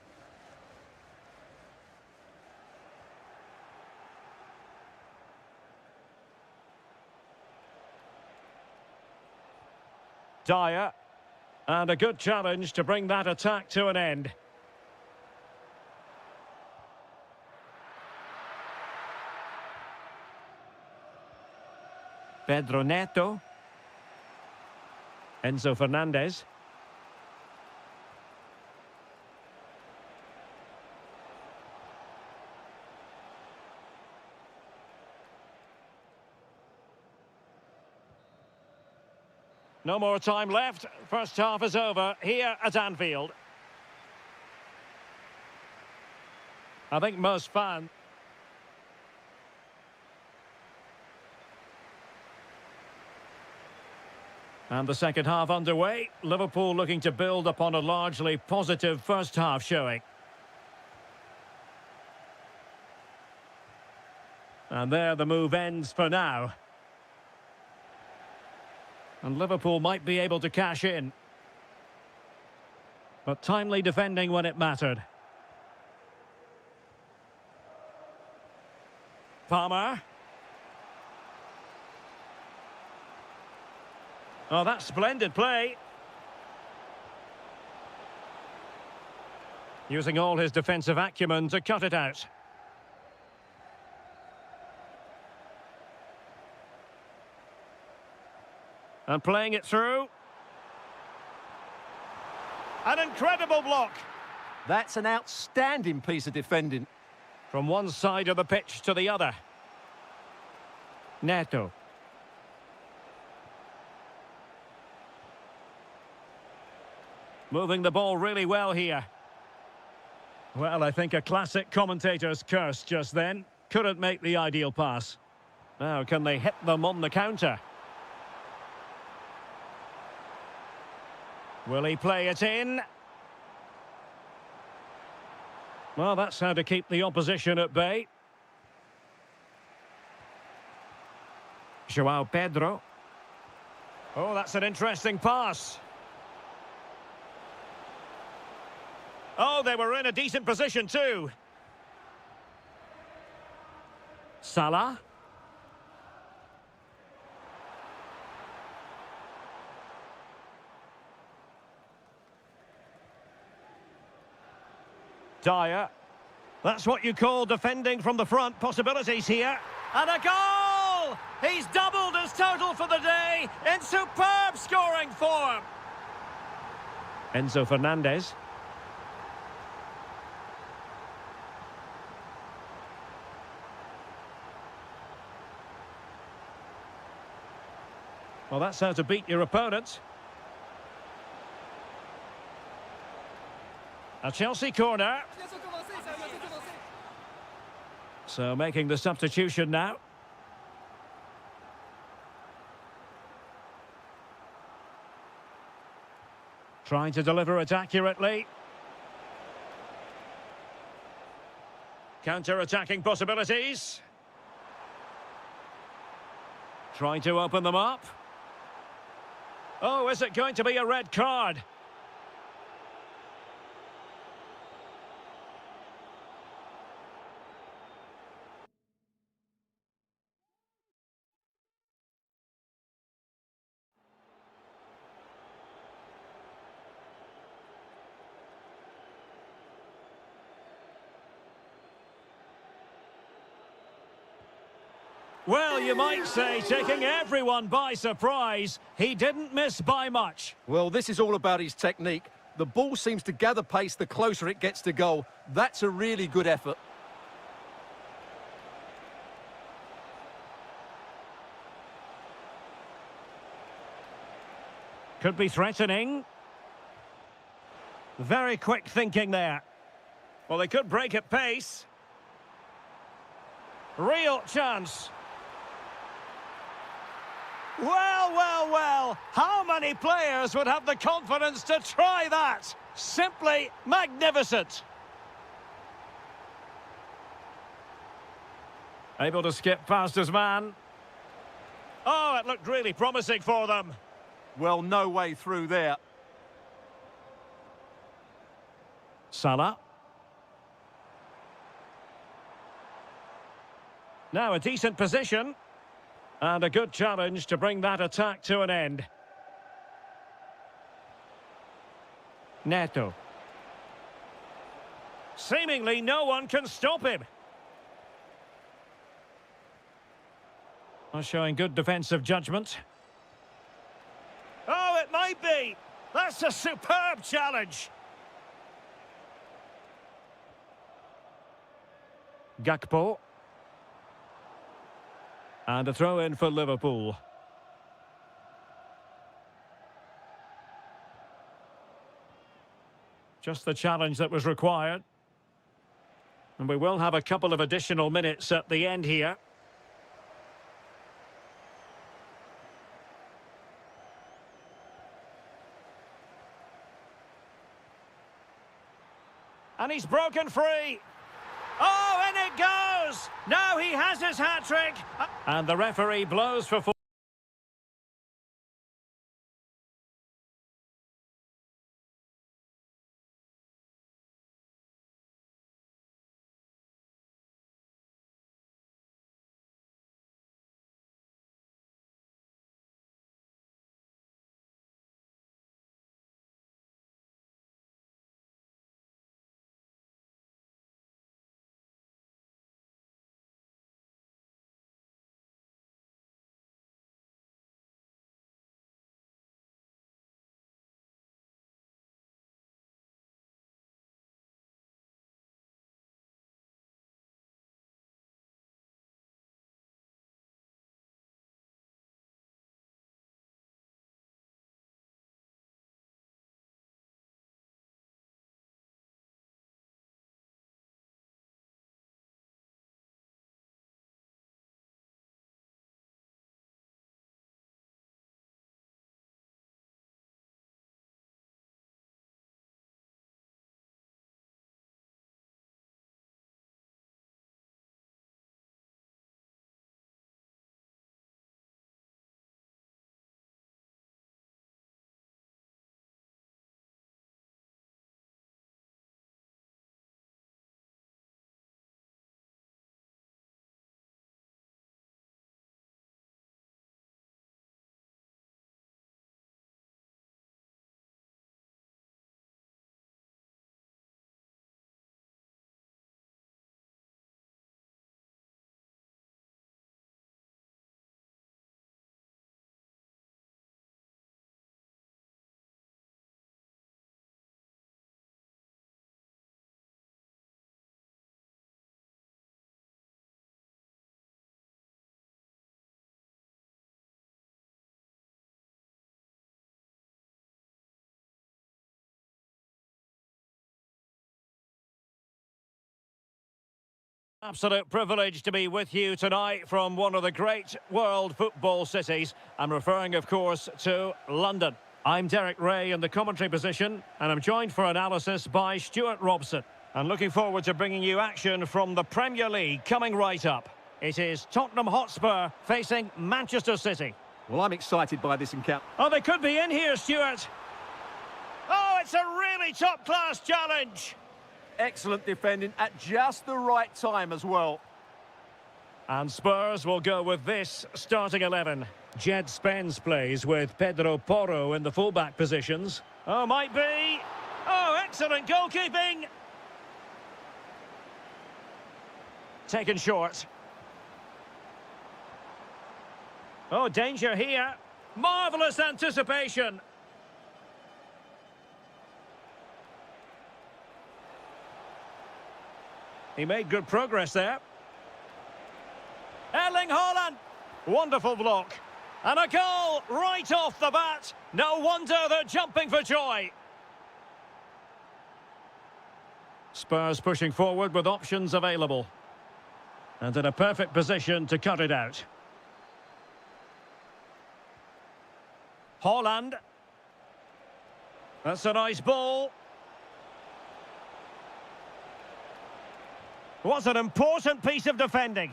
Speaker 1: Dyer. And a good challenge to bring that attack to an end. Pedro Neto. Enzo Fernandez. No more time left. First half is over here at Anfield. I think most fans. And the second half underway. Liverpool looking to build upon a largely positive first half showing. And there the move ends for now. And Liverpool might be able to cash in. But timely defending when it mattered. Palmer. Oh, that's splendid play. Using all his defensive acumen to cut it out. And playing it through. An incredible block.
Speaker 2: That's an outstanding piece of defending.
Speaker 1: From one side of the pitch to the other. Neto. Moving the ball really well here. Well, I think a classic commentator's curse just then. Couldn't make the ideal pass. Now, can they hit them on the counter? Will he play it in? Well, that's how to keep the opposition at bay. João Pedro. Oh, that's an interesting pass. Oh, they were in a decent position too. Salah. Dyer. That's what you call defending from the front. Possibilities here. And a goal! He's doubled his total for the day in superb scoring form. Enzo Fernandez. Well, that's how to beat your opponent. A Chelsea corner. So making the substitution now. Trying to deliver it accurately. Counter-attacking possibilities. Trying to open them up. Oh, is it going to be a red card? Well, you might say taking everyone by surprise. He didn't miss by much.
Speaker 2: Well, this is all about his technique. The ball seems to gather pace the closer it gets to goal. That's a really good effort.
Speaker 1: Could be threatening. Very quick thinking there. Well, they could break at pace. Real chance. Well, well, well, how many players would have the confidence to try that? Simply magnificent. Able to skip past his man. Oh, it looked really promising for them.
Speaker 2: Well, no way through there.
Speaker 1: Salah. Now a decent position. And a good challenge to bring that attack to an end. Neto. Seemingly no one can stop him. Showing good defensive judgment. Oh, it might be. That's a superb challenge. Gakpo. And a throw in for Liverpool. Just the challenge that was required. And we will have a couple of additional minutes at the end here. And he's broken free. Oh, in it goes! scores! Now he has his hat-trick! And the referee blows for full. Absolute privilege to be with you tonight from one of the great world football cities. I'm referring, of course, to London. I'm Derek Ray in the commentary position, and I'm joined for analysis by Stuart Robson. And looking forward to bringing you action from the Premier League coming right up. It is Tottenham Hotspur facing Manchester City.
Speaker 2: Well, I'm excited by this encounter.
Speaker 1: Oh, they could be in here, Stuart. Oh, it's a really top-class challenge.
Speaker 2: Excellent defending at just the right time as well.
Speaker 1: And Spurs will go with this starting 11. Jed Spence plays with Pedro Porro in the fullback positions. Oh, might be. Oh, excellent goalkeeping. Taken short. Oh, danger here. Marvellous anticipation. He made good progress there. Erling Haaland. Wonderful block. And a goal right off the bat. No wonder they're jumping for joy. Spurs pushing forward with options available. And in a perfect position to cut it out. Haaland. That's a nice ball. What an important piece of defending.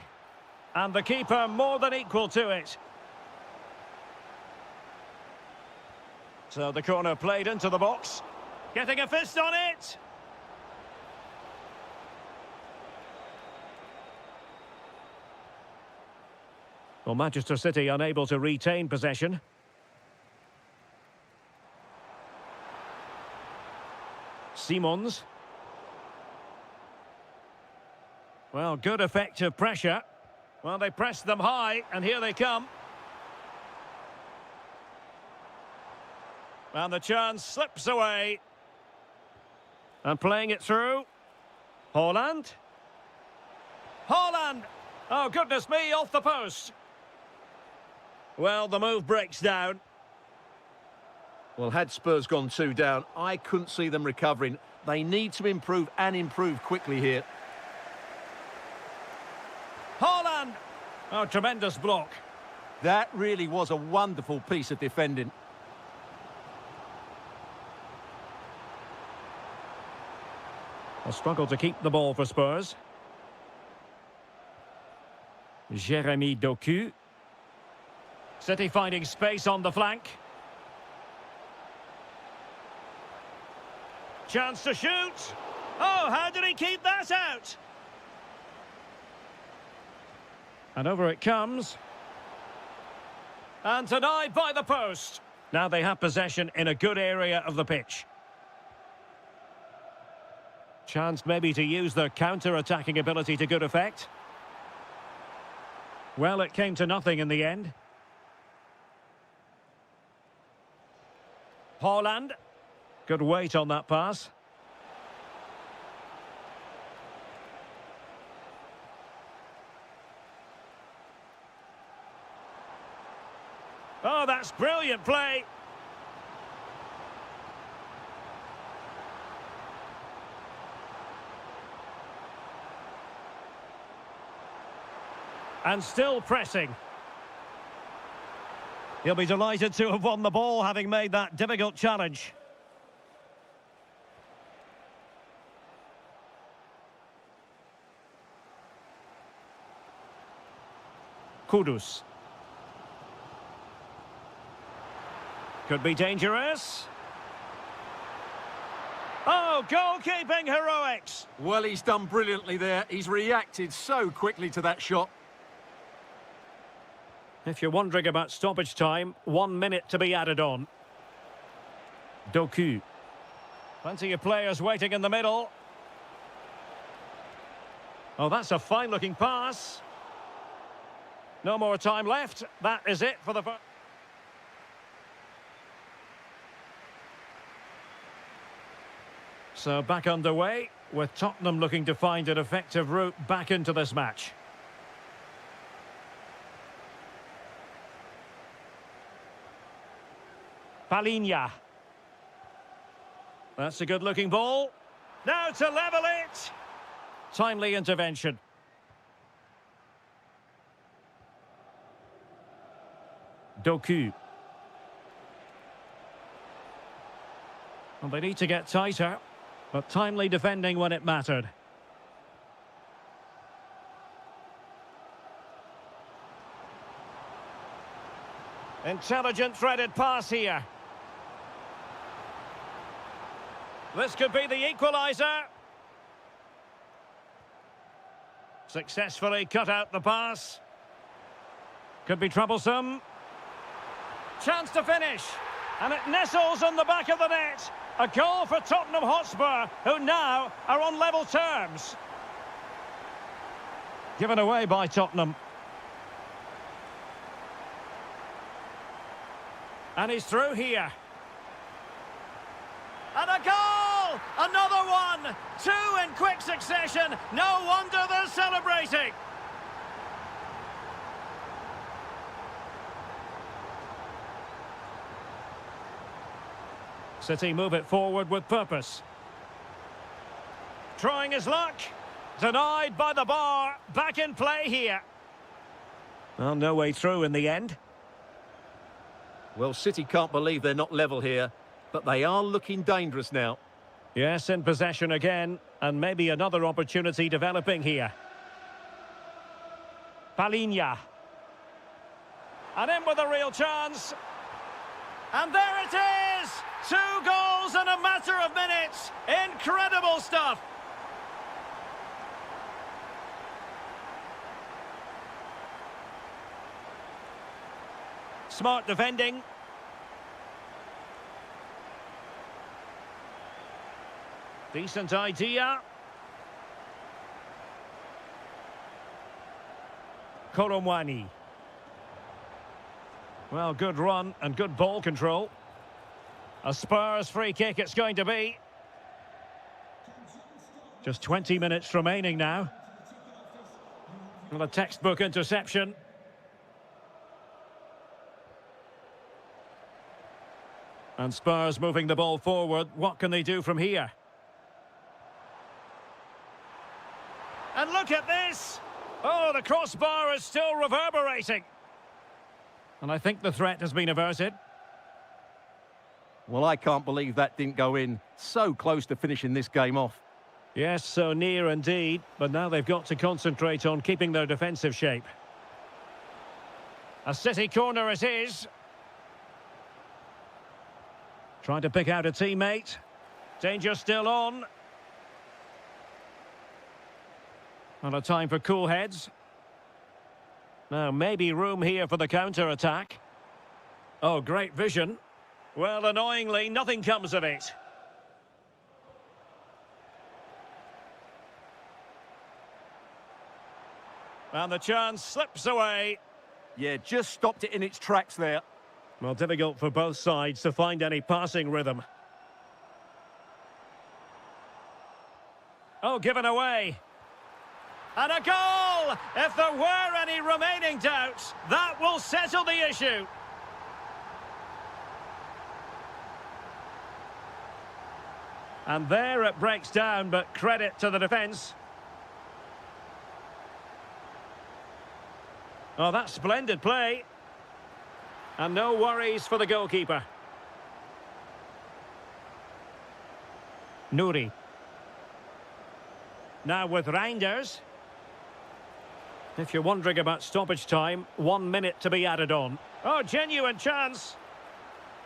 Speaker 1: And the keeper more than equal to it. So the corner played into the box. Getting a fist on it. Well, Manchester City unable to retain possession. Simons. Well, good effective pressure. Well, they pressed them high, and here they come. And the chance slips away. And playing it through. Haaland. Haaland! Oh, goodness me, off the post. Well, the move breaks down.
Speaker 2: Well, had Spurs gone 2 down, I couldn't see them recovering. They need to improve and improve quickly here.
Speaker 1: Haaland! Oh, tremendous block.
Speaker 2: That really was a wonderful piece of defending.
Speaker 1: A struggle to keep the ball for Spurs. Jeremy Doku. City finding space on the flank. Chance to shoot. Oh, how did he keep that out? And over it comes. And denied by the post. Now they have possession in a good area of the pitch. Chance maybe to use their counter-attacking ability to good effect. Well, it came to nothing in the end. Haaland. Good weight on that pass. Oh, that's brilliant play. And still pressing. He'll be delighted to have won the ball, having made that difficult challenge. Kudus. Could be dangerous. Oh, goalkeeping heroics.
Speaker 2: Well, he's done brilliantly there. He's reacted so quickly to that shot.
Speaker 1: If you're wondering about stoppage time, 1 minute to be added on. Doku. Plenty of players waiting in the middle. Oh, that's a fine-looking pass. No more time left. That is it for the first. So back underway, with Tottenham looking to find an effective route back into this match. Palinha. That's a good-looking ball. Now to level it. Timely intervention. Doku. Well, they need to get tighter, but timely defending when it mattered. Intelligent threaded pass here. This could be the equaliser. Successfully cut out the pass. Could be troublesome. Chance to finish. And it nestles in the back of the net. A goal for Tottenham Hotspur, who now are on level terms. Given away by Tottenham. And he's through here. And a goal! Another one! Two in quick succession. No wonder they're celebrating. City move it forward with purpose. Trying his luck. Denied by the bar. Back in play here. Well, no way through in the end.
Speaker 2: Well, City can't believe they're not level here, but they are looking dangerous now.
Speaker 1: Yes, in possession again, and maybe another opportunity developing here. Palinha. And in with a real chance. And there it is! 2 goals in a matter of minutes. Incredible stuff. Smart defending. Decent idea. Koromwani. Well, good run and good ball control. A Spurs free kick it's going to be. Just 20 minutes remaining now. Well, a textbook interception. And Spurs moving the ball forward. What can they do from here? And look at this! Oh, the crossbar is still reverberating. And I think the threat has been averted.
Speaker 2: Well, I can't believe that didn't go in. So close to finishing this game off.
Speaker 1: Yes, so near indeed. But now they've got to concentrate on keeping their defensive shape. A City corner it is. Trying to pick out a teammate. Danger still on. And a time for cool heads. Now, maybe room here for the counter-attack. Oh, great vision. Well, annoyingly, nothing comes of it. And the chance slips away.
Speaker 2: Yeah, just stopped it in its tracks there.
Speaker 1: Well, difficult for both sides to find any passing rhythm. Oh, given away. And a goal! If there were any remaining doubts, that will settle the issue. And there it breaks down, but credit to the defence. Oh, that's splendid play. And no worries for the goalkeeper. Nouri. Now with Reinders. If you're wondering about stoppage time, 1 minute to be added on. Oh, genuine chance.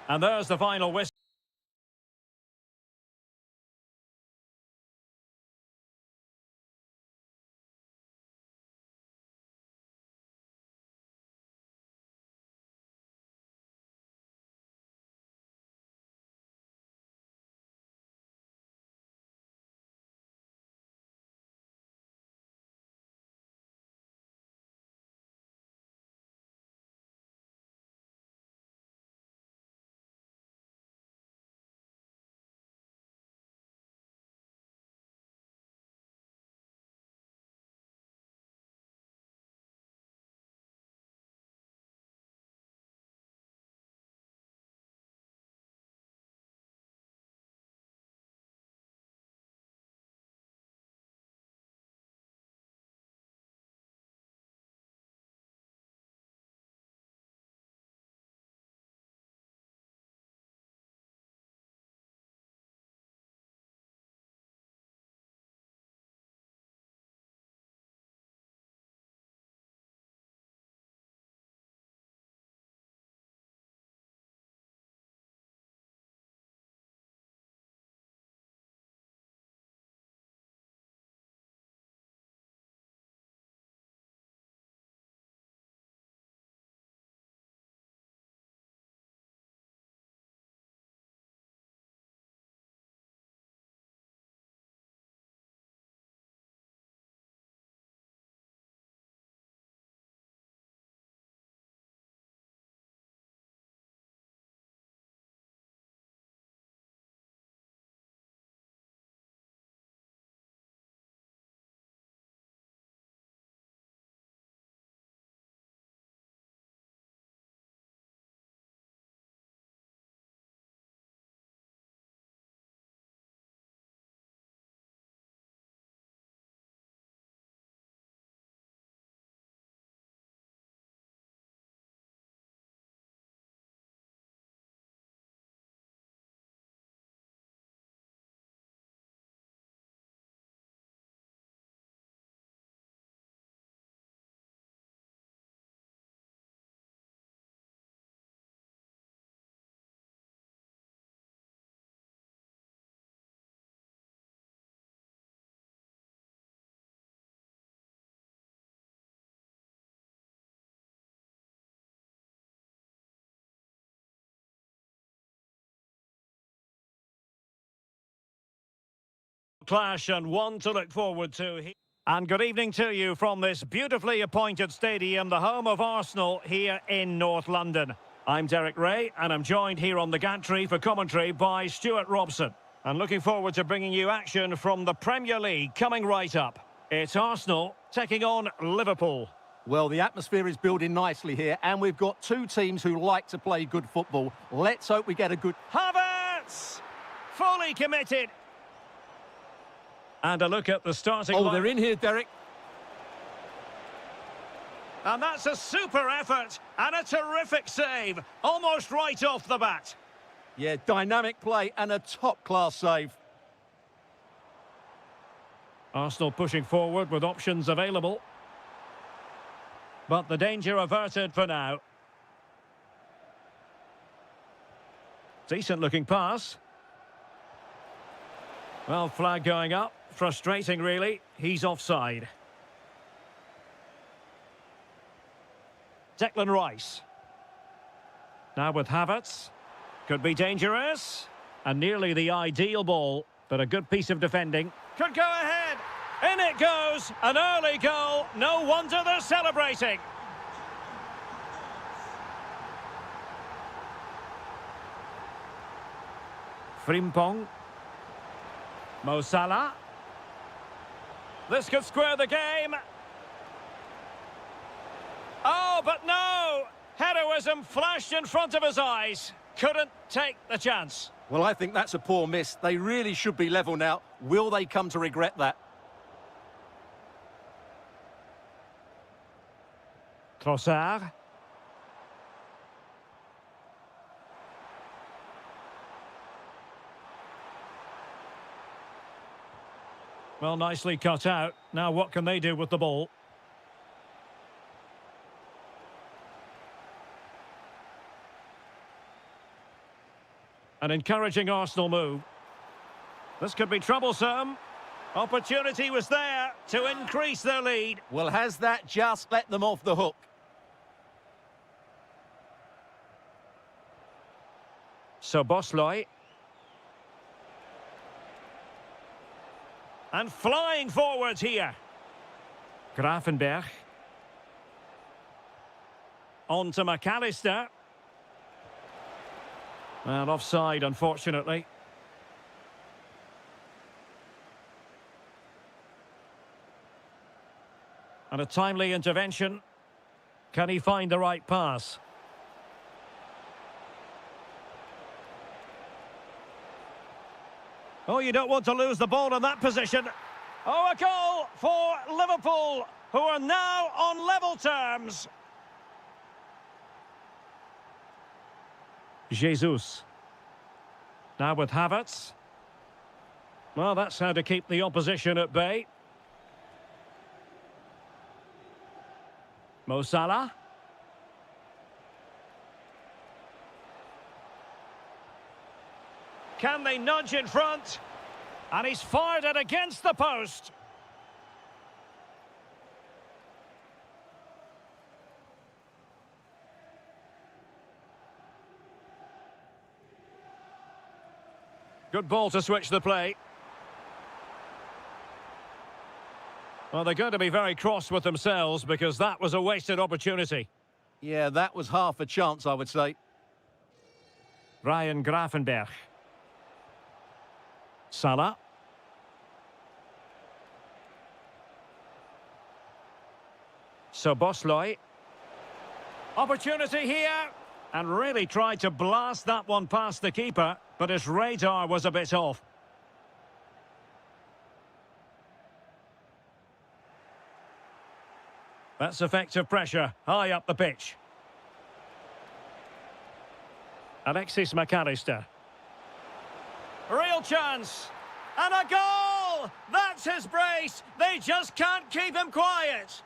Speaker 1: And there's the final whistle. Clash and one to look forward to. And good evening to you from this beautifully appointed stadium, the home of Arsenal here in North London. I'm Derek Ray and I'm joined here on the gantry for commentary by Stuart Robson. And looking forward to bringing you action from the Premier League coming right up. It's Arsenal taking on Liverpool.
Speaker 2: Well, the atmosphere is building nicely here, and we've got two teams who like to play good football. Let's hope we get a good...
Speaker 1: Havertz! Fully committed. And a look at the starting line.
Speaker 2: Oh, they're in here, Derek.
Speaker 1: And that's a super effort and a terrific save. Almost right off the bat.
Speaker 2: Yeah, dynamic play and a top-class save.
Speaker 1: Arsenal pushing forward with options available. But the danger averted for now. Decent looking pass. Well, flag going up. Frustrating, really. He's offside. Declan Rice. Now with Havertz. Could be dangerous. And nearly the ideal ball, but a good piece of defending. Could go ahead. In it goes. An early goal. No wonder they're celebrating. Frimpong. Mo Salah. This could square the game. Oh, but no! Heroism flashed in front of his eyes. Couldn't take the chance.
Speaker 2: Well, I think that's a poor miss. They really should be level now. Will they come to regret that?
Speaker 1: Trossard. Well, nicely cut out. Now what can they do with the ball? An encouraging Arsenal move. This could be troublesome. Opportunity was there to increase their lead.
Speaker 2: Well, has that just let them off the hook?
Speaker 1: So Bosloy. And flying forwards here. Grafenberg. On to McAllister. Well, offside, unfortunately. And a timely intervention. Can he find the right pass? Oh, you don't want to lose the ball in that position. Oh, a goal for Liverpool, who are now on level terms. Jesus. Now with Havertz. Well, that's how to keep the opposition at bay. Mo Salah. Can they nudge in front? And he's fired it against the post. Good ball to switch the play. Well, they're going to be very cross with themselves because that was a wasted opportunity.
Speaker 2: Yeah, that was half a chance, I would say.
Speaker 1: Ryan Grafenberg. Salah. So Bosloy. Opportunity here. And really tried to blast that one past the keeper, but his radar was a bit off. That's effective pressure, high up the pitch. Alexis McAllister. Real chance. And a goal! That's his brace. They just can't keep him quiet.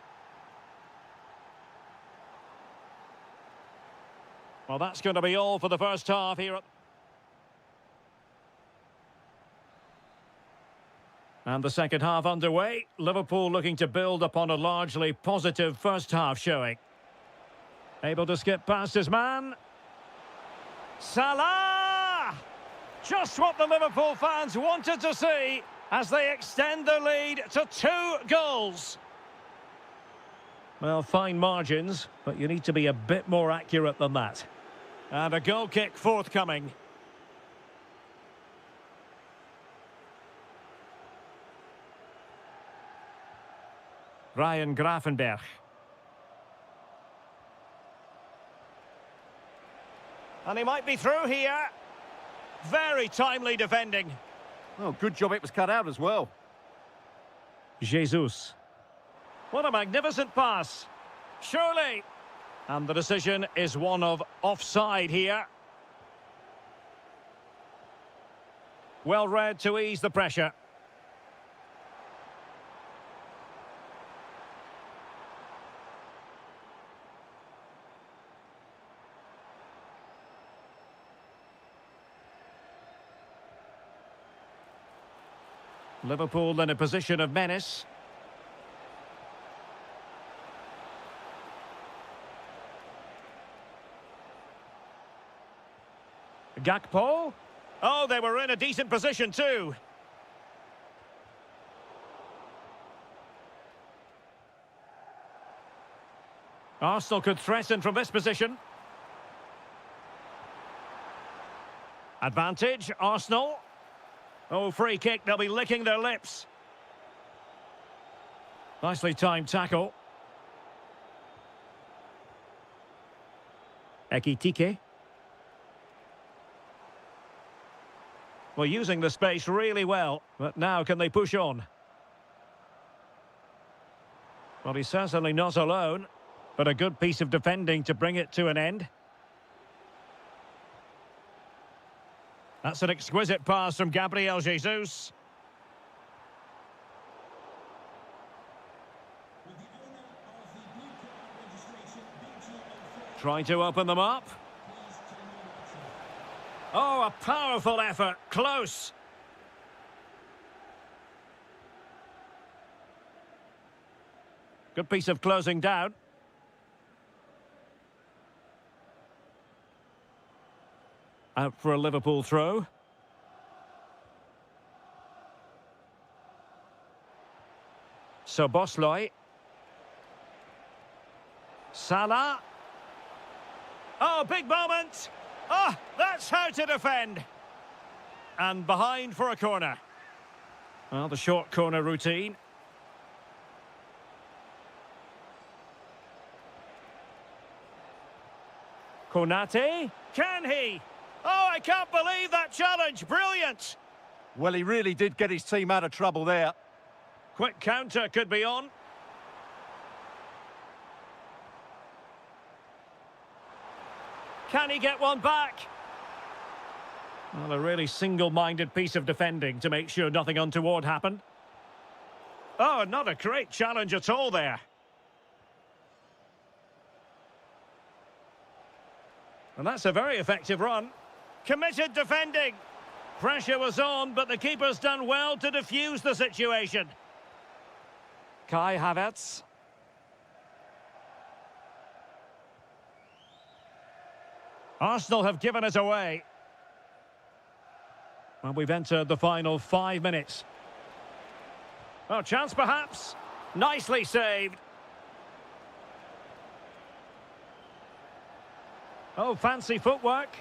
Speaker 1: Well, that's going to be all for the first half here. And the second half underway. Liverpool looking to build upon a largely positive first half showing. Able to skip past his man. Salah! Just what the Liverpool fans wanted to see as they extend their lead to 2 goals. Well, fine margins, but you need to be a bit more accurate than that. And a goal kick forthcoming. Ryan Grafenberg. And he might be through here. Very timely defending.
Speaker 2: Oh, good job it was cut out as well.
Speaker 1: Jesus. What a magnificent pass. Surely. And the decision is one of offside here. Well read to ease the pressure. Liverpool in a position of menace. Gakpo. Oh, they were in a decent position too. Arsenal could threaten from this position. Advantage, Arsenal. Oh, free kick, they'll be licking their lips. Nicely timed tackle. Ekitike. Well, using the space really well, but now can they push on? Well, he's certainly not alone, but a good piece of defending to bring it to an end. That's an exquisite pass from Gabriel Jesus. Trying to open them up. Oh, a powerful effort. Close. Good piece of closing down. Out for a Liverpool throw. Soboslai. Salah. Oh, big moment. Oh, that's how to defend. And behind for a corner. Well, the short corner routine. Konate. Can he? Oh, I can't believe that challenge. Brilliant.
Speaker 2: Well, he really did get his team out of trouble there.
Speaker 1: Quick counter could be on. Can he get one back? Well, a really single-minded piece of defending to make sure nothing untoward happened. Oh, not a great challenge at all there. And that's a very effective run. Committed defending. Pressure was on, but the keeper's done well to defuse the situation. Kai Havertz. Arsenal have given it away. Well, we've entered the final 5 minutes. Oh, chance perhaps. Nicely saved. Oh, fancy footwork.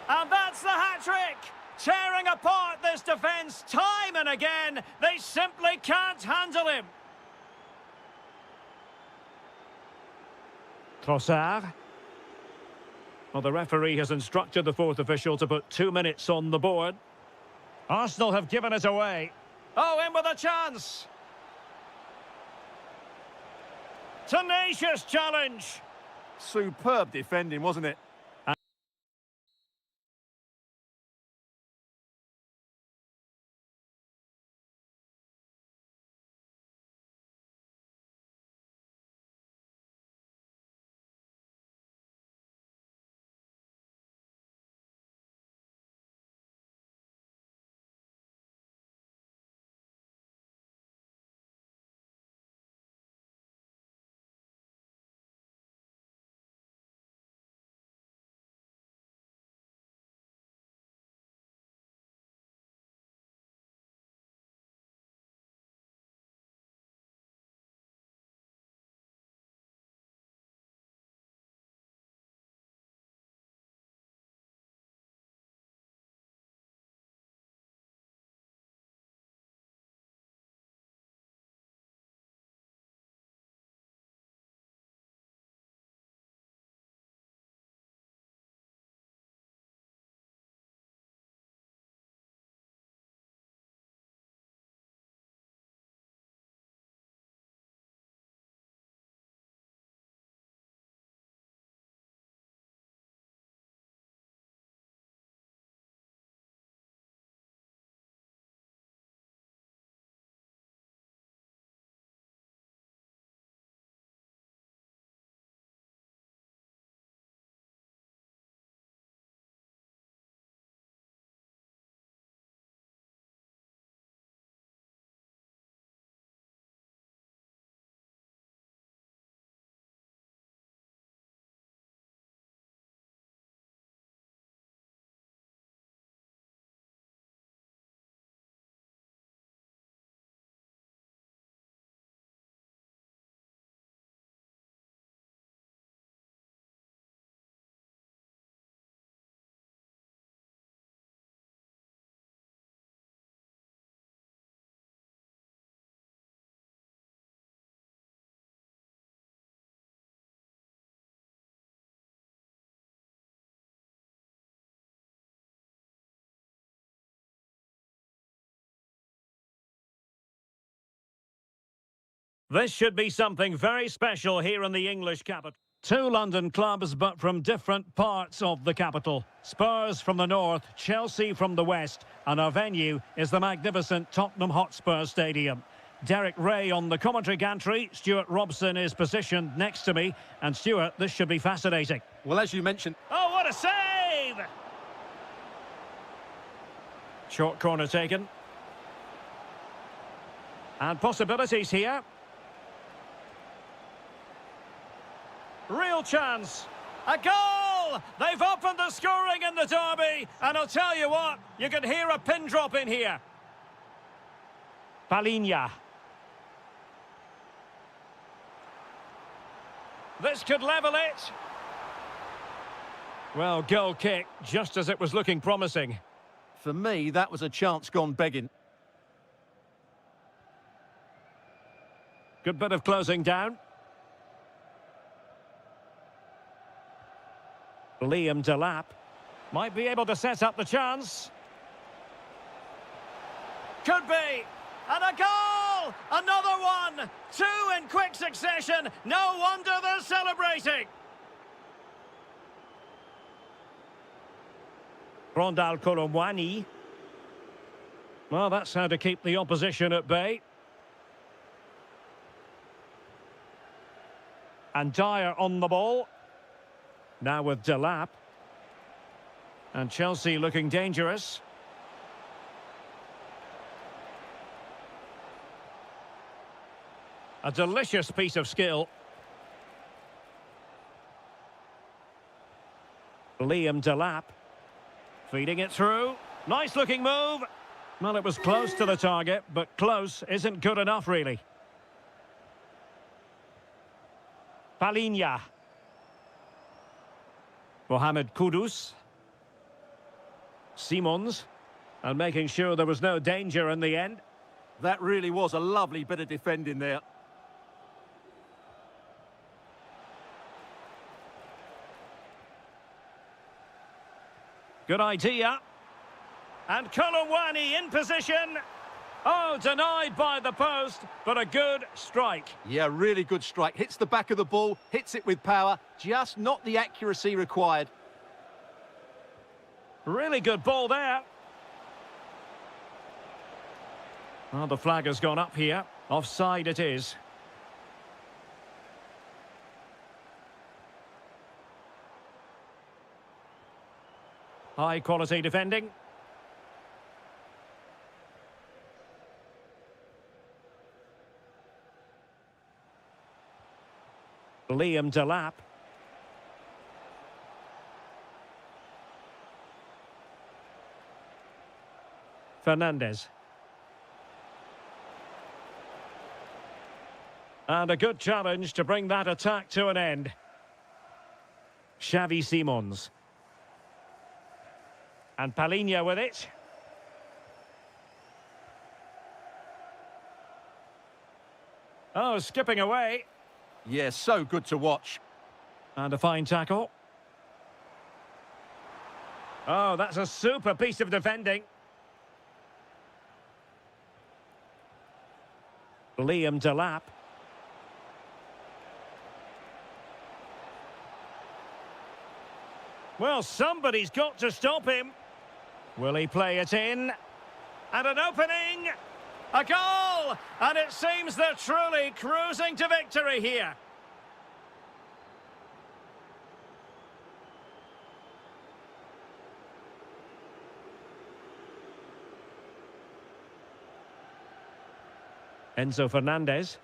Speaker 1: And that's the hat-trick! Tearing apart this defence time and again. They simply can't handle him. Trossard. Well, the referee has instructed the fourth official to put 2 minutes on the board. Arsenal have given it away. Oh, in with a chance. Tenacious challenge.
Speaker 2: Superb defending, wasn't it?
Speaker 1: This should be something very special here in the English capital. Two London clubs, but from different parts of the capital. Spurs from the north, Chelsea from the west, and our venue is the magnificent Tottenham Hotspur Stadium. Derek Ray on the commentary gantry. Stuart Robson is positioned next to me. And Stuart, this should be fascinating.
Speaker 2: Well, as you mentioned...
Speaker 1: Oh, what a save! Short corner taken. And possibilities here. Real chance. A goal! They've opened the scoring in the derby. And I'll tell you what, you can hear a pin drop in here. Palinha. This could level it. Well, goal kick, just as it was looking promising.
Speaker 2: For me, that was a chance gone begging.
Speaker 1: Good bit of closing down. Liam Delap might be able to set up the chance. Could be. And a goal! Another one! Two in quick succession. No wonder they're celebrating. Rondal Colomwani. Well, that's how to keep the opposition at bay. And Dyer on the ball. Now with Delap. And Chelsea looking dangerous. A delicious piece of skill. Liam Delap. Feeding it through. Nice looking move. Well, it was close to the target, but close isn't good enough, really. Palinha. Mohamed Kudus. Simons. And making sure there was no danger in the end.
Speaker 2: That really was a lovely bit of defending there.
Speaker 1: Good idea. And Colomwani in position. Oh, denied by the post, but a good strike.
Speaker 2: Yeah, really good strike. Hits the back of the ball, hits it with power, just not the accuracy required.
Speaker 1: Really good ball there. Well, the flag has gone up here. Offside it is. High quality defending. Liam Delap. Fernandez. And a good challenge to bring that attack to an end. Xavi Simons. And Palinha with it. Oh, skipping away.
Speaker 2: Yeah, so good to watch.
Speaker 1: And a fine tackle. Oh, that's a super piece of defending. Liam Delap. Well, somebody's got to stop him. Will he play it in? And an opening! A goal! And it seems they're truly cruising to victory here. Enzo Fernandez.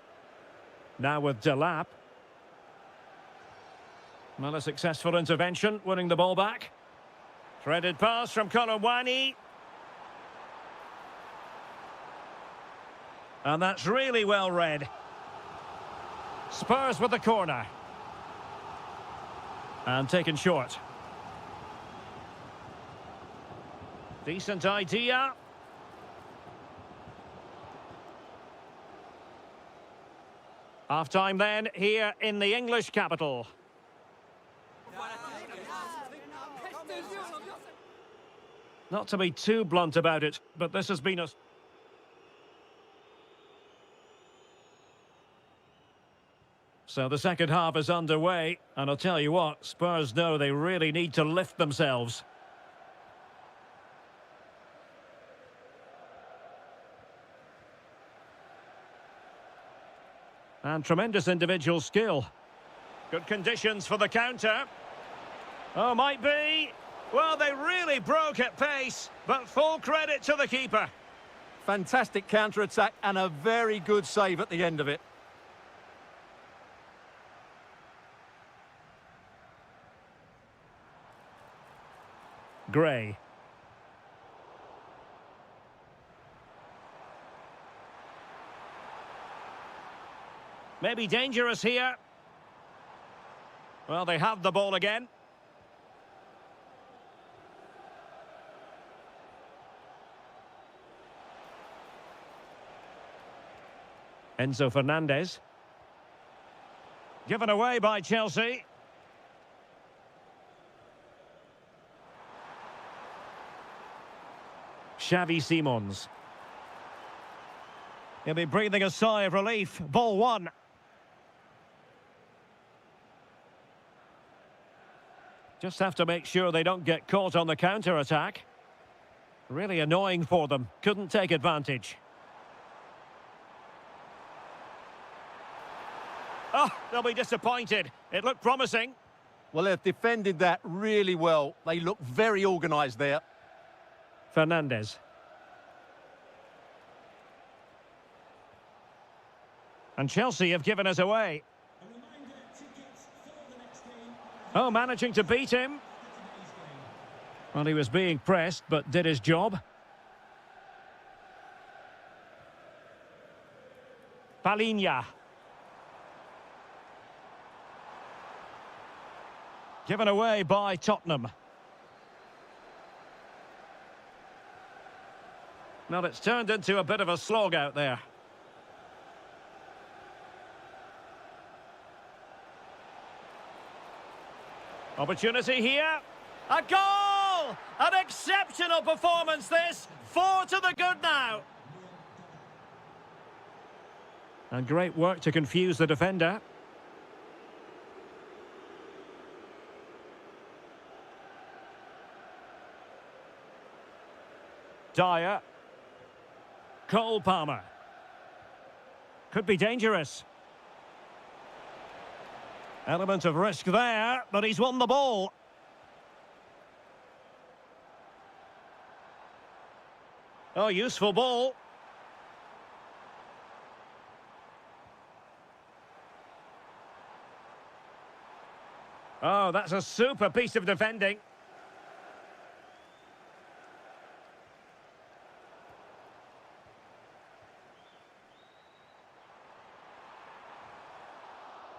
Speaker 1: Now with Delap. Well, a successful intervention, winning the ball back. Threaded pass from Colomwani. And that's really well read. Spurs with the corner. And taken short. Decent idea. Half-time then, here in the English capital. Not to be too blunt about it, but this has been a... So the second half is underway, and I'll tell you what, Spurs know they really need to lift themselves. And tremendous individual skill. Good conditions for the counter. Oh, might be. Well, they really broke at pace, but full credit to the keeper.
Speaker 2: Fantastic counter-attack and a very good save at the end of it.
Speaker 1: Gray. Maybe dangerous here. Well, they have the ball again. Enzo Fernandez. Given away by Chelsea. Xavi Simons. He'll be breathing a sigh of relief. Ball one. Just have to make sure they don't get caught on the counter-attack. Really annoying for them. Couldn't take advantage. Oh, they'll be disappointed. It looked promising.
Speaker 2: Well, they've defended that really well. They look very organised there.
Speaker 1: Fernandez. And Chelsea have given us away. Oh, managing to beat him. Well, he was being pressed, but did his job. Palinha. Given away by Tottenham. Well, it's turned into a bit of a slog out there. Opportunity here. A goal! An exceptional performance this. 4 to the good now. And great work to confuse the defender. Dyer. Cole Palmer. Could be dangerous. Element of risk there, but he's won the ball. Oh, useful ball. Oh, that's a super piece of defending.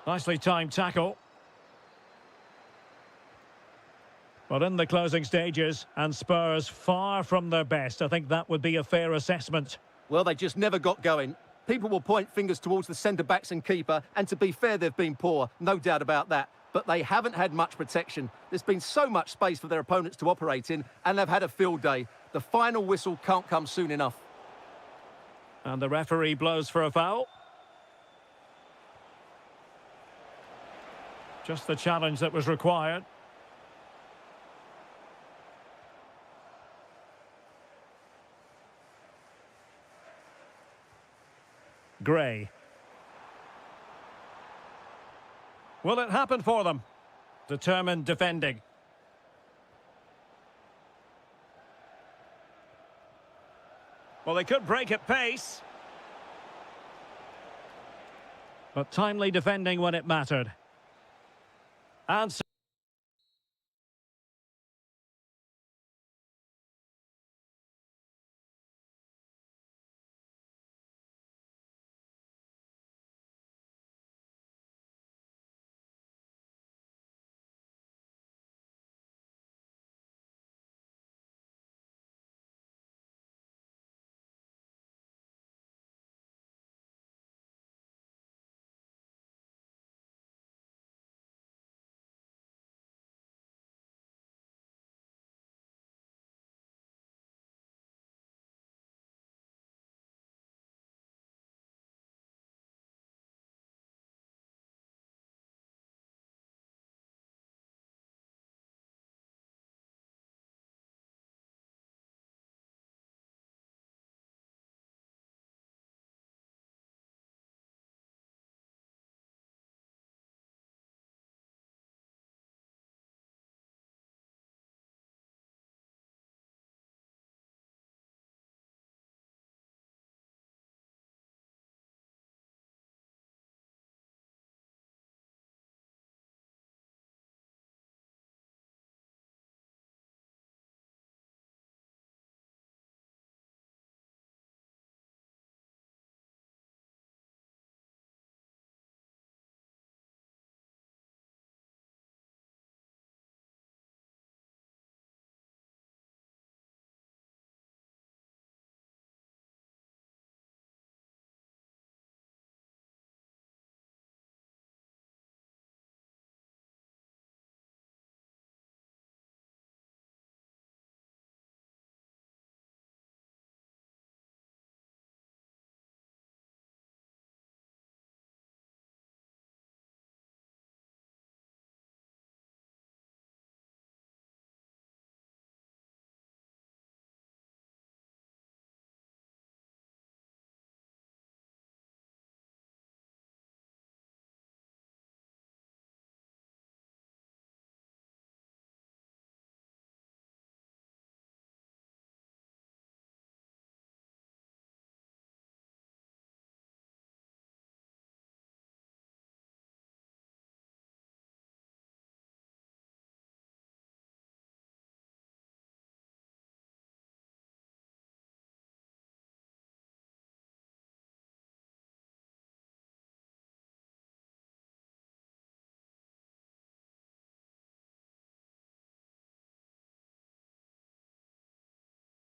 Speaker 1: Nicely timed tackle. But in the closing stages, and Spurs far from their best, I think that would be a fair assessment.
Speaker 2: Well, they just never got going. People will point fingers towards the centre-backs and keeper, and to be fair, they've been poor, no doubt about that. But they haven't had much protection. There's been so much space for their opponents to operate in, and they've had a field day. The final whistle can't come soon enough.
Speaker 1: And the referee blows for a foul. Just the challenge that was required. Gray. Will it happen for them? Determined defending. Well, they could break at pace. But timely defending when it mattered. And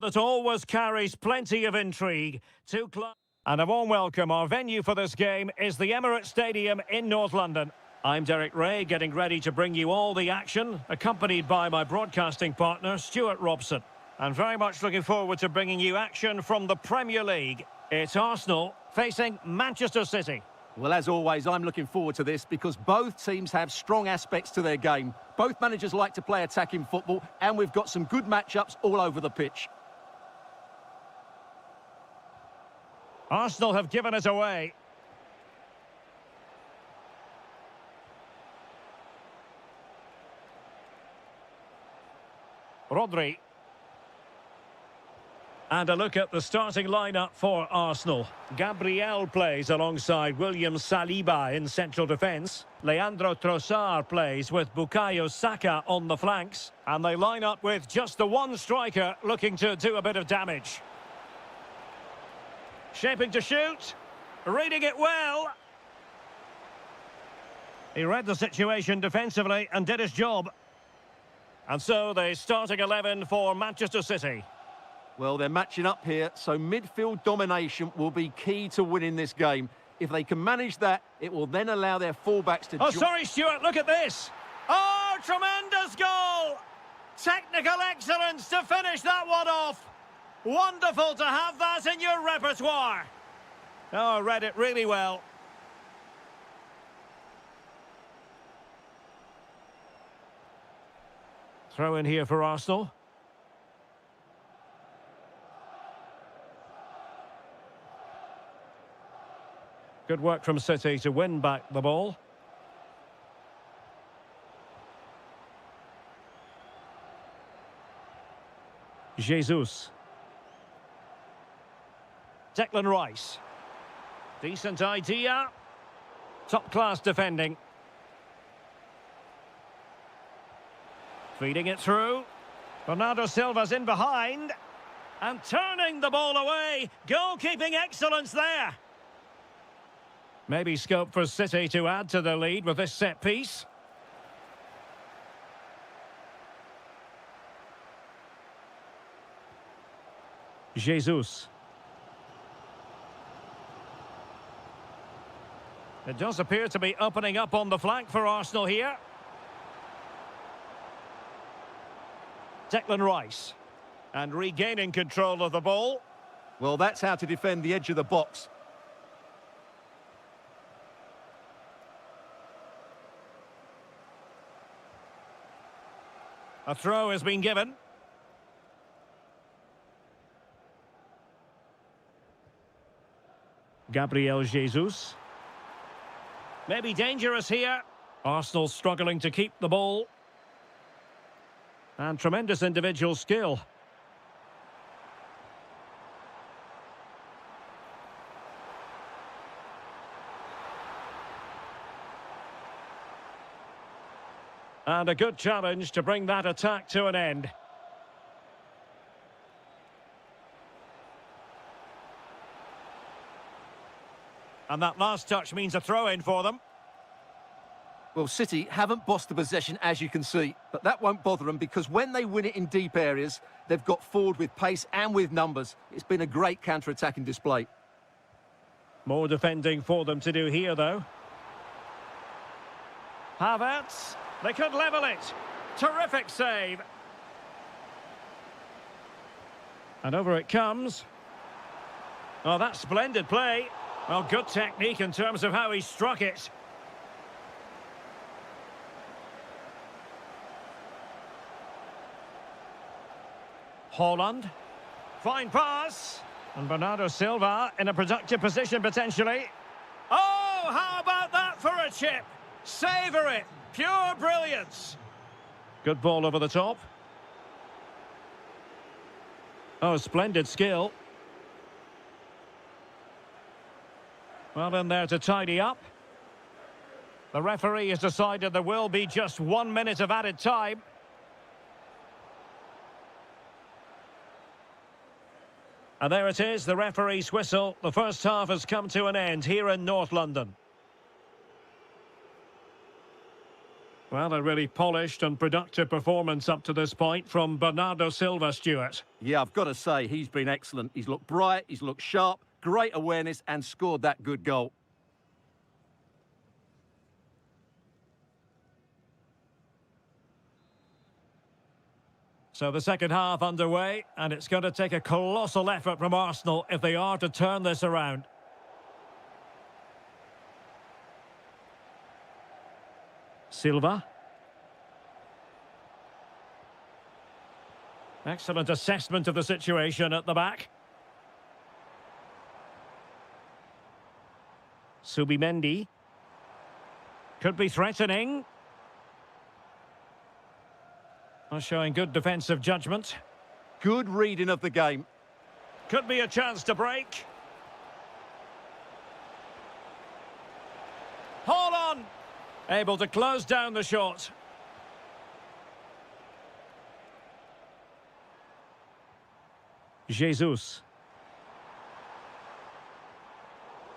Speaker 1: that always carries plenty of intrigue. Two clubs. And a warm welcome. Our venue for this game is the Emirates Stadium in North London. I'm Derek Ray, getting ready to bring you all the action, accompanied by my broadcasting partner, Stuart Robson. And very much looking forward to bringing you action from the Premier League. It's Arsenal facing Manchester City.
Speaker 2: Well, as always, I'm looking forward to this because both teams have strong aspects to their game. Both managers like to play attacking football, and we've got some good matchups all over the pitch.
Speaker 1: Arsenal have given it away. Rodri. And a look at the starting lineup for Arsenal. Gabriel plays alongside William Saliba in central defence. Leandro Trossard plays with Bukayo Saka on the flanks. And they line up with just the one striker looking to do a bit of damage. Shaping to shoot. Reading it well. He read the situation defensively and did his job. And so the starting 11 for Manchester City.
Speaker 2: Well, they're matching up here, so midfield domination will be key to winning this game. If they can manage that, it will then allow their fullbacks to...
Speaker 1: Oh, sorry, Stuart, look at this. Oh, tremendous goal. Technical excellence to finish that one off. Wonderful to have that in your repertoire. Oh, read it really well. Throw in here for Arsenal. Good work from City to win back the ball. Jesus. Declan Rice. Decent idea. Top-class defending. Feeding it through. Bernardo Silva's in behind. And turning the ball away. Goalkeeping excellence there. Maybe scope for City to add to the lead with this set piece. Jesus. It does appear to be opening up on the flank for Arsenal here. Declan Rice. And regaining control of the ball.
Speaker 2: Well, that's how to defend the edge of the box.
Speaker 1: A throw has been given. Gabriel Jesus. Maybe dangerous here. Arsenal struggling to keep the ball. And tremendous individual skill. And a good challenge to bring that attack to an end. And that last touch means a throw-in for them.
Speaker 2: Well, City haven't bossed the possession, as you can see, but that won't bother them because when they win it in deep areas, they've got forward with pace and with numbers. It's been a great counter-attacking display.
Speaker 1: More defending for them to do here, though. Havertz. They could level it. Terrific save. And over it comes. Oh, that's splendid play. Well, good technique in terms of how he struck it. Holland. Fine pass. And Bernardo Silva in a productive position potentially. Oh, how about that for a chip? Savour it. Pure brilliance. Good ball over the top. Oh, splendid skill. Well in there to tidy up. The referee has decided there will be just 1 minute of added time. And there it is, the referee's whistle. The first half has come to an end here in North London. Well, a really polished and productive performance up to this point from Bernardo Silva, Stuart.
Speaker 2: Yeah, I've got to say, he's been excellent. He's looked bright, he's looked sharp, great awareness, and scored that good goal.
Speaker 1: So the second half underway, and it's going to take a colossal effort from Arsenal if they are to turn this around. Silva. Excellent assessment of the situation at the back. Subimendi. Could be threatening. Showing good defensive judgment.
Speaker 2: Good reading of the game.
Speaker 1: Could be a chance to break. Hold on! Able to close down the shot. Jesus.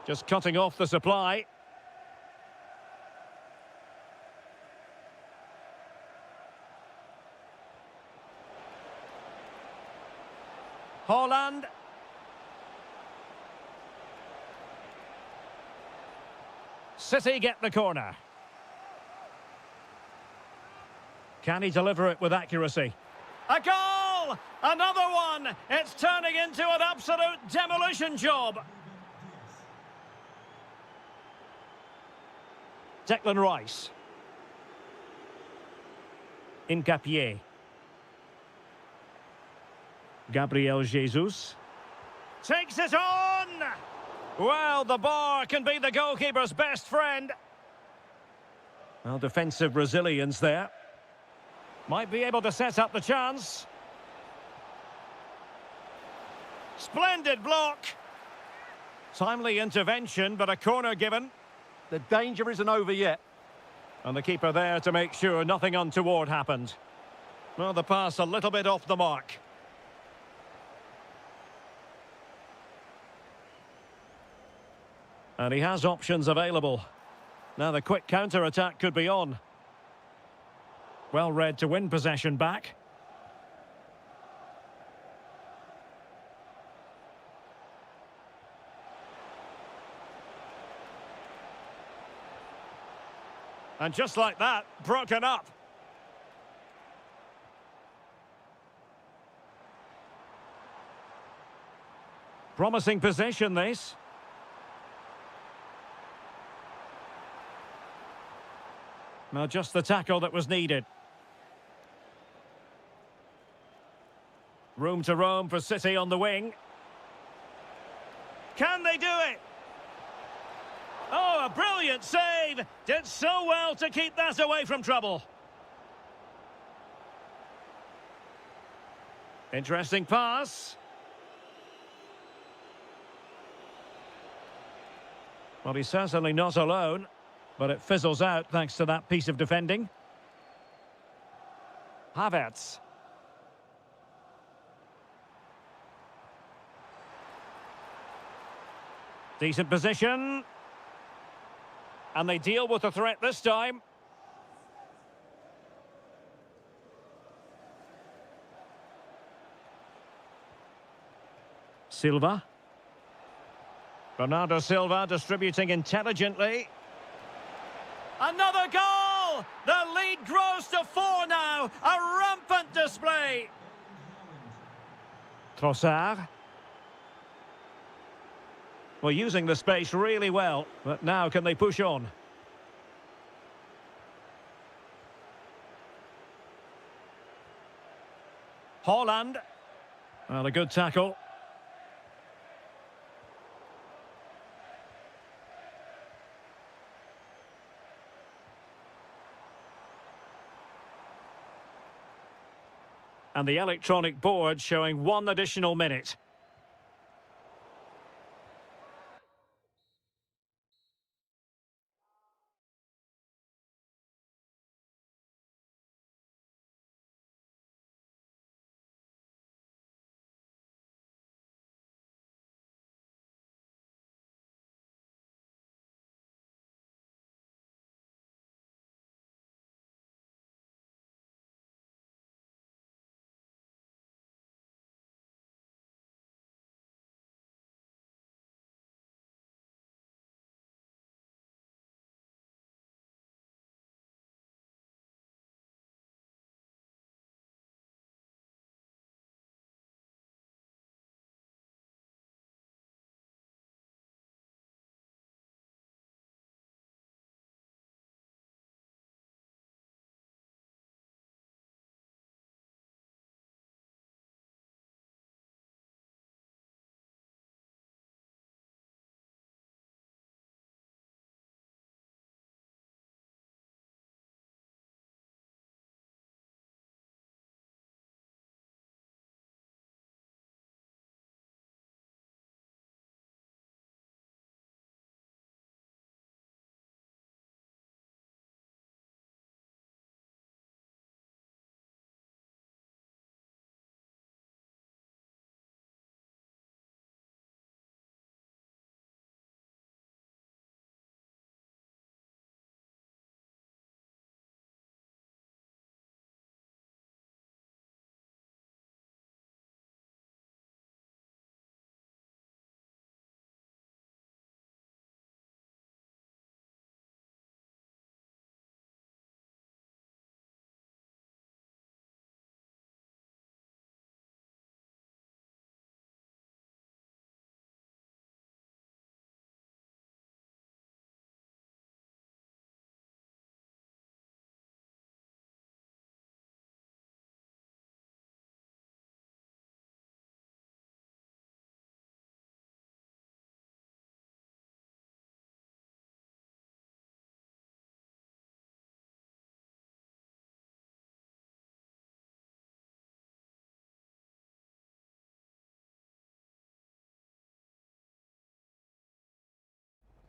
Speaker 1: Just cutting off the supply. Holland. City get the corner. Can he deliver it with accuracy? A goal! Another one! It's turning into an absolute demolition job. Declan Rice. Incapié. Gabriel Jesus. Takes it on! Well, the bar can be the goalkeeper's best friend. Well, defensive resilience there. Might be able to set up the chance. Splendid block. Timely intervention, but a corner given.
Speaker 2: The danger isn't over yet.
Speaker 1: And the keeper there to make sure nothing untoward happened. Well, the pass a little bit off the mark. And he has options available. Now the quick counter-attack could be on. Well read to win possession back. And just like that, broken up. Promising position, this. Well, just the tackle that was needed. Room to roam for City on the wing. Can they do it? Oh, a brilliant save! Did so well to keep that away from trouble. Interesting pass. Well, he's certainly not alone. But it fizzles out thanks to that piece of defending. Havertz. Decent position. And they deal with the threat this time. Silva. Bernardo Silva distributing intelligently. Another goal! The lead grows to 4 now. A rampant display. Trossard. Well, using the space really well, but now can they push on? Holland. Well, a good tackle. And the electronic board showing 1 additional minute.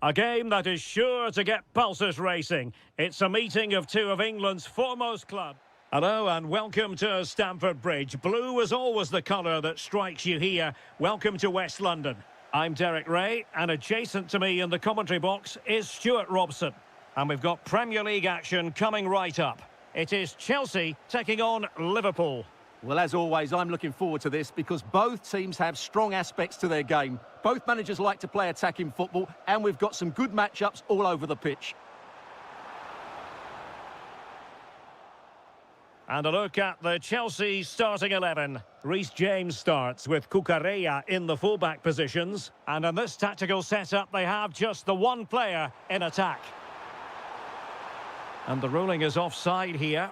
Speaker 1: A game that is sure to get pulses racing. It's a meeting of two of England's foremost clubs. Hello and welcome to Stamford Bridge. Blue is always the colour that strikes you here. Welcome to West London. I'm Derek Ray, and adjacent to me in the commentary box is Stuart Robson. And we've got Premier League action coming right up. It is Chelsea taking on Liverpool.
Speaker 2: Well, as always, I'm looking forward to this because both teams have strong aspects to their game. Both managers like to play attacking football, and we've got some good matchups all over the pitch.
Speaker 1: And a look at the Chelsea starting 11. Reece James starts with Cucurella in the fullback positions. And in this tactical setup, they have just the one player in attack. And the ruling is offside here.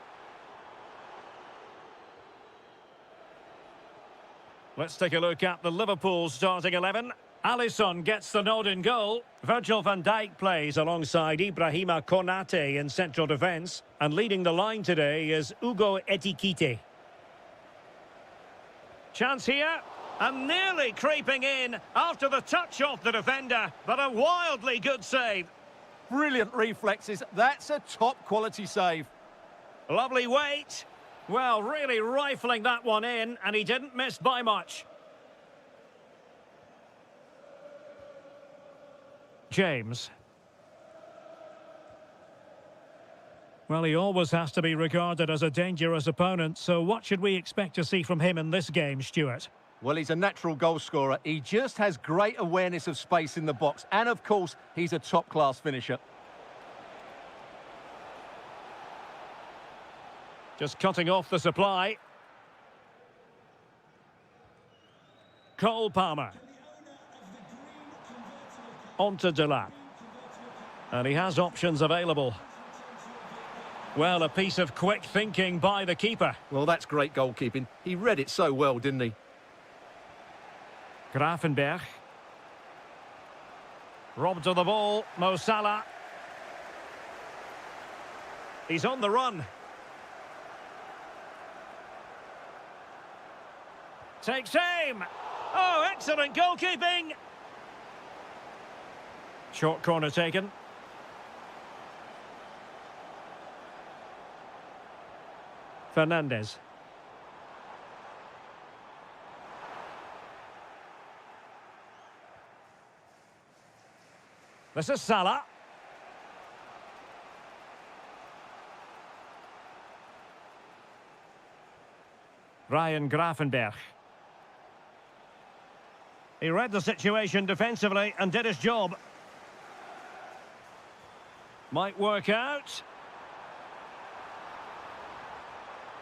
Speaker 1: Let's take a look at the Liverpool starting 11. Alisson gets the nod in goal. Virgil van Dijk plays alongside Ibrahima Konate in central defence. And leading the line today is Ugo Etikite. Chance here. And nearly creeping in after the touch off the defender. But a wildly good save.
Speaker 2: Brilliant reflexes. That's a top-quality save.
Speaker 1: Lovely weight. Well, really rifling that one in, and he didn't miss by much. James. Well, he always has to be regarded as a dangerous opponent, so what should we expect to see from him in this game, Stuart?
Speaker 2: Well, he's a natural goal scorer. He just has great awareness of space in the box. And, of course, he's a top-class finisher.
Speaker 1: Just cutting off the supply. Cole Palmer. On to Delap. And he has options available. Well, a piece of quick thinking by the keeper.
Speaker 2: Well, that's great goalkeeping. He read it so well, didn't he?
Speaker 1: Grafenberg. Robbed of the ball, Mo Salah. He's on the run. Takes aim. Oh, excellent goalkeeping. Short corner taken. Fernandez. This is Salah. Ryan Grafenberg. He read the situation defensively and did his job. Might work out.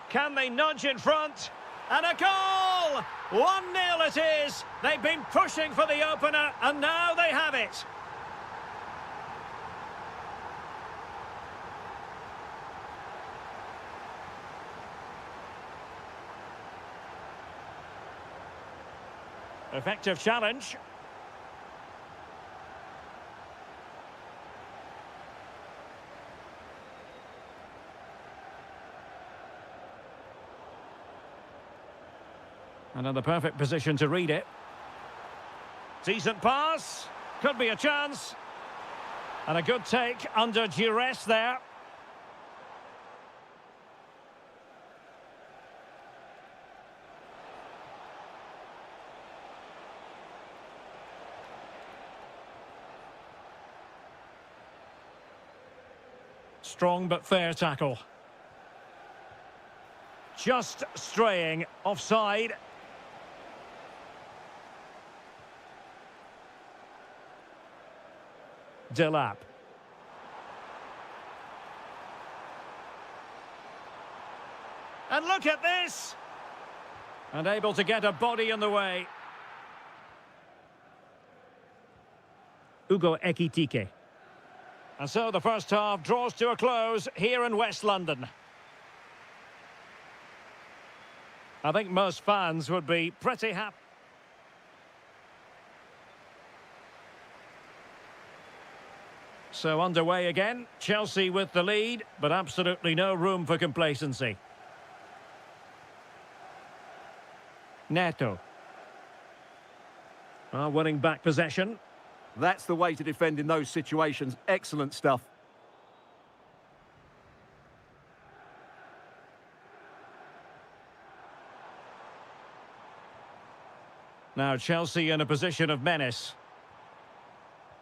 Speaker 1: Can they nudge in front? And a goal! 1-0 it is. They've been pushing for the opener, and now they have it. Effective challenge. And in the perfect position to read it. Decent pass. Could be a chance. And a good take under duress there. Strong but fair tackle. Just straying offside. Delap. And look at this! And able to get a body in the way. Ugo Ekitike. And so the first half draws to a close here in West London. I think most fans would be pretty happy. So underway again, Chelsea with the lead, but absolutely no room for complacency. Neto. Well, winning back possession.
Speaker 2: That's the way to defend in those situations. Excellent stuff.
Speaker 1: Now Chelsea in a position of menace.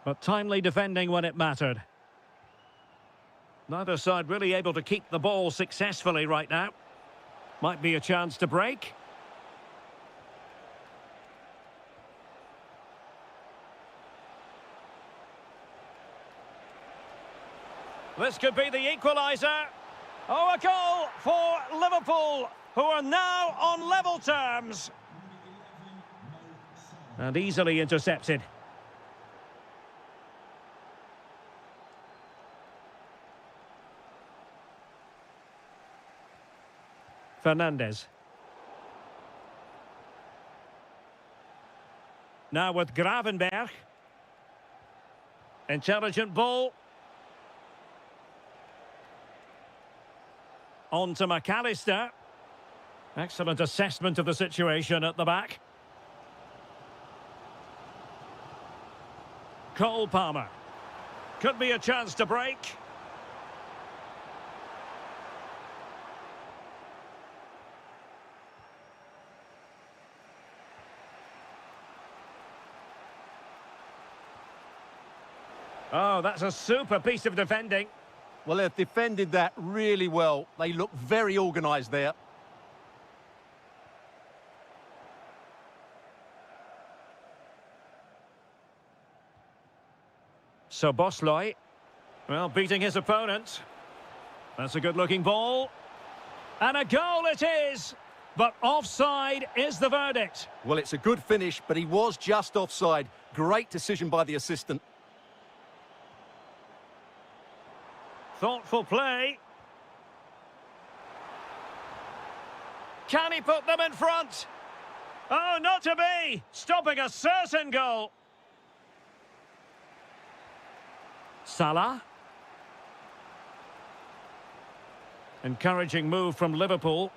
Speaker 1: But timely defending when it mattered. Neither side really able to keep the ball successfully right now. Might be a chance to break. This could be the equaliser. Oh, a goal for Liverpool, who are now on level terms. And easily intercepted. Fernandes. Now with Gravenberg. Intelligent ball. On to McAllister. Excellent assessment of the situation at the back. Cole Palmer. Could be a chance to break. Oh, that's a super piece of defending.
Speaker 2: Well, they've defended that really well. They look very organised there.
Speaker 1: So Bosloy, well, beating his opponent. That's a good-looking ball. And a goal it is! But offside is the verdict.
Speaker 2: Well, it's a good finish, but he was just offside. Great decision by the assistant.
Speaker 1: Thoughtful play. Can he put them in front? Oh, not to be! Stopping a certain goal. Salah. Encouraging move from Liverpool.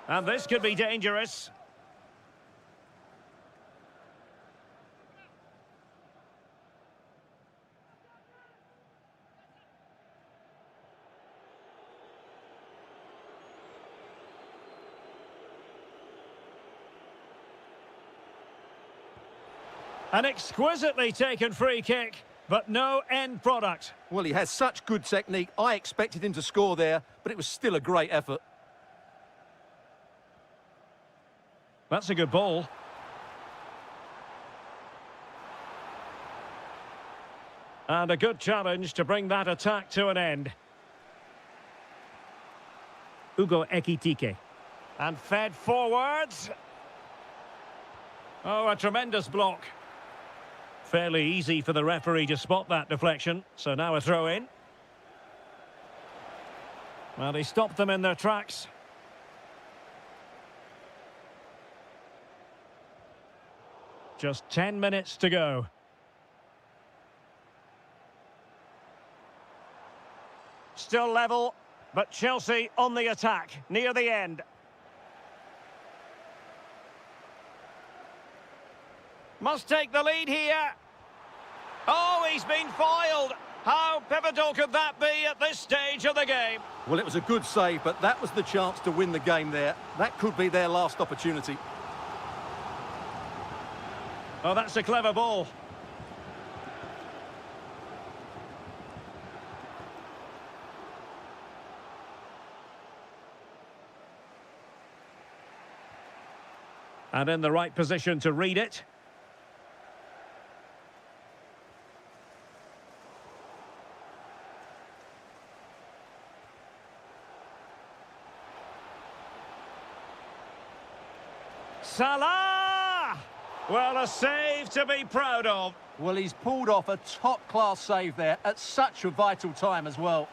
Speaker 1: And this could be dangerous. An exquisitely taken free kick, but no end product.
Speaker 2: Well, he has such good technique. I expected him to score there, but it was still a great effort.
Speaker 1: That's a good ball. And a good challenge to bring that attack to an end. Ugo Ekitike. And fed forwards. Oh, a tremendous block. Fairly easy for the referee to spot that deflection. So now a throw in. Well, he stopped them in their tracks. Just 10 minutes to go. Still level, but Chelsea on the attack near the end. Must take the lead here. Oh, he's been foiled. How pivotal could that be at this stage of the game?
Speaker 2: Well, it was a good save, but that was the chance to win the game there. That could be their last opportunity.
Speaker 1: Oh, that's a clever ball. And in the right position to read it. Salah! Well, a save to be proud of.
Speaker 2: Well, he's pulled off a top-class save there at such a vital time as well.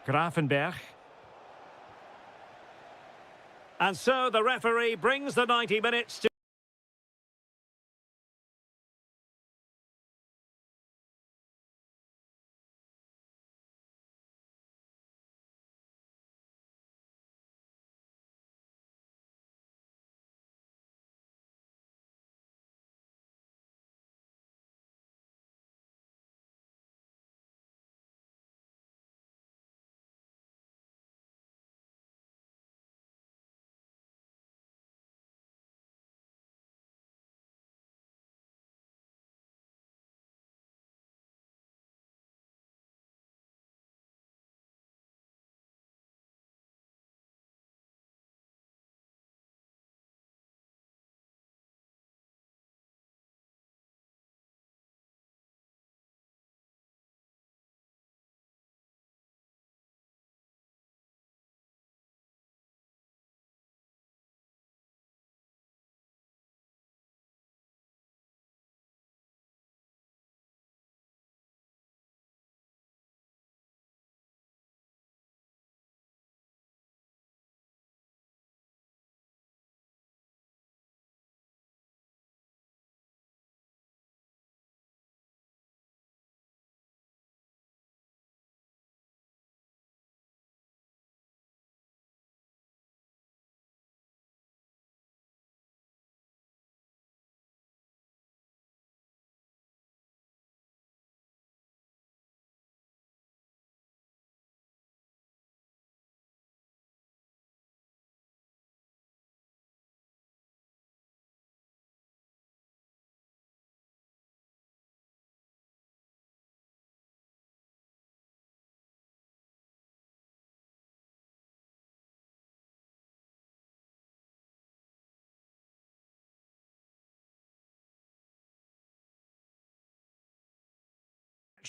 Speaker 1: Gravenberg. And so the referee brings the 90 minutes to...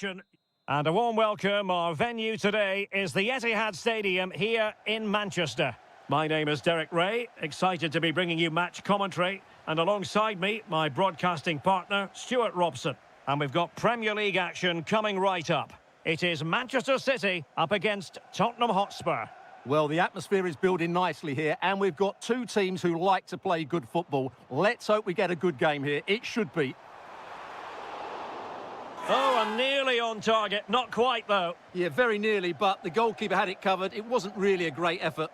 Speaker 1: action. And a warm welcome. Our venue today is the Etihad Stadium here in Manchester. My name is Derek Ray, excited to be bringing you match commentary. And alongside me, my broadcasting partner, Stuart Robson. And we've got Premier League action coming right up. It is Manchester City up against Tottenham Hotspur.
Speaker 2: Well, the atmosphere is building nicely here, and we've got two teams who like to play good football. Let's hope we get a good game here. It should be.
Speaker 1: Oh, and nearly on target. Not quite, though.
Speaker 2: Yeah, very nearly, but the goalkeeper had it covered. It wasn't really a great effort.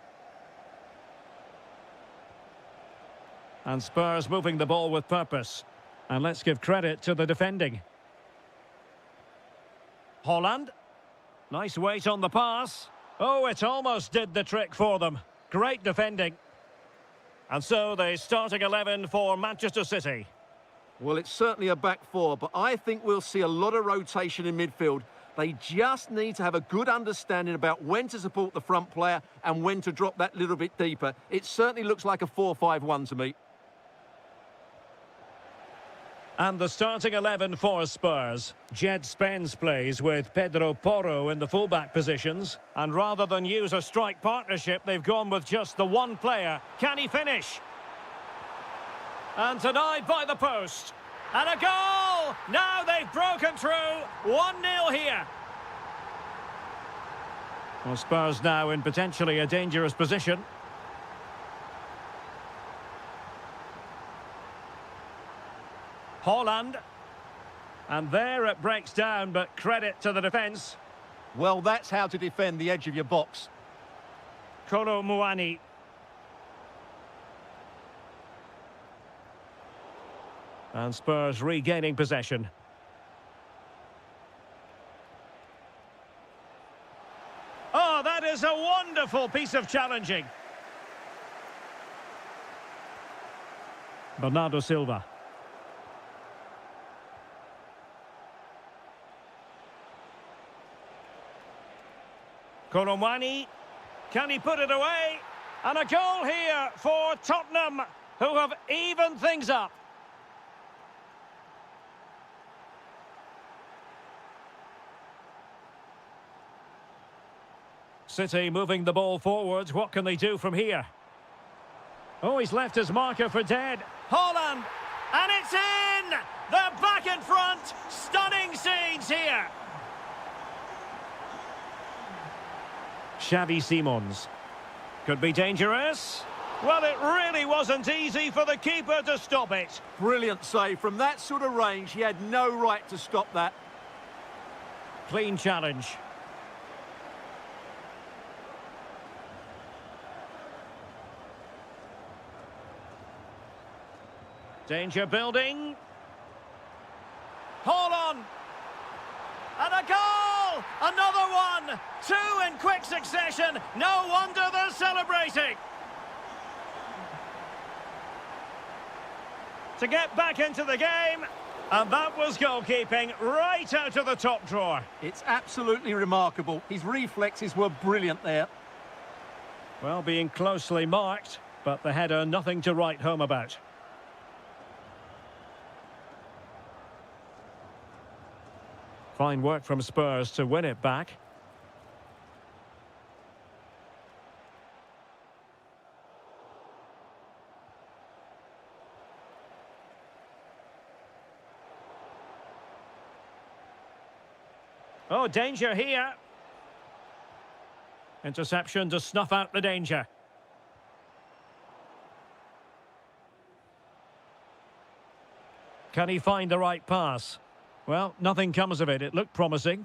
Speaker 1: And Spurs moving the ball with purpose. And let's give credit to the defending. Holland. Nice weight on the pass. Oh, it almost did the trick for them. Great defending. And so the starting 11 for Manchester City.
Speaker 2: Well, it's certainly a back four, but I think we'll see a lot of rotation in midfield. They just need to have a good understanding about when to support the front player and when to drop that little bit deeper. It certainly looks like a 4-5-1 to me.
Speaker 1: And the starting 11 for Spurs. Jed Spence plays with Pedro Porro in the fullback positions. And rather than use a strike partnership, they've gone with just the one player. Can he finish? And denied by the post. And a goal! Now they've broken through. 1-0 here. Well, Spurs now in potentially a dangerous position. Holland. And there it breaks down, but credit to the defence.
Speaker 2: Well, that's how to defend the edge of your box.
Speaker 1: Kolo Muani. And Spurs regaining possession. Oh, that is a wonderful piece of challenging. Bernardo Silva. Kolomwani, can he put it away? And a goal here for Tottenham, who have evened things up. City moving the ball forwards. What can they do from here? Oh, he's left his marker for dead. Holland, and it's in! They're back in front. Stunning scenes here. Xavi Simons. Could be dangerous. Well, it really wasn't easy for the keeper to stop it.
Speaker 2: Brilliant save. From that sort of range, he had no right to stop that.
Speaker 1: Clean challenge. Danger building. Hold on. And a goal! Another one! Two in quick succession. No wonder they're celebrating. To get back into the game. And that was goalkeeping right out of the top drawer.
Speaker 2: It's absolutely remarkable. His reflexes were brilliant there.
Speaker 1: Well, being closely marked, but the header nothing to write home about. Fine work from Spurs to win it back. Oh, danger here. Interception to snuff out the danger. Can he find the right pass? Well, nothing comes of it. It looked promising.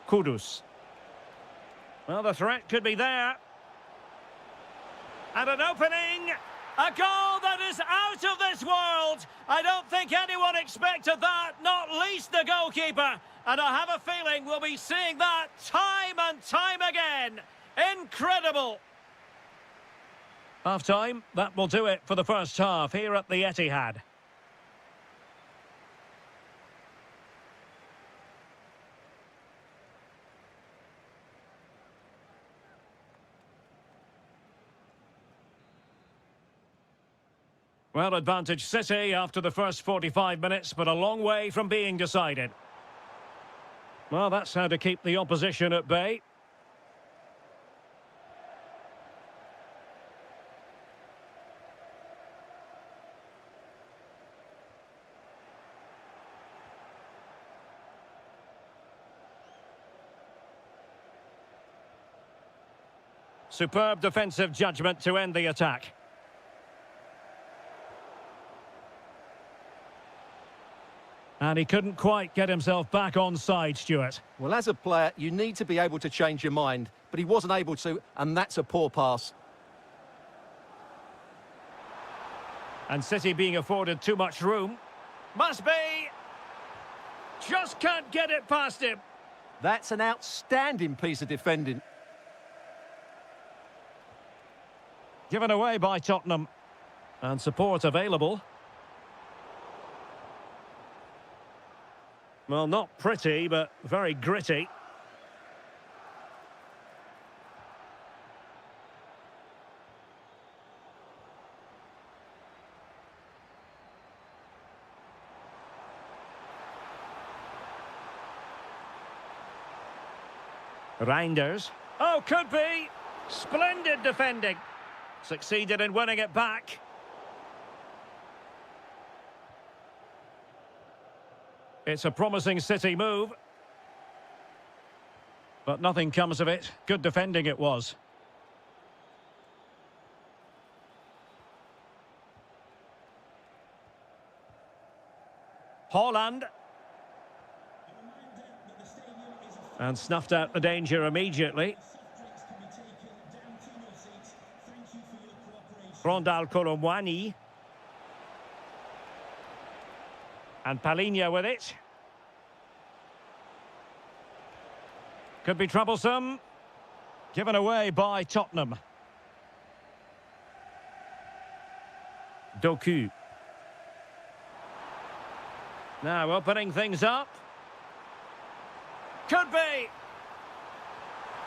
Speaker 1: Kudus. Well, the threat could be there. And an opening. A goal that is out of this world. I don't think anyone expected that, not least the goalkeeper. And I have a feeling we'll be seeing that time and time again. Incredible. Half-time, that will do it for the first half here at the Etihad. Well, advantage City after the first 45 minutes, but a long way from being decided. Well, that's how to keep the opposition at bay. Superb defensive judgment to end the attack. And he couldn't quite get himself back on side, Stuart.
Speaker 2: Well, as a player, you need to be able to change your mind, but he wasn't able to, and that's a poor pass.
Speaker 1: And City being afforded too much room. Must be! Just can't get it past him.
Speaker 2: That's an outstanding piece of defending.
Speaker 1: Given away by Tottenham. And support available. Well, not pretty, but very gritty. Reinders. Oh, could be! Splendid defending. Succeeded in winning it back. It's a promising City move. But nothing comes of it. Good defending it was. Haaland. And snuffed out the danger immediately. Rondal Colomwani. And Palinha with it. Could be troublesome. Given away by Tottenham. Doku. Now opening things up. Could be.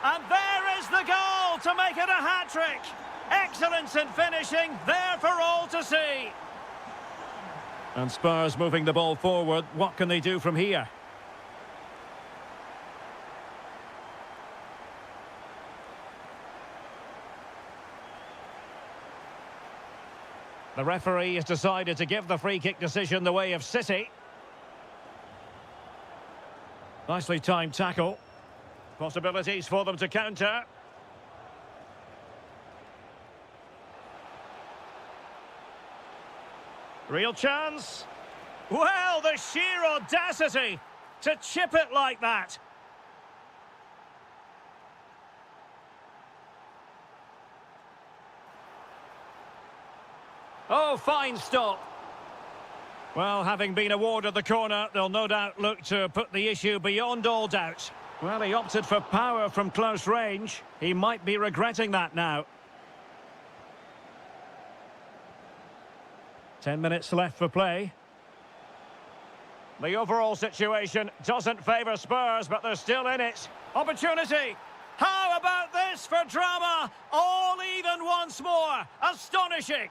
Speaker 1: And there is the goal to make it a hat-trick. Excellence in finishing, there for all to see. And Spurs moving the ball forward. What can they do from here? The referee has decided to give the free-kick decision the way of City. Nicely timed tackle. Possibilities for them to counter. Real chance. Well, the sheer audacity to chip it like that. Oh, fine stop. Well, having been awarded the corner, they'll no doubt look to put the issue beyond all doubt. Well, he opted for power from close range. He might be regretting that now. 10 minutes left for play. The overall situation doesn't favour Spurs, but they're still in it. Opportunity. How about this for drama? All even once more. Astonishing.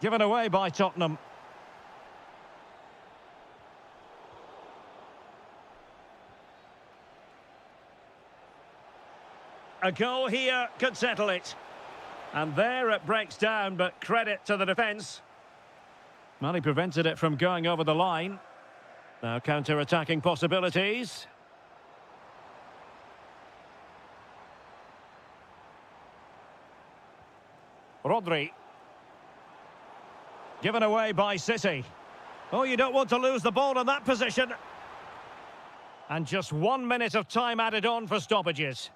Speaker 1: Given away by Tottenham. A goal here could settle it. And there it breaks down, but credit to the defence. Well, he prevented it from going over the line. Now counter-attacking possibilities. Rodri. Given away by City. Oh, you don't want to lose the ball in that position. And just 1 minute of time added on for stoppages.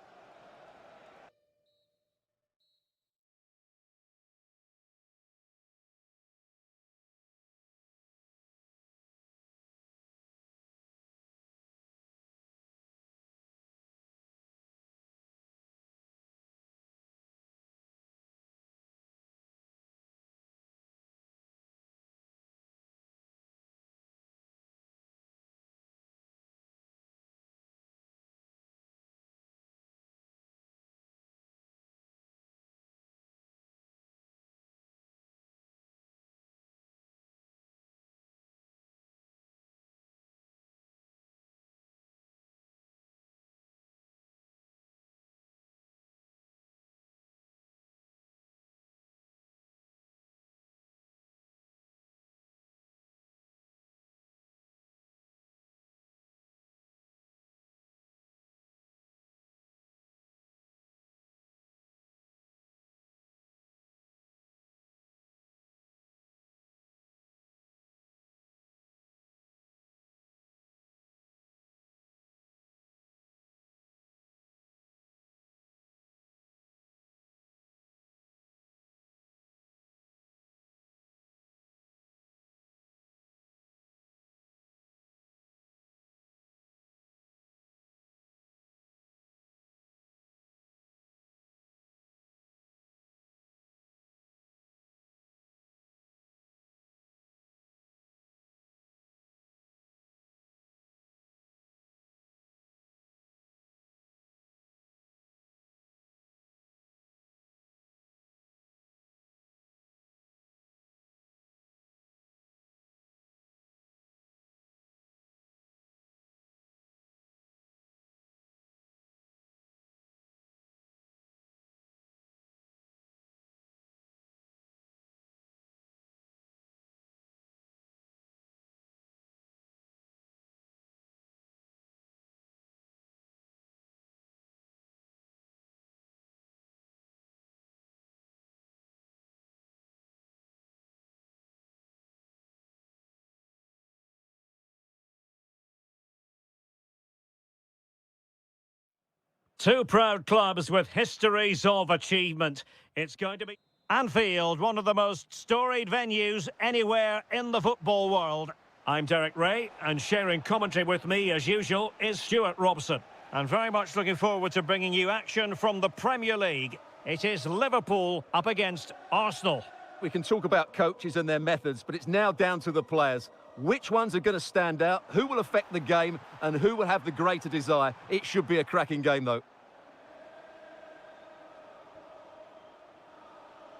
Speaker 1: Two proud clubs with histories of achievement. It's going to be Anfield, one of the most storied venues anywhere in the football world. I'm Derek Ray, and sharing commentary with me, as usual, is Stuart Robson. And very much looking forward to bringing you action from the Premier League. It is Liverpool up against Arsenal.
Speaker 2: We can talk about coaches and their methods, but it's now down to the players. Which ones are going to stand out, who will affect the game, and who will have the greater desire? It should be a cracking game, though.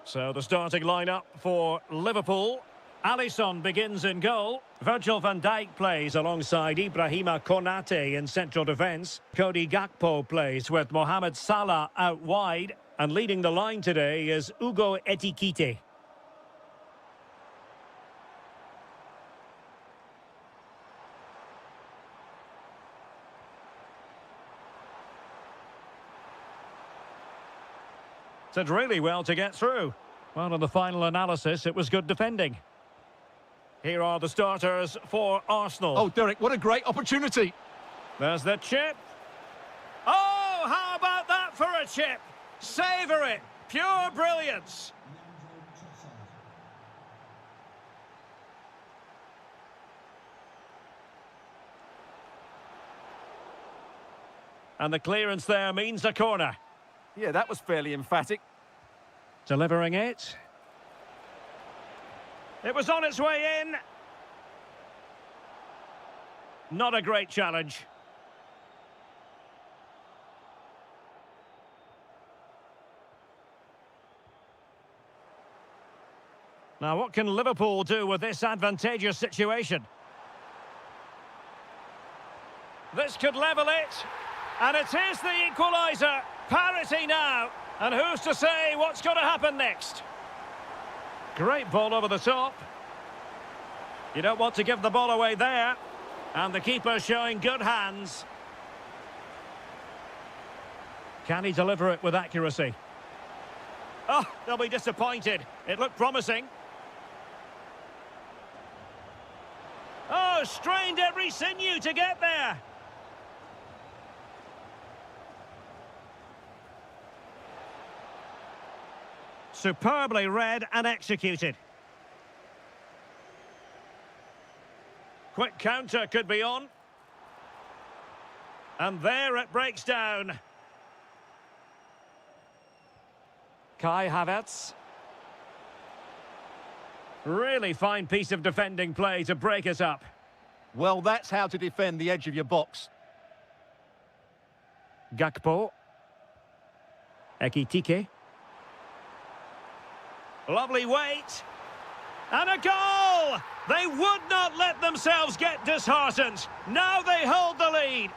Speaker 1: So the starting lineup for Liverpool. Alisson begins in goal. Virgil van Dijk plays alongside Ibrahima Konate in central defence. Cody Gakpo plays with Mohamed Salah out wide. And leading the line today is Ugo Etikite. Did really well to get through. Well, in the final analysis, it was good defending. Here are the starters for Arsenal.
Speaker 2: Oh, Derek, what a great opportunity.
Speaker 1: There's the chip. Oh, how about that for a chip? Savour it. Pure brilliance. And the clearance there means a corner.
Speaker 2: Yeah, that was fairly emphatic.
Speaker 1: Delivering it. It was on its way in. Not a great challenge. Now, what can Liverpool do with this advantageous situation? This could level it. And it is the equaliser. Parity now. And who's to say what's going to happen next? Great ball over the top. You don't want to give the ball away there. And the keeper showing good hands. Can he deliver it with accuracy? Oh, they'll be disappointed. It looked promising. Oh, strained every sinew to get there. Superbly read and executed. Quick counter could be on. And there it breaks down. Kai Havertz. Really fine piece of defending play to break us up.
Speaker 2: Well, that's how to defend the edge of your box.
Speaker 1: Gakpo. Ekitike. Lovely weight. And a goal! They would not let themselves get disheartened. Now they hold the lead.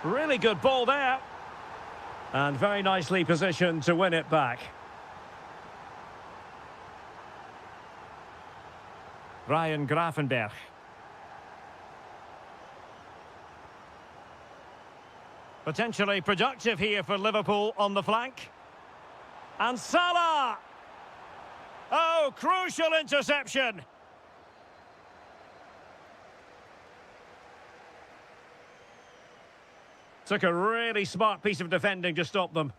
Speaker 1: Really good ball there. And very nicely positioned to win it back. Ryan Gravenberch. Potentially productive here for Liverpool on the flank. And Salah! Oh, crucial interception. Took a really smart piece of defending to stop them.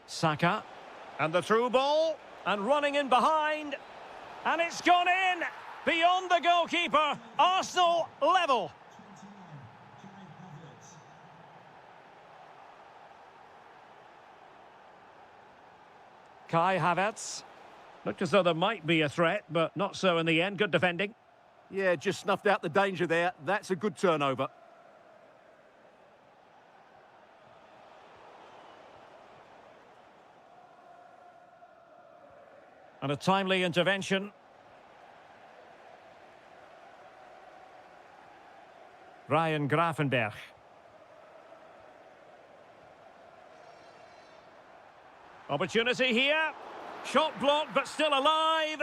Speaker 1: Saka. And the through ball. And running in behind. And it's gone in. Beyond the goalkeeper. Arsenal level. Kai Havertz. Looked as though there might be a threat, but not so in the end. Good defending.
Speaker 2: Yeah, just snuffed out the danger there. That's a good turnover.
Speaker 1: And a timely intervention. Ryan Gravenberch. Opportunity here. Shot blocked, but still alive.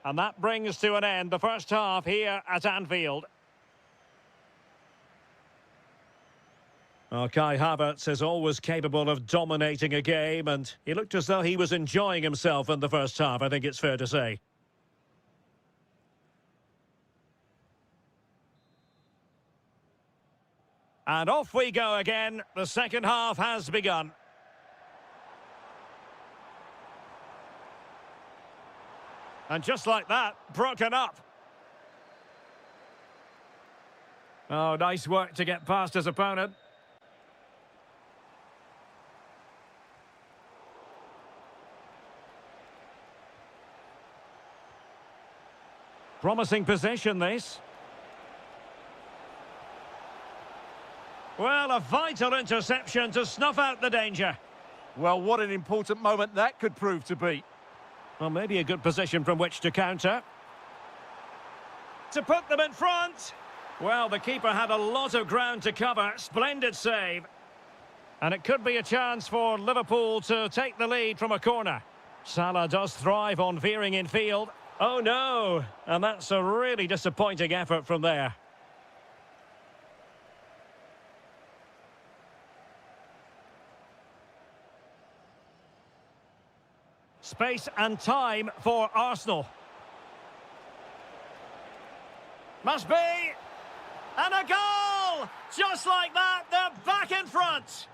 Speaker 1: And that brings to an end the first half here at Anfield. Well, Kai Havertz is always capable of dominating a game, and he looked as though he was enjoying himself in the first half, I think it's fair to say. And off we go again. The second half has begun. And just like that, broken up. Oh, nice work to get past his opponent. Promising position, this. Well, a vital interception to snuff out the danger.
Speaker 2: Well, what an important moment that could prove to be.
Speaker 1: Well, maybe a good position from which to counter. To put them in front. Well, the keeper had a lot of ground to cover. Splendid save. And it could be a chance for Liverpool to take the lead from a corner. Salah does thrive on veering in field. Oh, no. And that's a really disappointing effort from there. Space and time for Arsenal. Must be. And a goal! Just like that, they're back in front.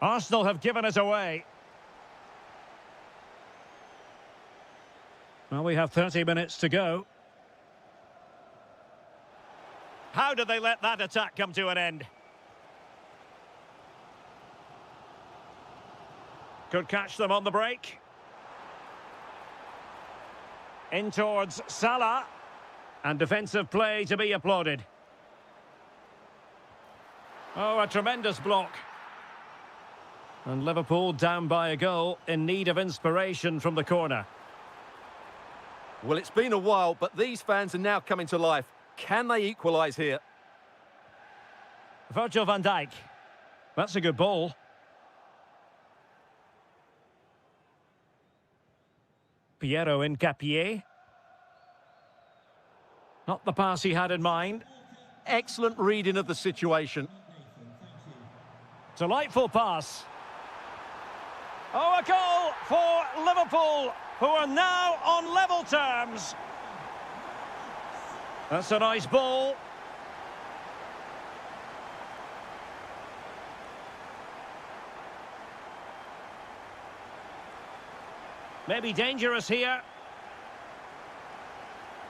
Speaker 1: Arsenal have given it away. Well, we have 30 minutes to go. How did they let that attack come to an end? Could catch them on the break. In towards Salah. And defensive play to be applauded. Oh, a tremendous block. And Liverpool down by a goal, in need of inspiration from the corner.
Speaker 2: Well, it's been a while, but these fans are now coming to life. Can they equalise here?
Speaker 1: Virgil van Dijk. That's a good ball. Piero Incapié. Not the pass he had in mind.
Speaker 2: Excellent reading of the situation.
Speaker 1: Delightful pass. Oh, a goal for Liverpool, who are now on level terms. That's a nice ball. Maybe dangerous here.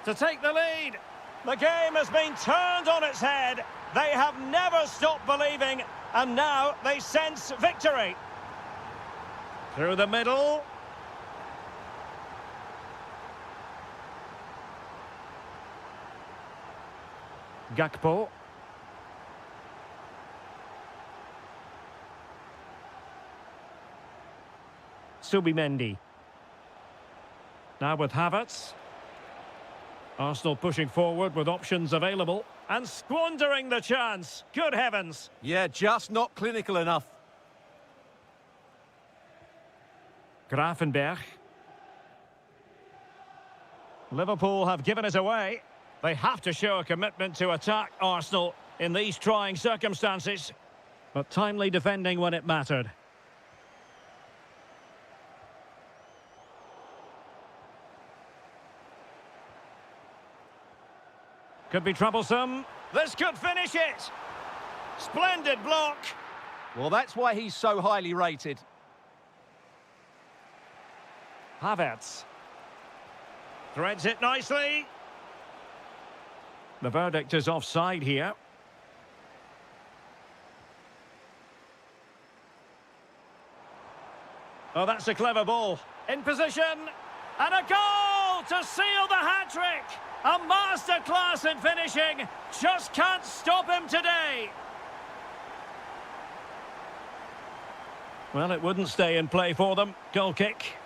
Speaker 1: To take the lead. The game has been turned on its head. They have never stopped believing, and now they sense victory. Through the middle. Gakpo. Subimendi. Now with Havertz. Arsenal pushing forward with options available. And squandering the chance. Good heavens.
Speaker 2: Yeah, just not clinical enough.
Speaker 1: Gravenberch. Liverpool have given it away. They have to show a commitment to attack Arsenal in these trying circumstances. But timely defending when it mattered. Could be troublesome. This could finish it. Splendid block.
Speaker 2: Well, that's why he's so highly rated.
Speaker 1: Havertz. Threads it nicely. The verdict is offside here. Oh, that's a clever ball. In position. And a goal to seal the hat-trick. A masterclass in finishing. Just can't stop him today. Well, it wouldn't stay in play for them. Goal kick.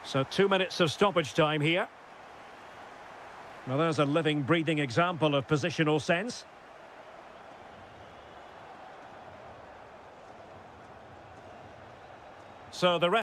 Speaker 1: So 2 minutes of stoppage time here. Well, there's a living, breathing example of positional sense. So the